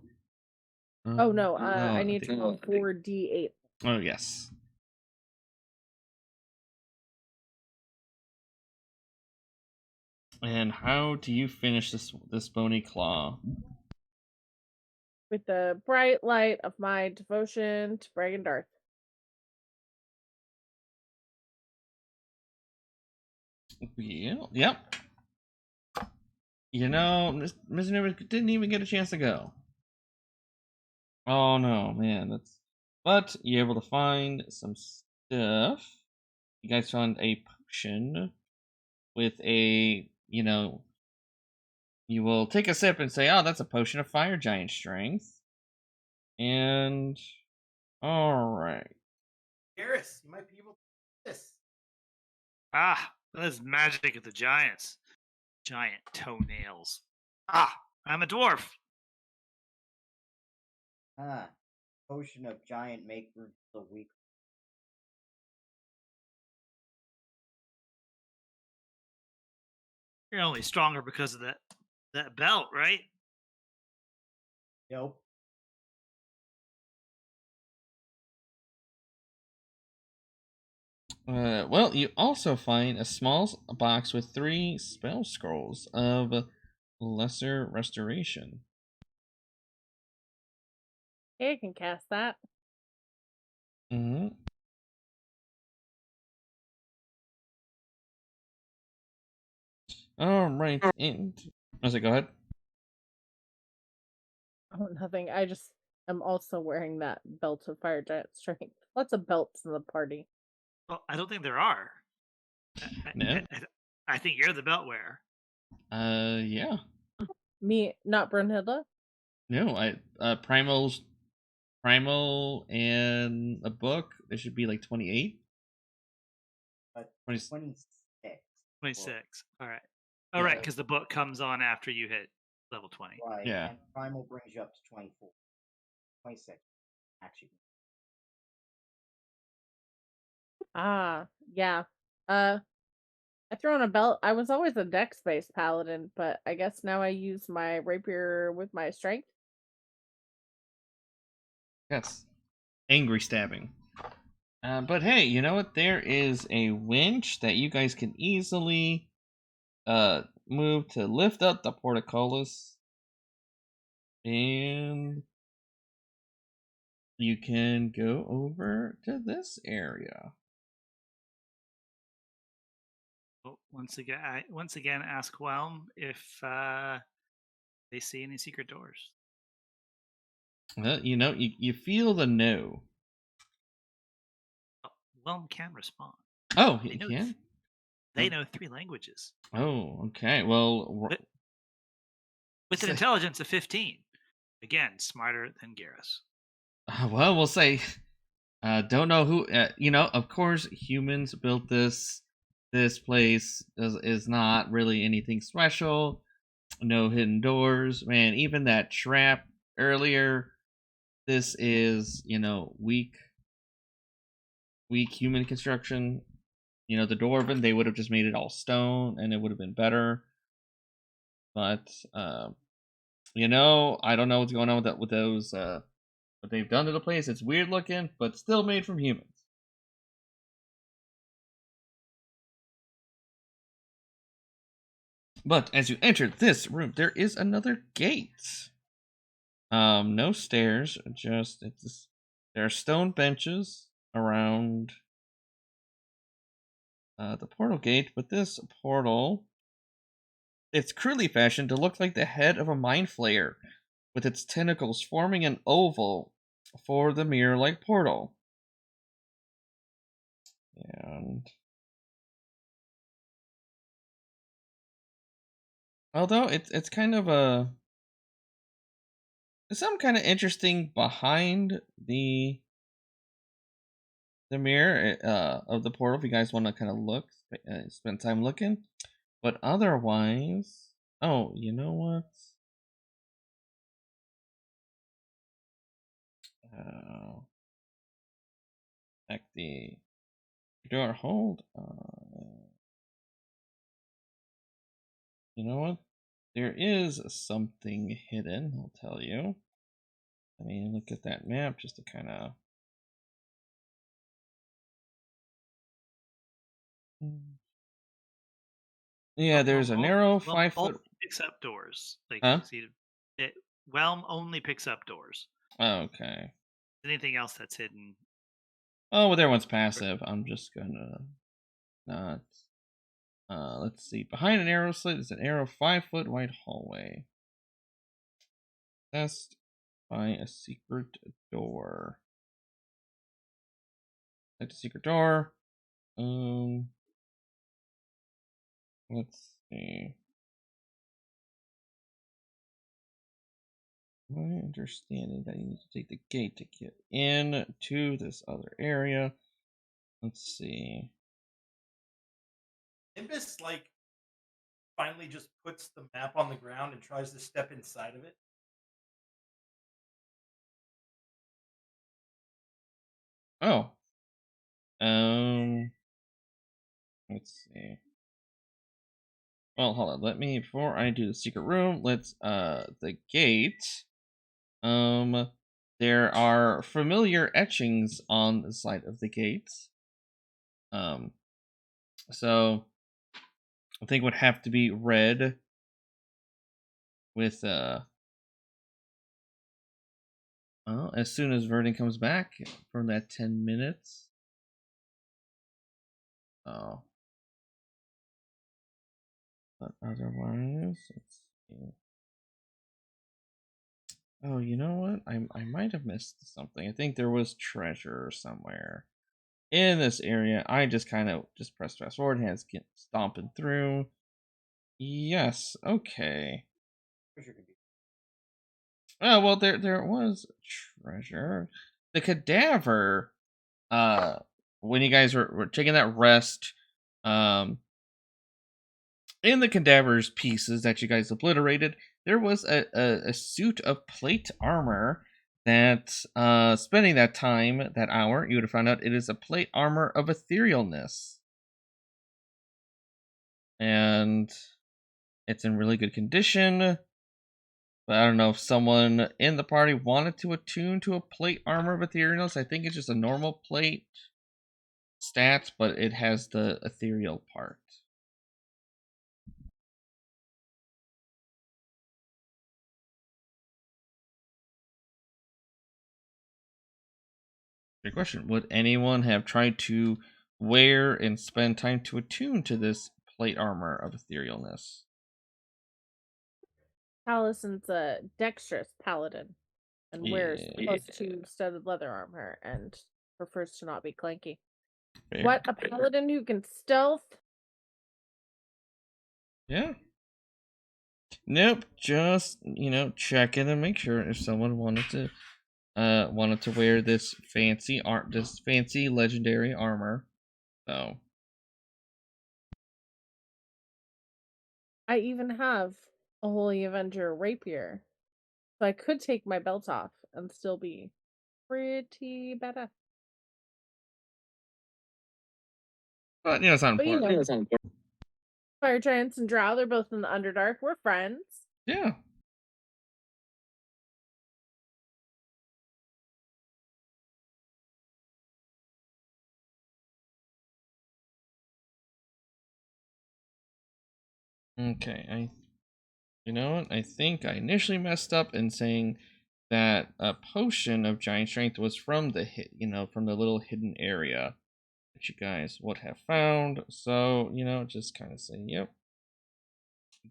Oh no, I need to roll 4d8. Oh, yes. And how do you finish this bony claw? With the bright light of my devotion to Bregen Darth. Yeah. Yep. Mr. Nimbus didn't even get a chance to go. Oh no, man, But you're able to find some stuff. You guys found a potion with you will take a sip and say, "Oh, that's a potion of fire giant strength." And all right. Garrus, you might be able to do this. Ah, that's magic of the giants. Giant toenails. Ah, I'm a dwarf. Potion of giant make the weak. You're only stronger because of that belt, right? Nope. Well, you also find a small box with 3 spell scrolls of lesser restoration. Hey, I can cast that. Mm-hmm. All right, and go ahead. Oh, nothing. I'm also wearing that belt of fire giant strength. Lots of belts in the party. Well, I don't think there are. No. I think you're the belt wearer. Yeah. Me, not Brunilda? No, Primal's Primal and a book, it should be like 28. 26. 26. All right. All right, Yeah. because the book comes on after you hit level 20. Right. Yeah. And Primal brings you up to 24. 26, actually. Yeah. I throw on a belt. I was always a dex-based paladin, but I guess now I use my rapier with my strength. Yes. Angry stabbing. But hey, you know what? There is a winch that you guys can easily move to lift up the portcullis. And you can go over to this area. Oh, once again, ask Whelm if they see any secret doors. Well, you know, you feel the no. Oh, Whelm can respond. Oh, They he know can? They know 3 languages. Oh, okay. Well, With an intelligence of 15. Again, smarter than Garrus. well, we'll say, don't know who. You know, of course, humans built this. This place is not really anything special. No hidden doors, man. Even that trap earlier. This is, you know, weak human construction. You know, the Dwarven, they would have just made it all stone, and it would have been better. But you know, I don't know what's going on with those. What they've done to the place. It's weird looking, but still made from humans. But as you enter this room, there is another gate. No stairs, just there are stone benches around the portal gate, but this portal, it's crudely fashioned to look like the head of a mind flayer, with its tentacles forming an oval for the mirror-like portal. And although it's kind of some kind of interesting behind the mirror of the portal if you guys want to kind of look, spend time looking. But otherwise, oh, you know what? Back the door. Hold on. You know what? There is something hidden. I'll tell you. I mean, look at that map just to kind of. Yeah, there's a narrow 5 foot. Picks up doors. Like, Huh? see, Whelm only picks up doors. Okay. Anything else that's hidden? Oh, well, everyone's passive. I'm just gonna not. Let's see. Behind an arrow slit is an arrow 5 foot wide hallway. Test by a secret door. Select a secret door. Let's see. My understanding that you need to take the gate to get in to this other area. Let's see. Nimbus, like, finally just puts the map on the ground and tries to step inside of it. Oh. Let's see. Well, hold on. Let me, before I do the secret room, let's, the gate. There are familiar etchings on the side of the gate. So I think it would have to be red with, well, as soon as Verden comes back from that 10 minutes. Oh. But otherwise, let's see. Oh, you know what? I might have missed something. I think there was treasure somewhere in this area. I just kind of just pressed fast forward, hands get stomping through. Yes, okay. Oh well, there was treasure. The cadaver. When you guys were taking that rest, in the cadaver's pieces that you guys obliterated, there was a suit of plate armor that, spending that time, that hour, you would have found out it is a plate armor of etherealness. And it's in really good condition. But I don't know if someone in the party wanted to attune to a plate armor of etherealness. I think it's just a normal plate stats, but it has the ethereal part. Good question. Would anyone have tried to wear and spend time to attune to this plate armor of etherealness? Talison's a dexterous paladin and wears Yeah. +2 studded leather armor and prefers to not be clanky. Fair. What, a paladin who can stealth? Yeah. Nope. Just, checking and make sure if someone wanted to wear this fancy legendary armor. So I even have a Holy Avenger rapier, so I could take my belt off and still be pretty better. but it's not But you important. know, Fire Giants and Drow, they're both in the Underdark. We're friends. Yeah. Okay, you know what? I think I initially messed up in saying that a potion of giant strength was from the from the little hidden area that you guys would have found. So, just kind of say, yep,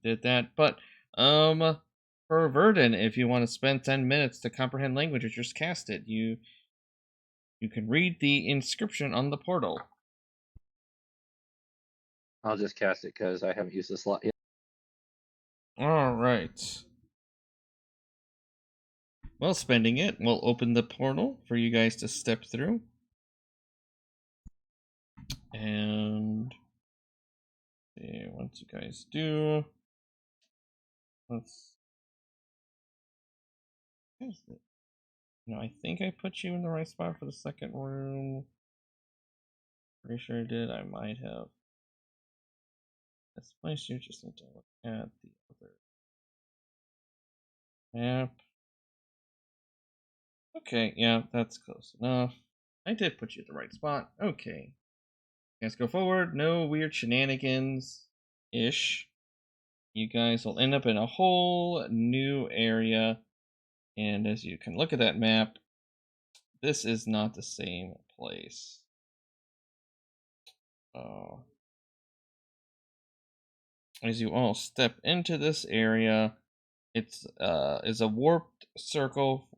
did that. But for Verden, if you want to spend 10 minutes to comprehend language or just cast it, you can read the inscription on the portal. I'll just cast it because I haven't used the slot yet. All right. Well, spending it, we'll open the portal for you guys to step through. And once you guys do, let's. I think I put you in the right spot for the second room. Pretty sure I did. I might have. This place you just need to look at the other map. Okay, yeah, that's close enough. I did put you at the right spot. Okay. You guys go forward. No weird shenanigans-ish. You guys will end up in a whole new area. And as you can look at that map, this is not the same place. As you all step into this area, it's is a warped circle,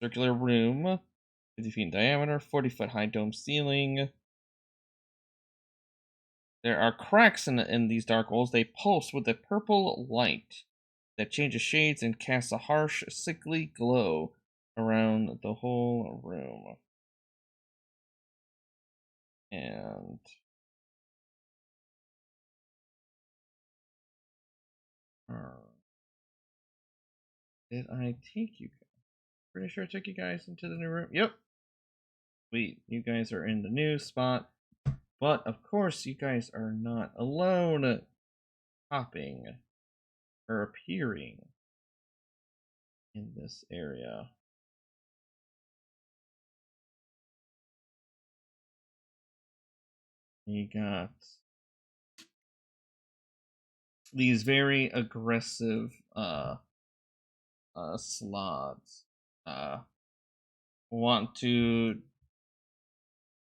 circular room, 50 feet in diameter, 40-foot high dome ceiling. There are cracks in these dark walls. They pulse with a purple light that changes shades and casts a harsh, sickly glow around the whole room. And did I take you guys? Pretty sure I took you guys into the new room. Yep. Sweet. You guys are in the new spot. But of course, you guys are not alone. Popping or appearing in this area. You got these very aggressive slots. Want to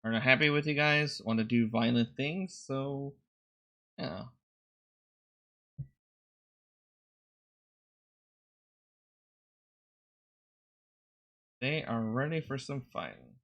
are not happy with you guys, want to do violent things, so yeah. They are ready for some fighting.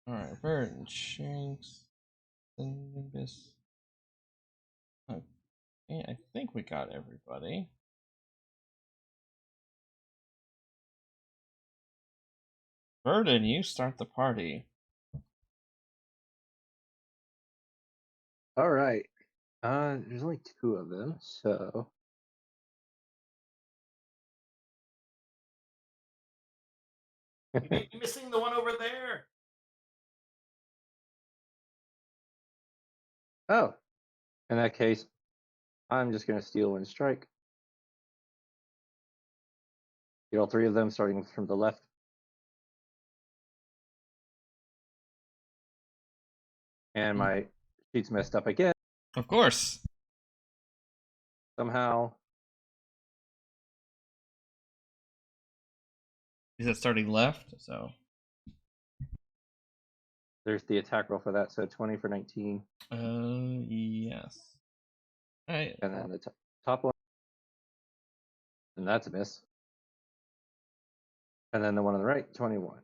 Alright, Verden, Shankz, Nimbus. Okay, I think we got everybody. Verden, you start the party. All right. There's only 2 of them, so You may be missing the one over there. oh, in that case, I'm just gonna steal and strike. Get all 3 of them, starting from the left. And my sheet's messed up again. Of course. Somehow. Is it starting left? So. There's the attack roll for that, so 20 for 19. Yes. Alright. And then the top one. And that's a miss. And then the one on the right, 21.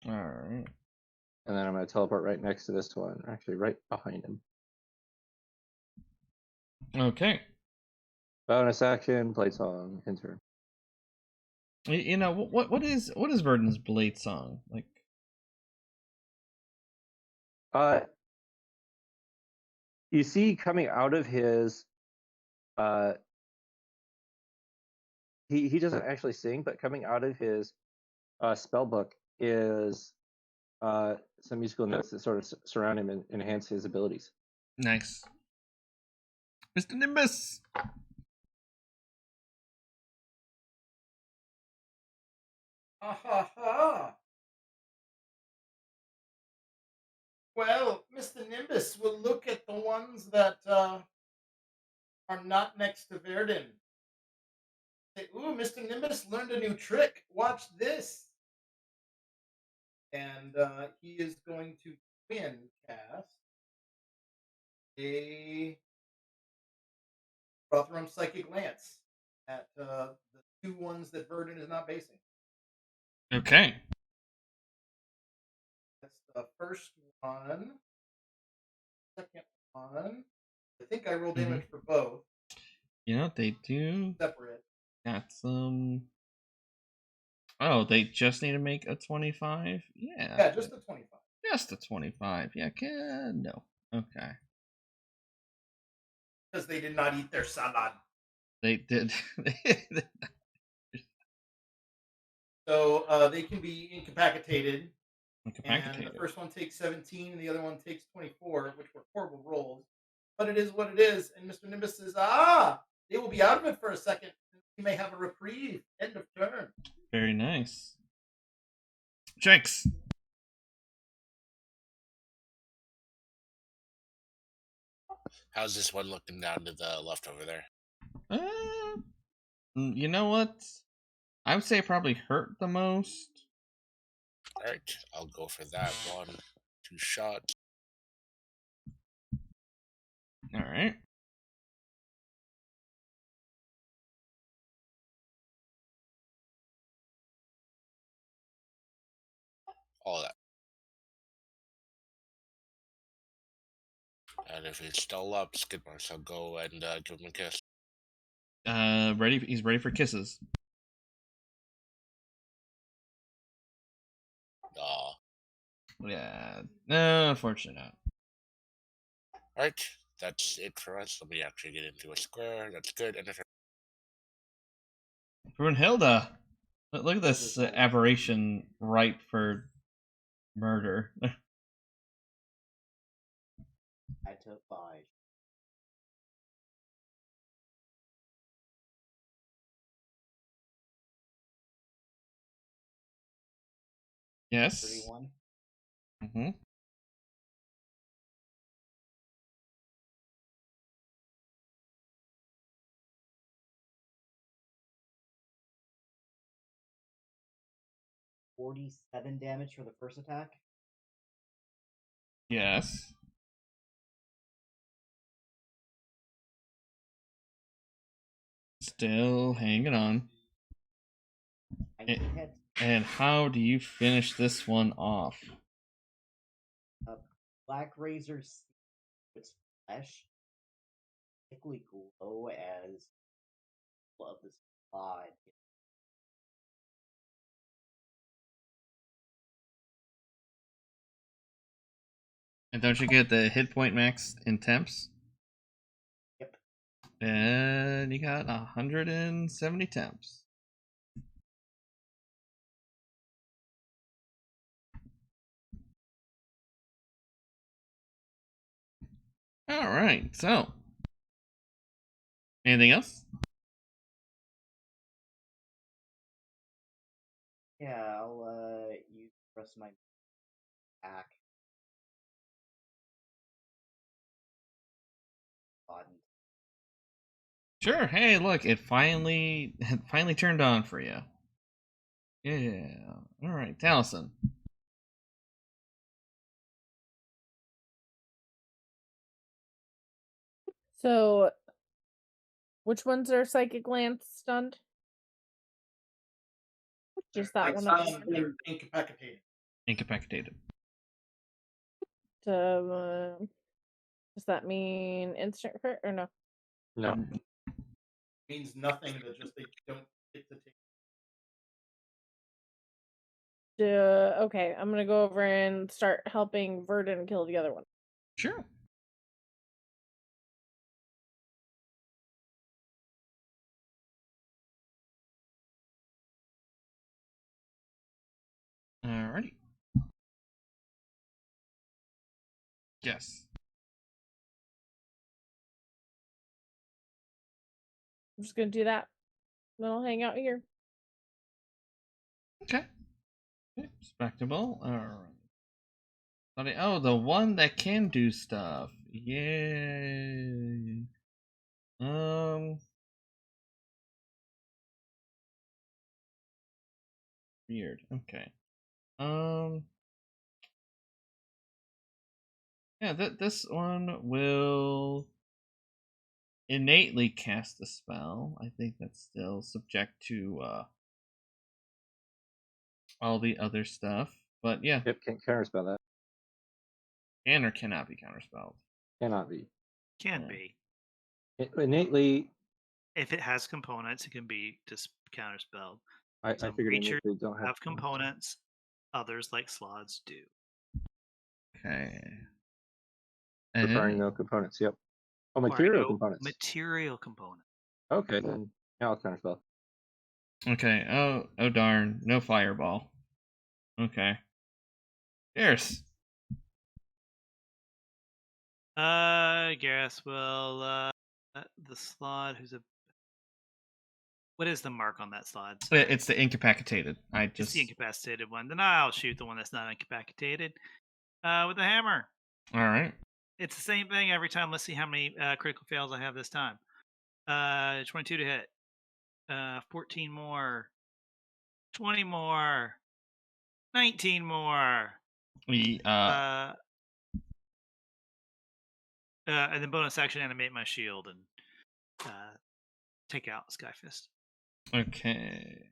Alright. And then I'm going to teleport right next to this one, actually right behind him. Okay. Bonus action, Blade Song, in turn. You know what is Verden's Blade Song like? You see coming out of his he doesn't actually sing, but coming out of his spell book is some musical notes that sort of surround him and enhance his abilities. Nice. Mr. Nimbus. Well, Mr. Nimbus will look at the ones that are not next to Verden. Say, ooh, Mr. Nimbus learned a new trick. Watch this. And he is going to twin cast a Rotherham Psychic Lance at the 2 ones that Verden is not basing. Okay. That's the first one. Second one. I think I roll damage for both. You know, they do separate. got some. Oh, they just need to make a 25? Yeah. Yeah, just a 25. Just a 25. Yeah, no. Okay. Because they did not eat their salad. They did. So they can be incapacitated. Incapacitated. And the first one takes 17, and the other one takes 24, which were horrible rolls. But it is what it is. And Mr. Nimbus says, they will be out of it for a second. You may have a reprieve. End of turn. Very nice. Shankz. How's this one looking down to the left over there? You know what? I would say it probably hurt the most. Alright, I'll go for that one. 2 shots. Alright. All that. And if he's still up, Skidmarkz, I'll go and give him a kiss. Ready? He's ready for kisses. Aw. Yeah. No, unfortunately not. Alright, that's it for us. Let me actually get into a square. That's good. And Brunilda. Look at this aberration ripe for murder. I took 5. Yes. 31. Mm-hmm. $47 damage for the first attack. Yes. Still hanging on. And how do you finish this one off? Black Razor's its flesh thickly glow as of this pod. And don't you get the hit point max in temps? Yep. And you got 170 temps. All right, so anything else? Yeah, I'll use the rest of my attack. Sure. Hey, look, it finally turned on for you. Yeah. All right, Taliesin. So, which ones are psychic lance stunned? Just that one up. They're incapacitated. Incapacitated. Does that mean instant crit or no? No. Means nothing. That just they don't get to take. Okay, I'm gonna go over and start helping Verden kill the other one. Sure. Alrighty. Yes. I'm just gonna do that. Then I'll hang out here. Okay. Respectable. Alright. Oh, the one that can do stuff. Yay. Weird. Okay. Yeah, this one will innately cast a spell. I think that's still subject to all the other stuff. But yeah. Yep, can't counterspell that. Can or cannot be counterspelled. Cannot be. Can Yeah. be. Innately, If it has components, it can be just counterspelled. I Some figured creatures innately don't have components. Others, like slots, do. Okay. Requiring no components. Yep. Oh, Requiring material no components. Material component. Okay, then now it's counterspell. Okay. Oh darn. No fireball. Okay. Garrus. Garrus will the slot who's a what is the mark on that slot? Sorry. It's the incapacitated. It's the incapacitated one. Then I'll shoot the one that's not incapacitated. With a hammer. Alright. It's the same thing every time. Let's see how many critical fails I have this time. 22 to hit. 14 more. 20 more. 19 more. We And then bonus action animate my shield and take out Skyfist. Okay.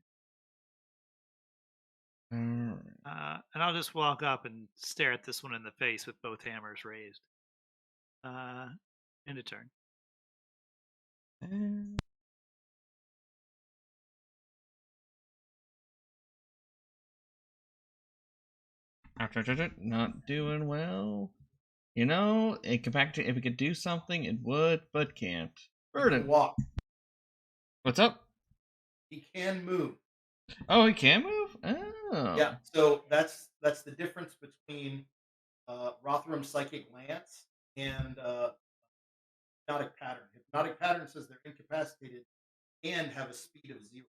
And I'll just walk up and stare at this one in the face with both hammers raised. End of turn. Not doing well. You know, if it could do something, it would, but can't. Verden. Walk. What's up? He can move. Oh, he can move? Oh. Yeah. So that's the difference between Rothrum's Psychic Lance and Hypnotic Pattern. Hypnotic Pattern says they're incapacitated and have a speed of 0.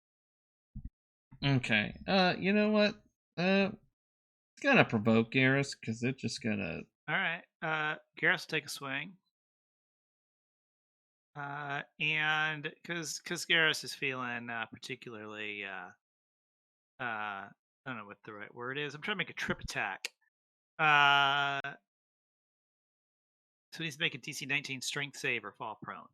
Okay. You know what? It's gonna provoke Garrus because it's just gonna. All right. Garrus will take a swing. And because Garrus is feeling particularly, I don't know what the right word is. I'm trying to make a trip attack. So he needs to make a DC 19 strength save or fall prone.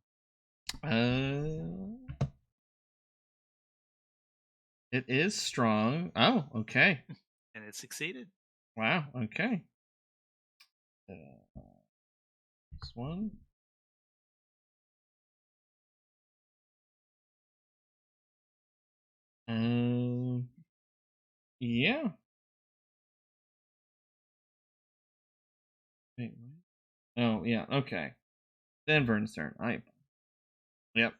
It is strong. Oh, okay. And it succeeded. Wow. Okay. This one. Yeah. Wait, what? Oh, yeah, okay. Then Vern's turn. Yep.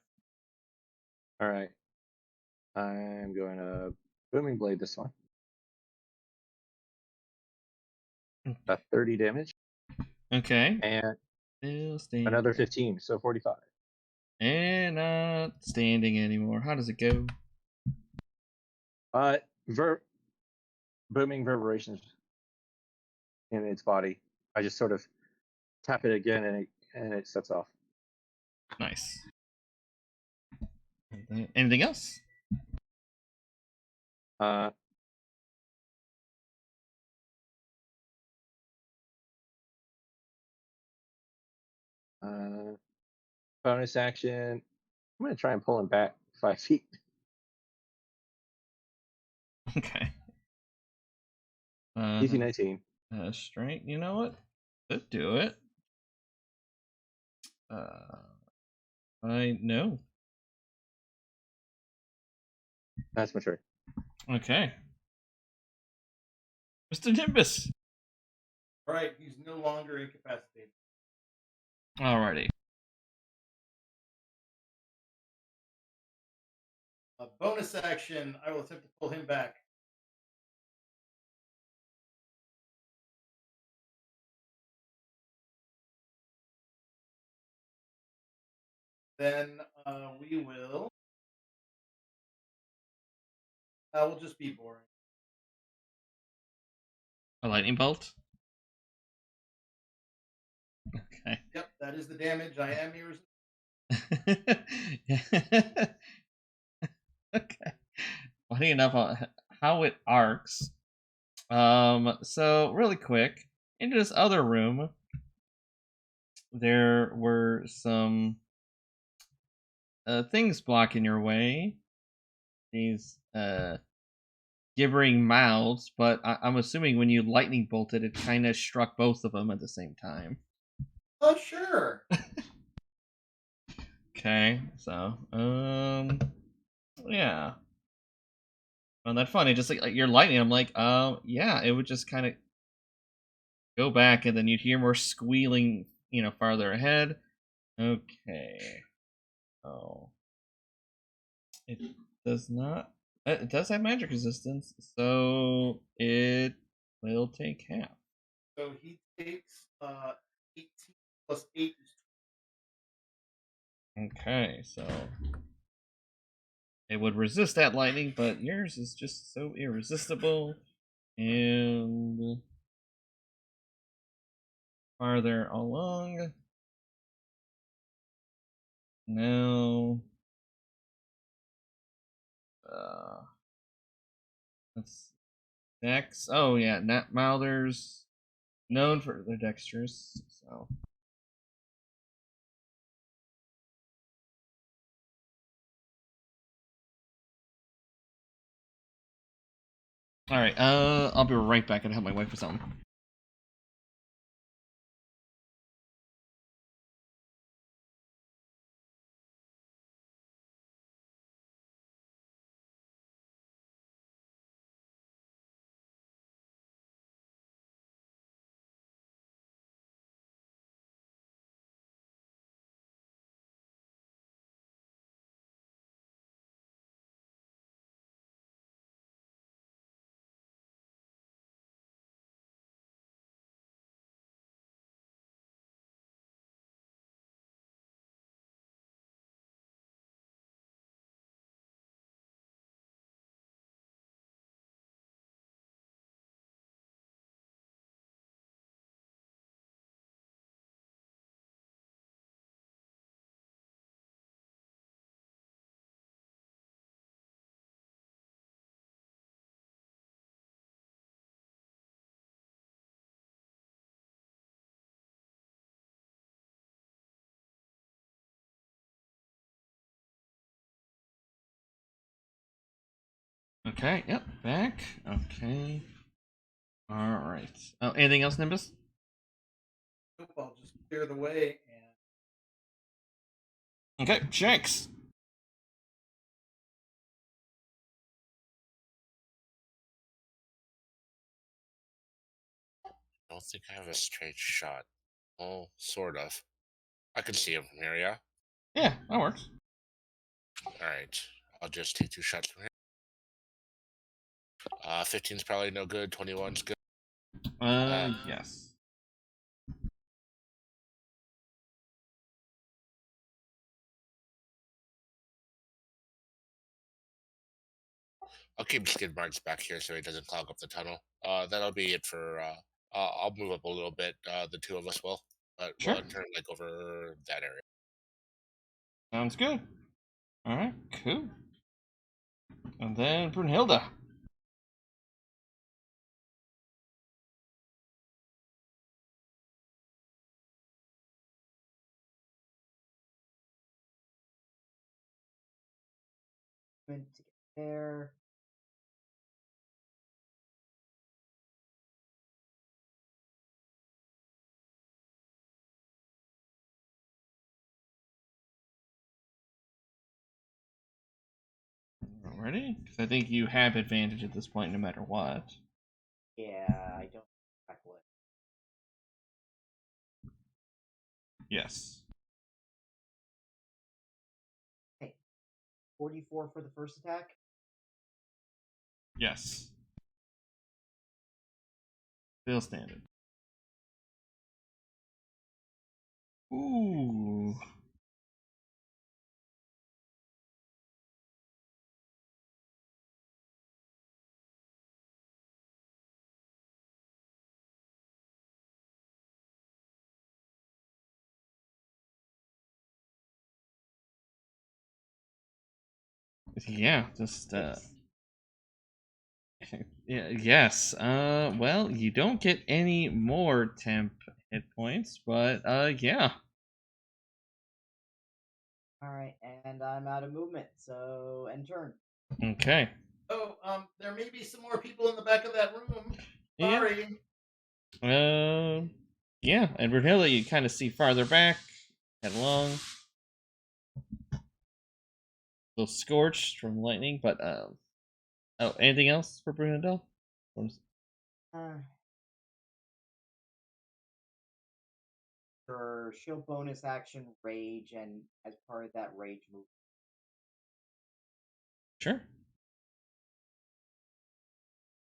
All right. I'm going to booming blade this one. 30 damage. Okay. And Still standing. another 15, so 45. And not standing anymore. How does it go? Booming reverberations in its body. I just sort of tap it again, and it sets off. Nice. Anything else? Bonus action. I'm going to try and pull him back 5 feet. Okay. DC 19. Strength. You know what? Could do it. I know. That's my turn. Okay. Mr. Nimbus. All right, he's no longer incapacitated. Alrighty. A bonus action, I will attempt to pull him back. Then we will. We'll just be boring. A lightning bolt. Okay. Yep, that is the damage. I am yours. Okay. Funny enough, how it arcs. So really quick, into this other room, there were some things blocking your way. These gibbering mouths, but I'm assuming when you lightning bolted, it kind of struck both of them at the same time. Oh, sure. Okay, so yeah. Found that funny. Just like you're lightning, I'm like, yeah, it would just kind of go back, and then you'd hear more squealing, farther ahead. Okay. Oh, it does not. It does have magic resistance, so it will take half. So he takes 18 plus 8 is Okay, so it would resist that lightning, but yours is just so irresistible. And farther along. Now, that's Dex. Oh yeah, Nat Mouther's known for their dexterous. So. All right. I'll be right back and help my wife with something. Okay, yep, back. Okay. Alright. Oh, anything else, Nimbus? Nope, I'll just clear the way and Okay, Shankz. I don't think I have a straight shot. Oh, sort of. I can see him from here, yeah? Yeah, that works. Alright. I'll just take 2 shots from here. 15's probably no good. 21's good. Yes. I'll keep Skidmarkz back here so he doesn't clog up the tunnel. That'll be it for. I'll move up a little bit. The 2 of us will, but Sure. we'll turn like over that area. Sounds good. All right, cool. And then Brunilda. to get there. Ready? Because I think you have advantage at this point no matter what. Yeah, I don't tackle it. Yes. 44 for the first attack. Yes. Still standing. Ooh. Yeah, just yeah, yes. Well, you don't get any more temp hit points, but yeah. Alright, and I'm out of movement, so end turn. Okay. oh, there may be some more people in the back of that room. Yeah. Sorry. Yeah, and Brunilda you kind of see farther back, head along. A little scorched from lightning, but oh, anything else for Brunilda? For shield bonus action, rage, and as part of that rage move. Sure. It's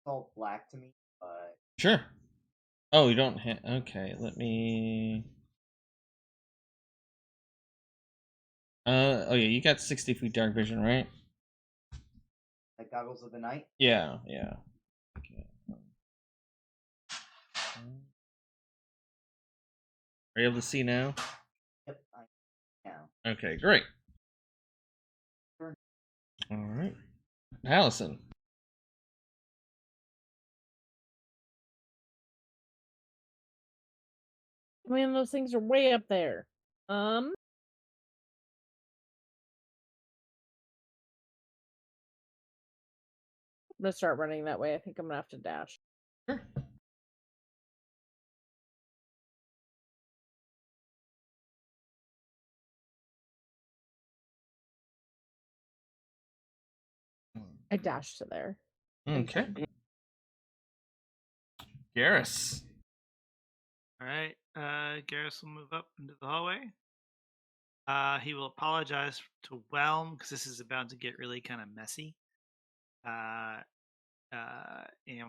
all black to me, but Sure. Oh, you don't have. Okay, let me. Oh yeah, you got 60 feet dark vision, right? like goggles of the night. Yeah, yeah. Okay. Are you able to see now? Yep, I now. Okay, great. Turn. All right, Allison. I mean, those things are way up there. I'm gonna start running that way. I think I'm gonna have to dash. Sure. I dashed to there. Okay. Garrus. All right. Garrus will move up into the hallway. He will apologize to Whelm because this is about to get really kind of messy. And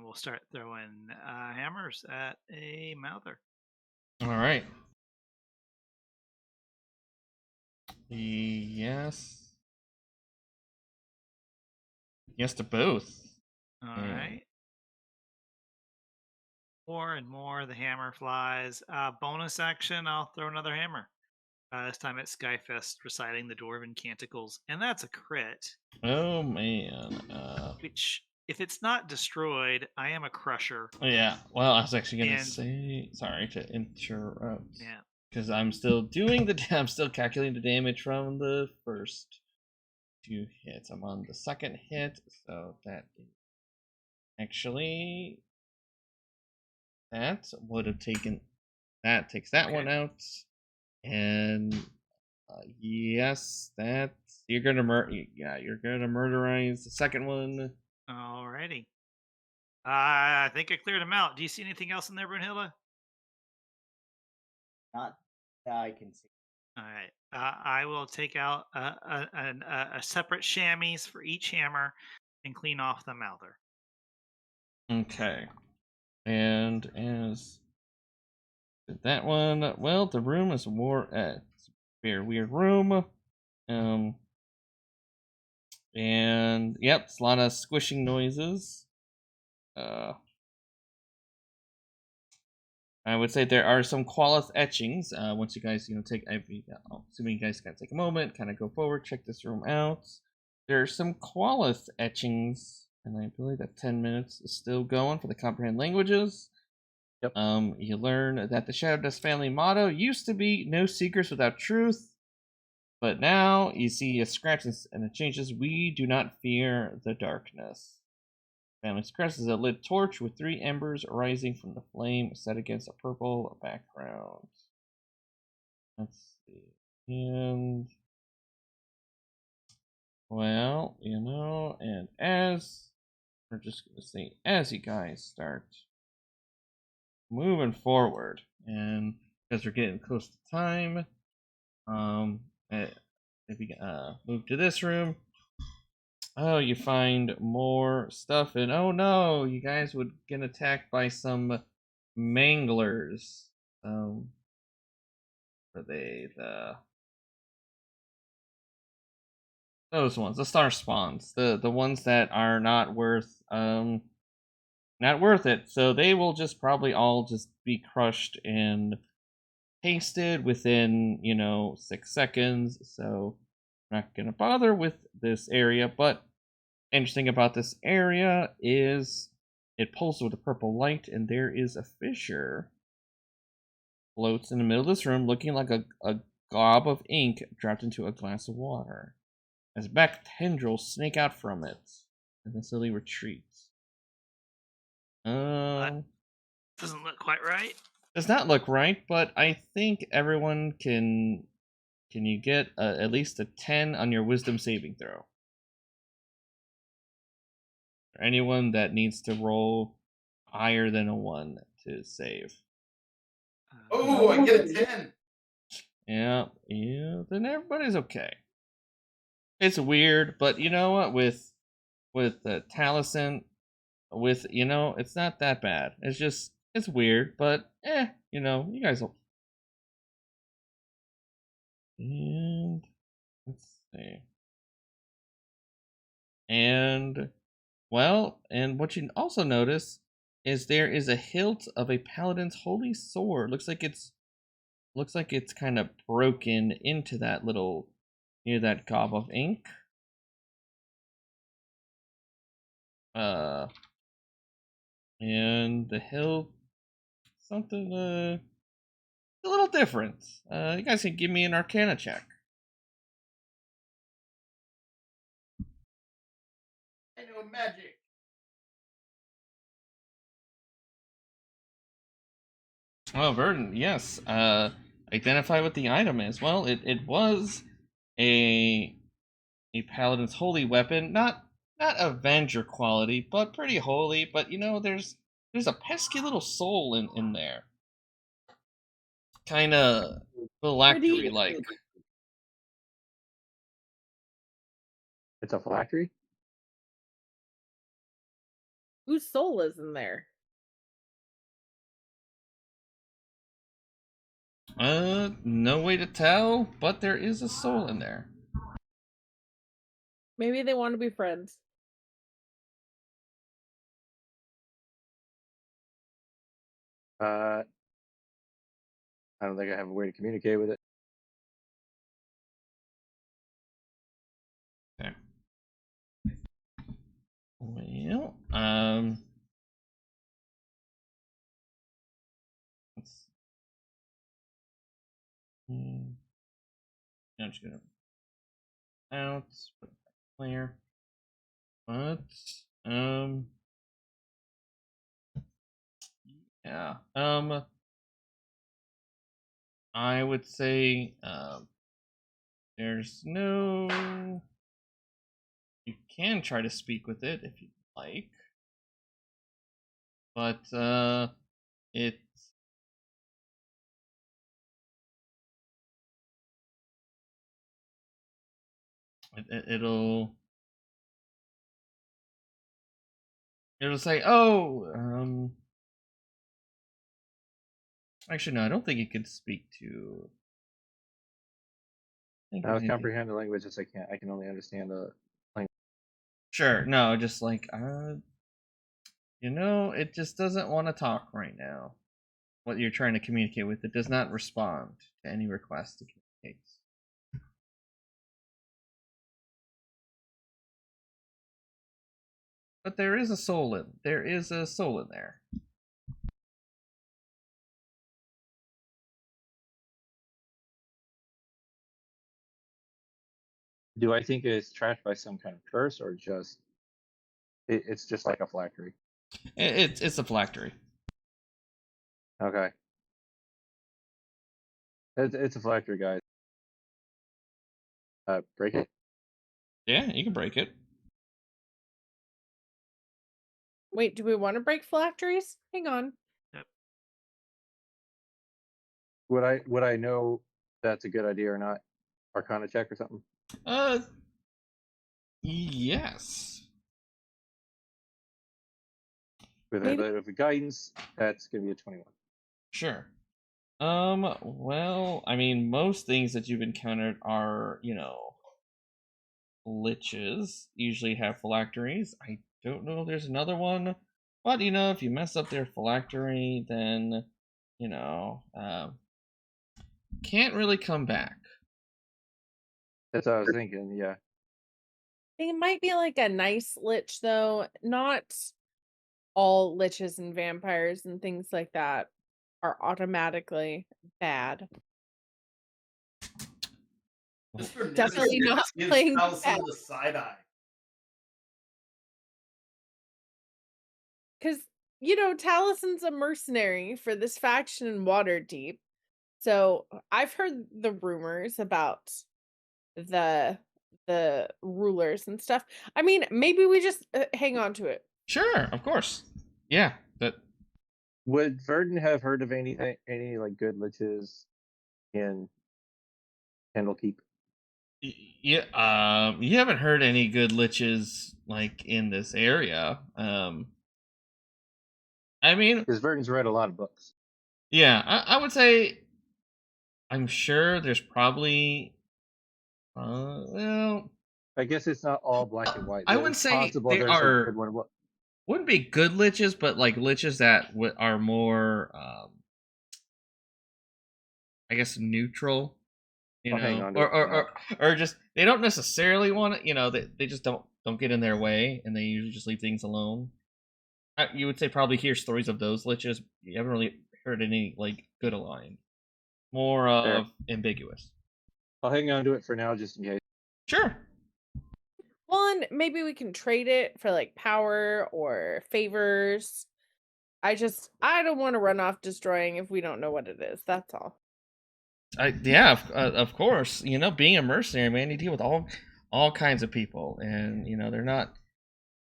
we'll start throwing hammers at a mouther. All right. Yes. Yes to both. All right. More and more, the hammer flies. Bonus action, I'll throw another hammer. This time it's Skyfest reciting the Dwarven canticles, and that's a crit. Oh man. Which, if it's not destroyed, I am a crusher. Yeah. Well, I was actually gonna And- say. Sorry to interrupt. Yeah. Because I'm still doing the. I'm still calculating the damage from the first 2 hits. I'm on the second hit, so that is actually that would have taken that takes that Okay. one out. And yes, that's you're gonna you're gonna murderize the second one. Alrighty. I think I cleared them out. Do you see anything else in there, Brunilda? Not that I can see. All right. I will take out a separate chamois for each hammer and clean off the mouther. Okay. And as that one, well, the room is it's a very weird room. And yep, it's a lot of squishing noises. I would say there are some Qualith etchings. Once you guys, assuming you guys can take a moment, kind of go forward, check this room out. There are some Qualith etchings, and I believe that 10 minutes is still going for the comprehend languages. Yep. You learn that the Shadow Dust family motto used to be "No secrets without truth," but now you see a scratch and it changes. "We do not fear the darkness." Family's crest is a lit torch with 3 embers rising from the flame set against a purple background. Let's see. And well, and as we're just gonna say, as you guys start moving forward, and because we're getting close to time, if you move to this room, oh, you find more stuff, and oh no, you guys would get attacked by some manglers. Are they those ones, the star spawns, the ones that are not worth it. So they will just probably all just be crushed and pasted within 6 seconds. So I'm not gonna bother with this area, but interesting about this area is it pulses with a purple light, and there is a fissure floats in the middle of this room, looking like a gob of ink dropped into a glass of water. As back tendrils snake out from it, and the silly retreats. Doesn't look quite right. Does not look right, but I think everyone can. Can you get at least a 10 on your wisdom saving throw? For anyone that needs to roll higher than a 1 to save. Oh, I get a 10. Yeah, then everybody's okay. It's weird, but you know what? With Taliesin, it's not that bad. It's weird, but you guys will. And let's see. And well, and what you also notice is there is a hilt of a paladin's holy sword. Looks like it's kind of broken into that little near that gob of ink. And the hilt something a little different. You guys can give me an Arcana check. I know magic. Oh, Verden, yes. Identify what the item is. Well, it was a paladin's holy weapon, not Avenger quality, but pretty holy. But there's a pesky little soul in there, kind of phylactery like. It's a phylactery? Whose soul is in there? No way to tell, but there is a soul in there. Maybe they want to be friends. I don't think I have a way to communicate with it. Okay. Well, let's. I'm just gonna out clear, but yeah I would say there's no. You can try to speak with it if you'd like, but it's it'll say, oh, actually no, I don't think it could speak to. I was comprehend the languages. I can't. I can only understand the language. Sure, no, just like it just doesn't want to talk right now. What you're trying to communicate with, it does not respond to any request to communicate. But there is a soul in there. Do I think it's trashed by some kind of curse, or just it's just like a phylactery? It's a phylactery. Okay. It's a phylactery, guys. Break it. Yeah, you can break it. Wait, do we want to break phylacteries? Hang on. Would I know that's a good idea or not? Arcana check or something? Yes. With a bit of guidance, that's gonna be a 21. Sure. Well, I mean, most things that you've encountered are, Liches usually have phylacteries. I don't know if there's another one, but if you mess up their phylactery, then can't really come back. That's what I was thinking. Yeah. It might be like a nice lich, though. Not all liches and vampires and things like that are automatically bad. Mr. Definitely Nimbus not gives playing Taliesin bad. the side eye. Because, Taliesin's a mercenary for this faction in Waterdeep. So I've heard the rumors about the rulers and stuff. I mean, maybe we just hang on to it. Sure, of course. Yeah, but would Verden have heard of any like good liches in Candlekeep? Yeah, you haven't heard any good liches like in this area. I mean, because Verden's read a lot of books. Yeah, I would say I'm sure there's probably well, I guess it's not all black and white. I wouldn't say they there's are a good one. Wouldn't be good liches, but like liches that are more I guess neutral, hang on or just they don't necessarily want it, they just don't get in their way, and they usually just leave things alone. You would say probably hear stories of those liches. You haven't really heard any like good aligned, more of ambiguous. Oh, I'll hang on to it for now, just in case. Sure. Well, and maybe we can trade it for like power or favors. I don't want to run off destroying if we don't know what it is. That's all. Yeah, of course. Being a mercenary, man, you deal with all kinds of people, and they're not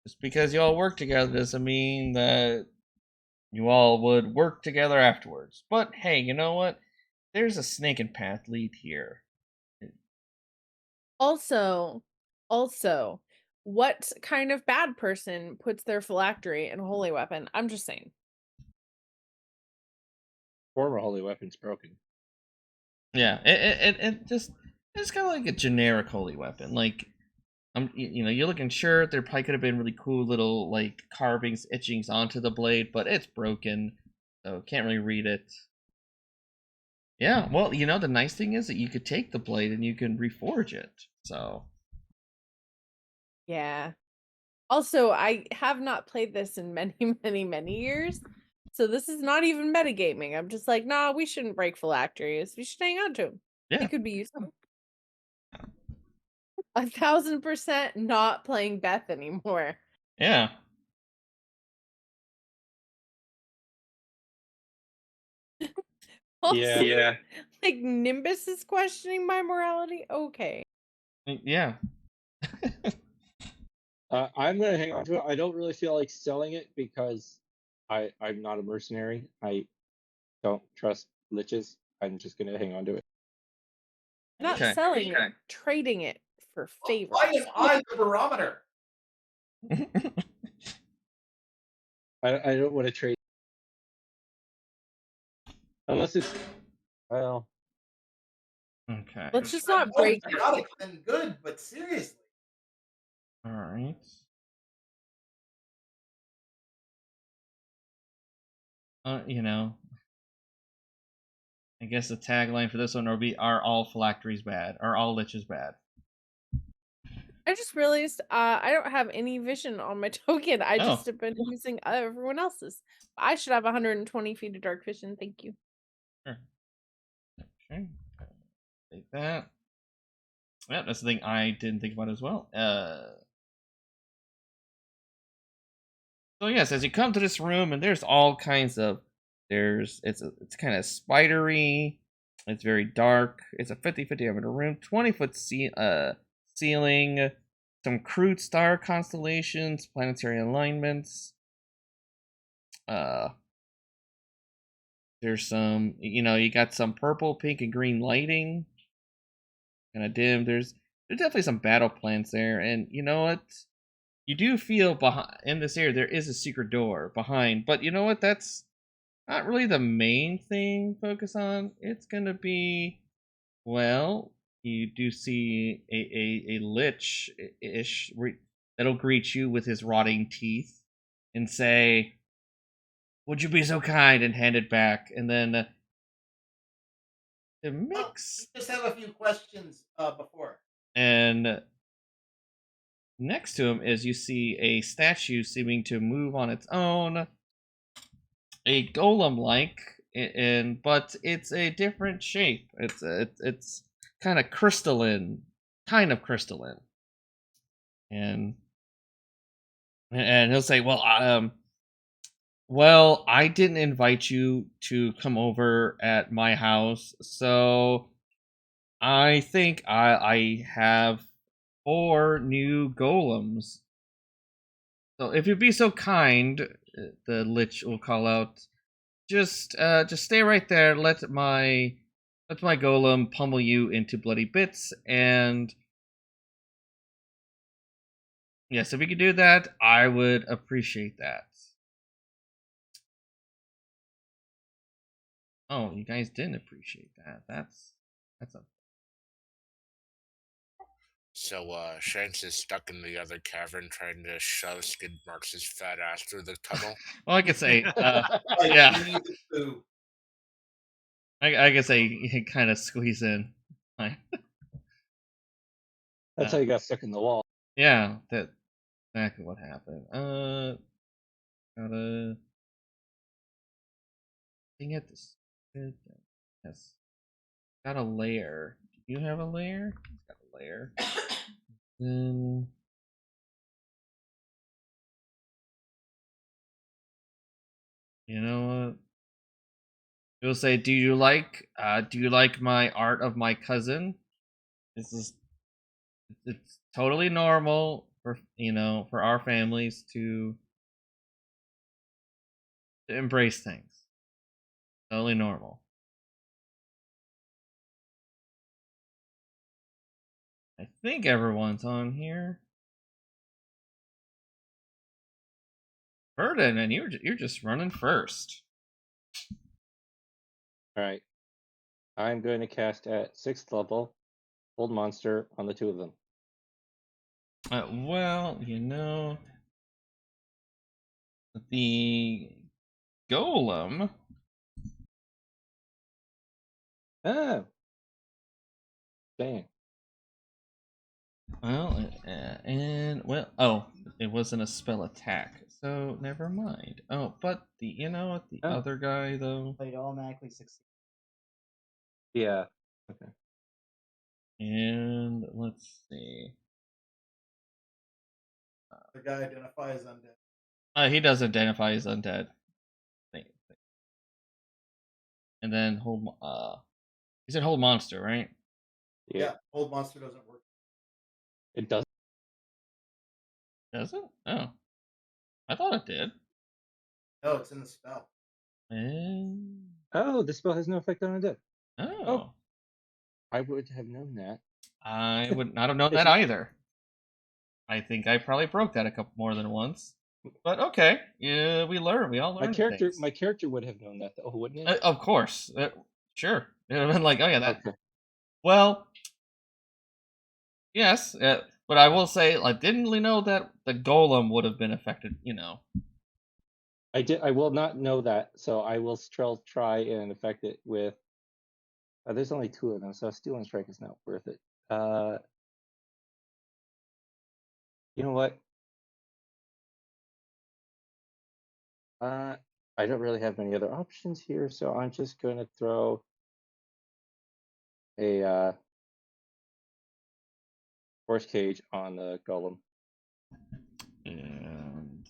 just because you all work together doesn't mean that you all would work together afterwards. But hey, you know what? There's a snake and path lead here. Also, what kind of bad person puts their phylactery in a holy weapon? I'm just saying. Former holy weapon's broken. Yeah, it's kind of like a generic holy weapon. Like, you're looking sure there probably could have been really cool little like carvings, etchings onto the blade, but it's broken, so can't really read it. Yeah, well, the nice thing is that you could take the blade and you can reforge it. So. Yeah. Also, I have not played this in many, many, many years. So this is not even metagaming. I'm just like, nah, we shouldn't break phylacteries. We should hang on to them. Yeah. It could be useful. 1,000% not playing Beth anymore. Yeah. Also, Yeah. Like Nimbus is questioning my morality? Okay. Yeah. I'm gonna hang on to it. I don't really feel like selling it because I'm not a mercenary. I don't trust liches. I'm just gonna hang on to it. Not Okay. selling it, trading it for favors. Why am I the barometer? I don't want to trade unless it's well. Okay. Let's just not break it. Chaotic and good, but seriously. All right. You know, I guess the tagline for this one will be "Are all phylacteries bad? Are all liches bad?" I just realized I don't have any vision on my token. I Oh. just have been using everyone else's. I should have 120 feet of dark vision. Thank you. Sure. Okay. Take that. Yeah, that's the thing I didn't think about as well. So yes, as you come to this room, and there's all kinds of it's kind of spidery. It's very dark. It's a 50-50 diameter room, 20-foot ceiling, some crude star constellations, planetary alignments. There's some, you got some purple, pink, and green lighting. Kind of dim. There's definitely some battle plans there, and you know what? You do feel behind in this area there is a secret door behind, but you know what? That's not really the main thing. Focus on. It's gonna be, well, you do see a lich ish that'll greet you with his rotting teeth and say, "Would you be so kind?" and hand it back, and then the mix. Just have a few questions before. And next to him is you see a statue seeming to move on its own, a golem-like, but it's a different shape. It's kind of crystalline, and he'll say, well, I didn't invite you to come over at my house, so I think I have 4 new golems. So if you'd be so kind, the lich will call out, just stay right there. Let my golem pummel you into bloody bits, and yes, if we could do that, I would appreciate that. Oh, you guys didn't appreciate that. That's a. So, Shankz is stuck in the other cavern trying to shove Skidmarkz' fat ass through the tunnel. Well, I could say, Like, yeah. Winnie the Pooh. I could say you kind of squeeze in. That's how you got stuck in the wall. Yeah, that's exactly what happened. Gotta get this. Yes, got a layer. Do you have a layer? He's got a layer. Then you know what? He'll say, do you like my art of my cousin? It's totally normal for for our families to embrace things. Totally normal. I think everyone's on here. Verden, and you're just running first. All right. I'm going to cast at 6th level, Old Monster on the 2 of them. Well, the golem. Oh. Dang. Well, it wasn't a spell attack, so never mind. Oh, but the other guy though. But it automatically succeeds. Yeah. Okay. And let's see. The guy identifies undead. He does identify as undead. And then You said hold monster, right? Yeah, hold monster doesn't work. It does. Does it? Oh. I thought it did. No, it's in the spell. Oh, the spell has no effect on it. Oh. I would have known that. I would not have known If that you- either. I think I probably broke that a couple more than once. But okay, yeah, we learn. We all learn. My character would have known that, though, wouldn't it? Of course, sure. It would have been like, oh yeah, that. Okay. Well, yes, but I will say, I didn't really know that the golem would have been affected. I will not know that, so I will try and affect it with. There's only 2 of them, so Steel and Strike is not worth it. You know what? I don't really have many other options here, so I'm just going to throw a Force Cage on the golem. And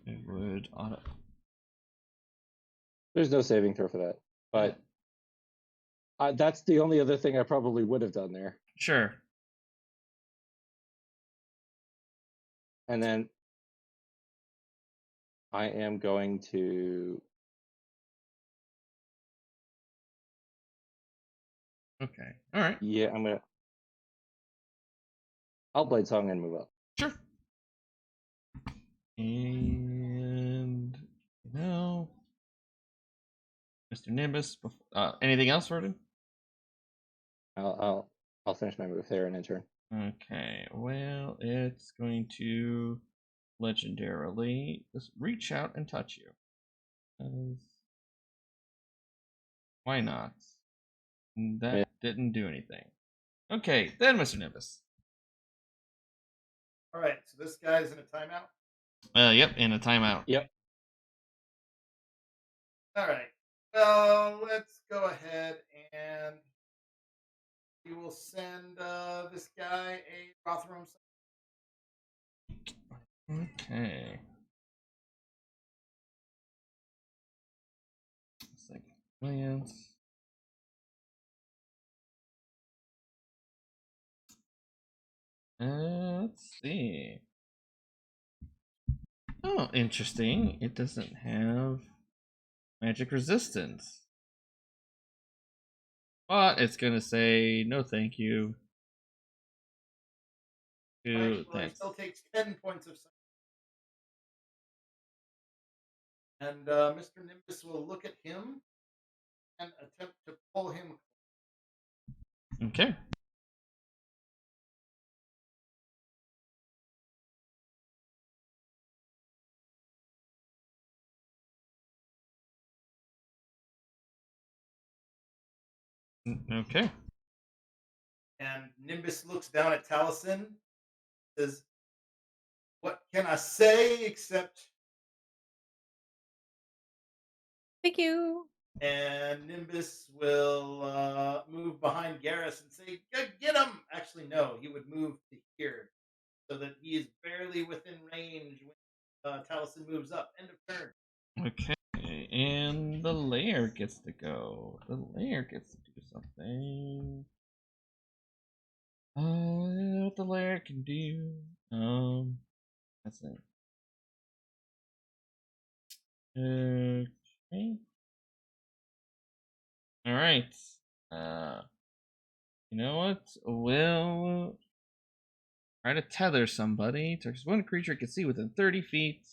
it would auto. There's no saving throw for that, but that's the only other thing I probably would have done there. Sure. And then I am going to. Okay. All right. Yeah, I'm gonna. I'll Blade Song and move up. Sure. And now, Mr. Nimbus. Anything else, Verden? I'll finish my move there and then turn. Okay. Well, it's going to legendarily just reach out and touch you. 'Cause why not? That didn't do anything. Okay, then, Mr. Nimbus. All right, so this guy's in a timeout. Yep, in a timeout. Yep. All right. Well, let's go ahead and we will send this guy a Rotherham. Okay. Second glance. Let's see. Oh, interesting. It doesn't have magic resistance. But it's gonna say no thank you. Well, he still takes 10 points of sight. And Mr. Nimbus will look at him and attempt to pull him. Okay. Okay. And Nimbus looks down at Taliesin, says, "What can I say except..." Thank you. And Nimbus will move behind Garrus and say, "Get him!" Actually, no, he would move to here so that he is barely within range when Taliesin moves up. End of turn. Okay. And the lair gets to go. The lair gets to do something. What the lair can do. That's it. Okay. Alright. You know what? We'll try to tether somebody. Targets one creature can see within 30 feet.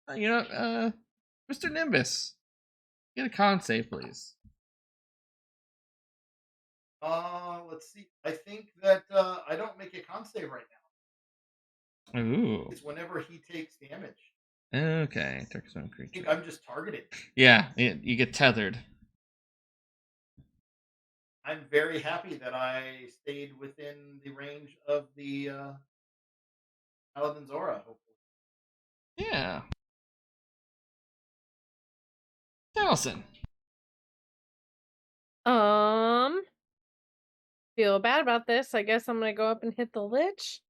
Mr. Nimbus, get a con save, please. Let's see. I think that I don't make a con save right now. Ooh. It's whenever he takes damage. Okay, targets one I creature. think I'm just targeted. Yeah, you get tethered. I'm very happy that I stayed within the range of the Paladin's aura, hopefully. Yeah. Taliesin. Feel bad about this. I guess I'm gonna go up and hit the Lich.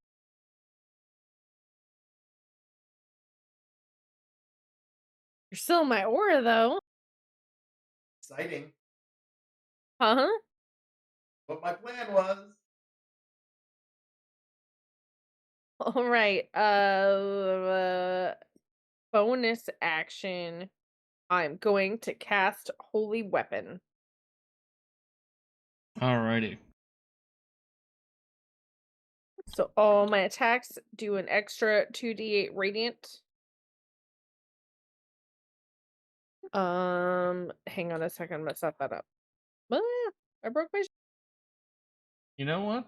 You're still in my aura, though. Exciting. Huh? What my plan was. All right. Bonus action. I'm going to cast Holy Weapon. Alrighty. So all my attacks do an extra 2d8 radiant. Hang on a second, I'm gonna set that up. Ah, I broke my. You know what?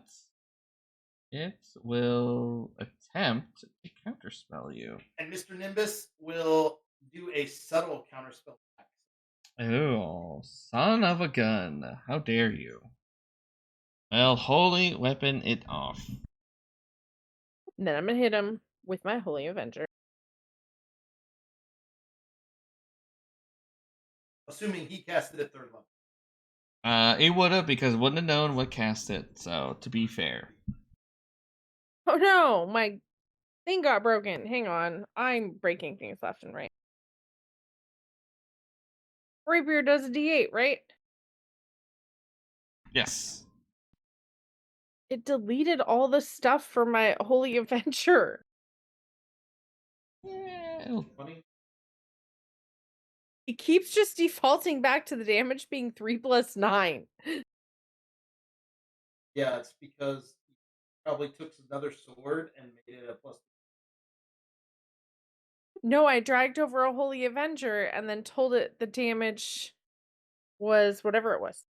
It will attempt to counterspell you. And Mr. Nimbus will do a subtle counterspell attack. Oh, son of a gun. How dare you? Well, holy weapon it off. And then I'm gonna hit him with my Holy Avenger. Assuming he cast it at 3rd level. It would have because it wouldn't have known what cast it, so to be fair. Oh no, my thing got broken. Hang on. I'm breaking things left and right. Rapier does a d8, right? Yes. It deleted all the stuff from my Holy Avenger. Yeah, it'll- Funny. It keeps just defaulting back to the damage being 3 + 9. Yeah, it's because he probably took another sword and made it a +. No, I dragged over a Holy Avenger and then told it the damage was whatever it was.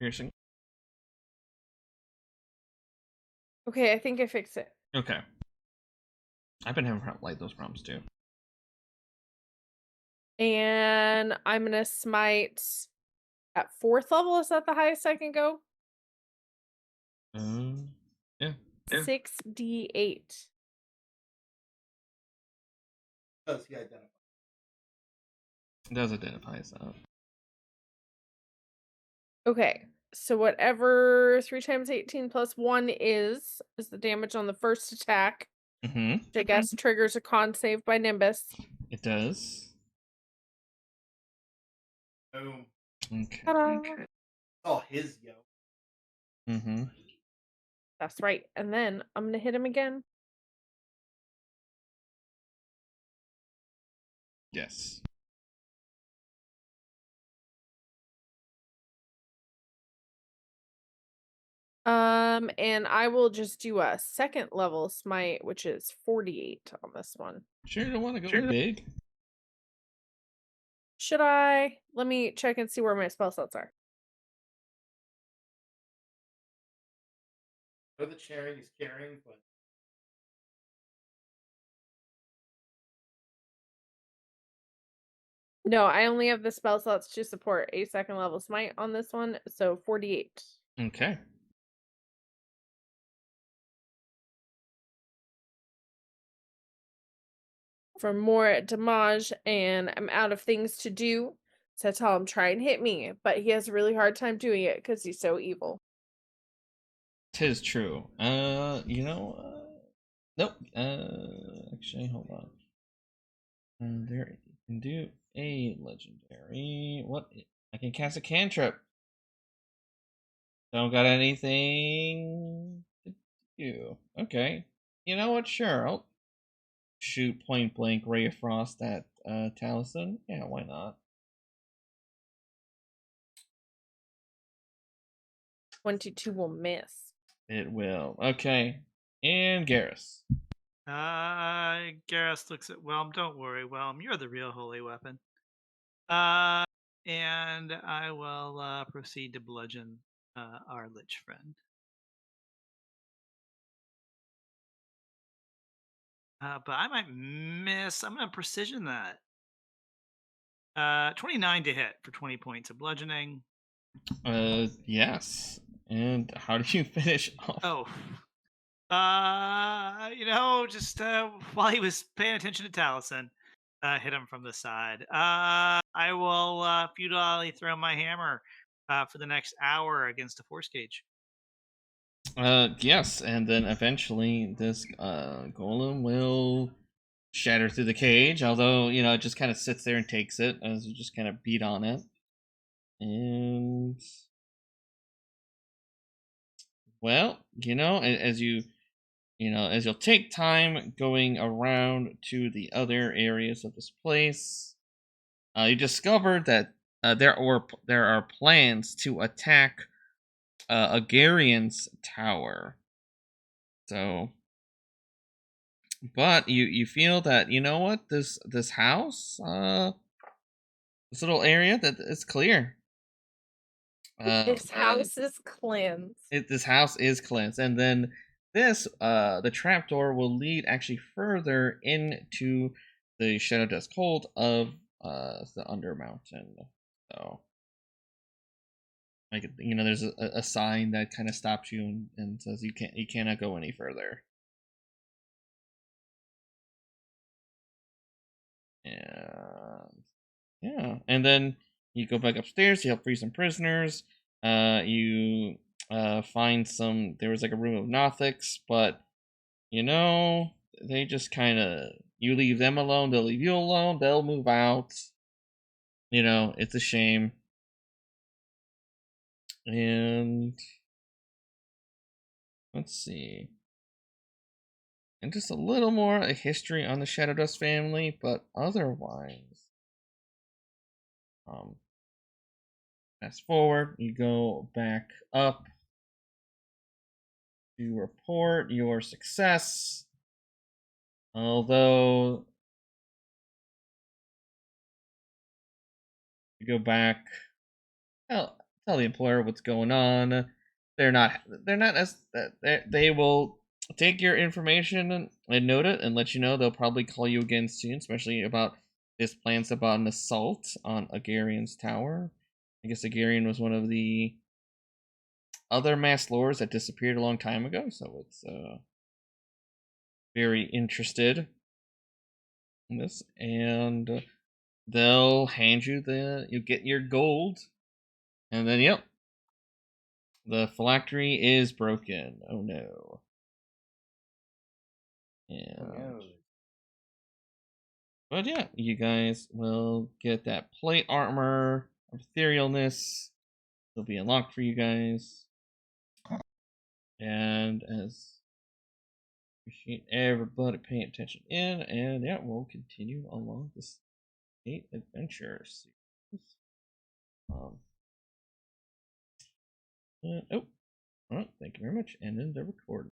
piercing. Okay, I think I fixed it. Okay. I've been having like those problems too. And I'm gonna smite at 4th level. Is that the highest I can go? Yeah. 6d8. Because he identified. It does identify itself. Okay, so whatever 3 times 18 plus 1 is the damage on the first attack. Mm-hmm. Which I guess triggers a con save by Nimbus. It does. Boom. Okay. Ta-da! It's all his, yo. Mm-hmm. That's right. And then I'm gonna hit him again. Yes. And I will just do a 2nd level smite, which is 48 on this one. Sure you don't want to go big? Should I? Let me check and see where my spell slots are. I know the sharing is caring, but No, I only have the spell slots to support a 2nd level smite on this one, so 48. Okay. For more damage, and I'm out of things to do. So I tell him, try and hit me, but he has a really hard time doing it because he's so evil. 'Tis true. You know, nope. Actually, hold on. There, you can do a legendary. What? I can cast a cantrip. Don't got anything to do. Okay. You know what? Sure. I'll shoot point blank Ray of Frost at Taliesin. Yeah, why not? 22 will miss. It will. Okay. And Garrus. Garrus looks at Whelm. Don't worry, Whelm. You're the real holy weapon. And I will proceed to bludgeon our Lich friend. But I might miss. I'm going to precision that. 29 to hit for 20 points of bludgeoning. Yes. And how do you finish off? Oh. Just while he was paying attention to Taliesin, hit him from the side. I will futilely throw my hammer for the next hour against a force cage. Yes, and then eventually this golem will shatter through the cage, although, you know, it just kind of sits there and takes it as you just kind of beat on it. And, well, you know, as you'll take time going around to the other areas of this place, you discover that there are plans to attack Agarian's tower. So, but you feel that, you know what, this house, this little area, that is clear. This house is cleansed. This house is cleansed, and then this the trapdoor will lead actually further into the Shadow Dust Hold of the Undermountain. So, like, you know, there's a sign that kind of stops you and says you cannot go any further. And yeah, and then you go back upstairs. You help free some prisoners. You find some. There was like a room of Nothics, but you know, they just kind of, you leave them alone, they'll leave you alone. They'll move out. You know, it's a shame. And let's see. And just a little more a history on the Shadow Dust family, but otherwise, fast forward, you go back up to report your success. Although, you go back, tell the employer what's going on. They will take your information and note it and let you know. They'll probably call you again soon, especially about this plans about an assault on Agarian's tower. I guess Agarian was one of the other masked lords that disappeared a long time ago, so it's very interested in this. And they'll hand you you get your gold, and then, yep, the phylactery is broken. Oh no. And, but yeah, you guys will get that plate armor of etherealness. It'll be unlocked for you guys. And as appreciate everybody paying attention in, and yeah, we'll continue along this 8 adventure series. Oh, well, thank you very much. And then the recording.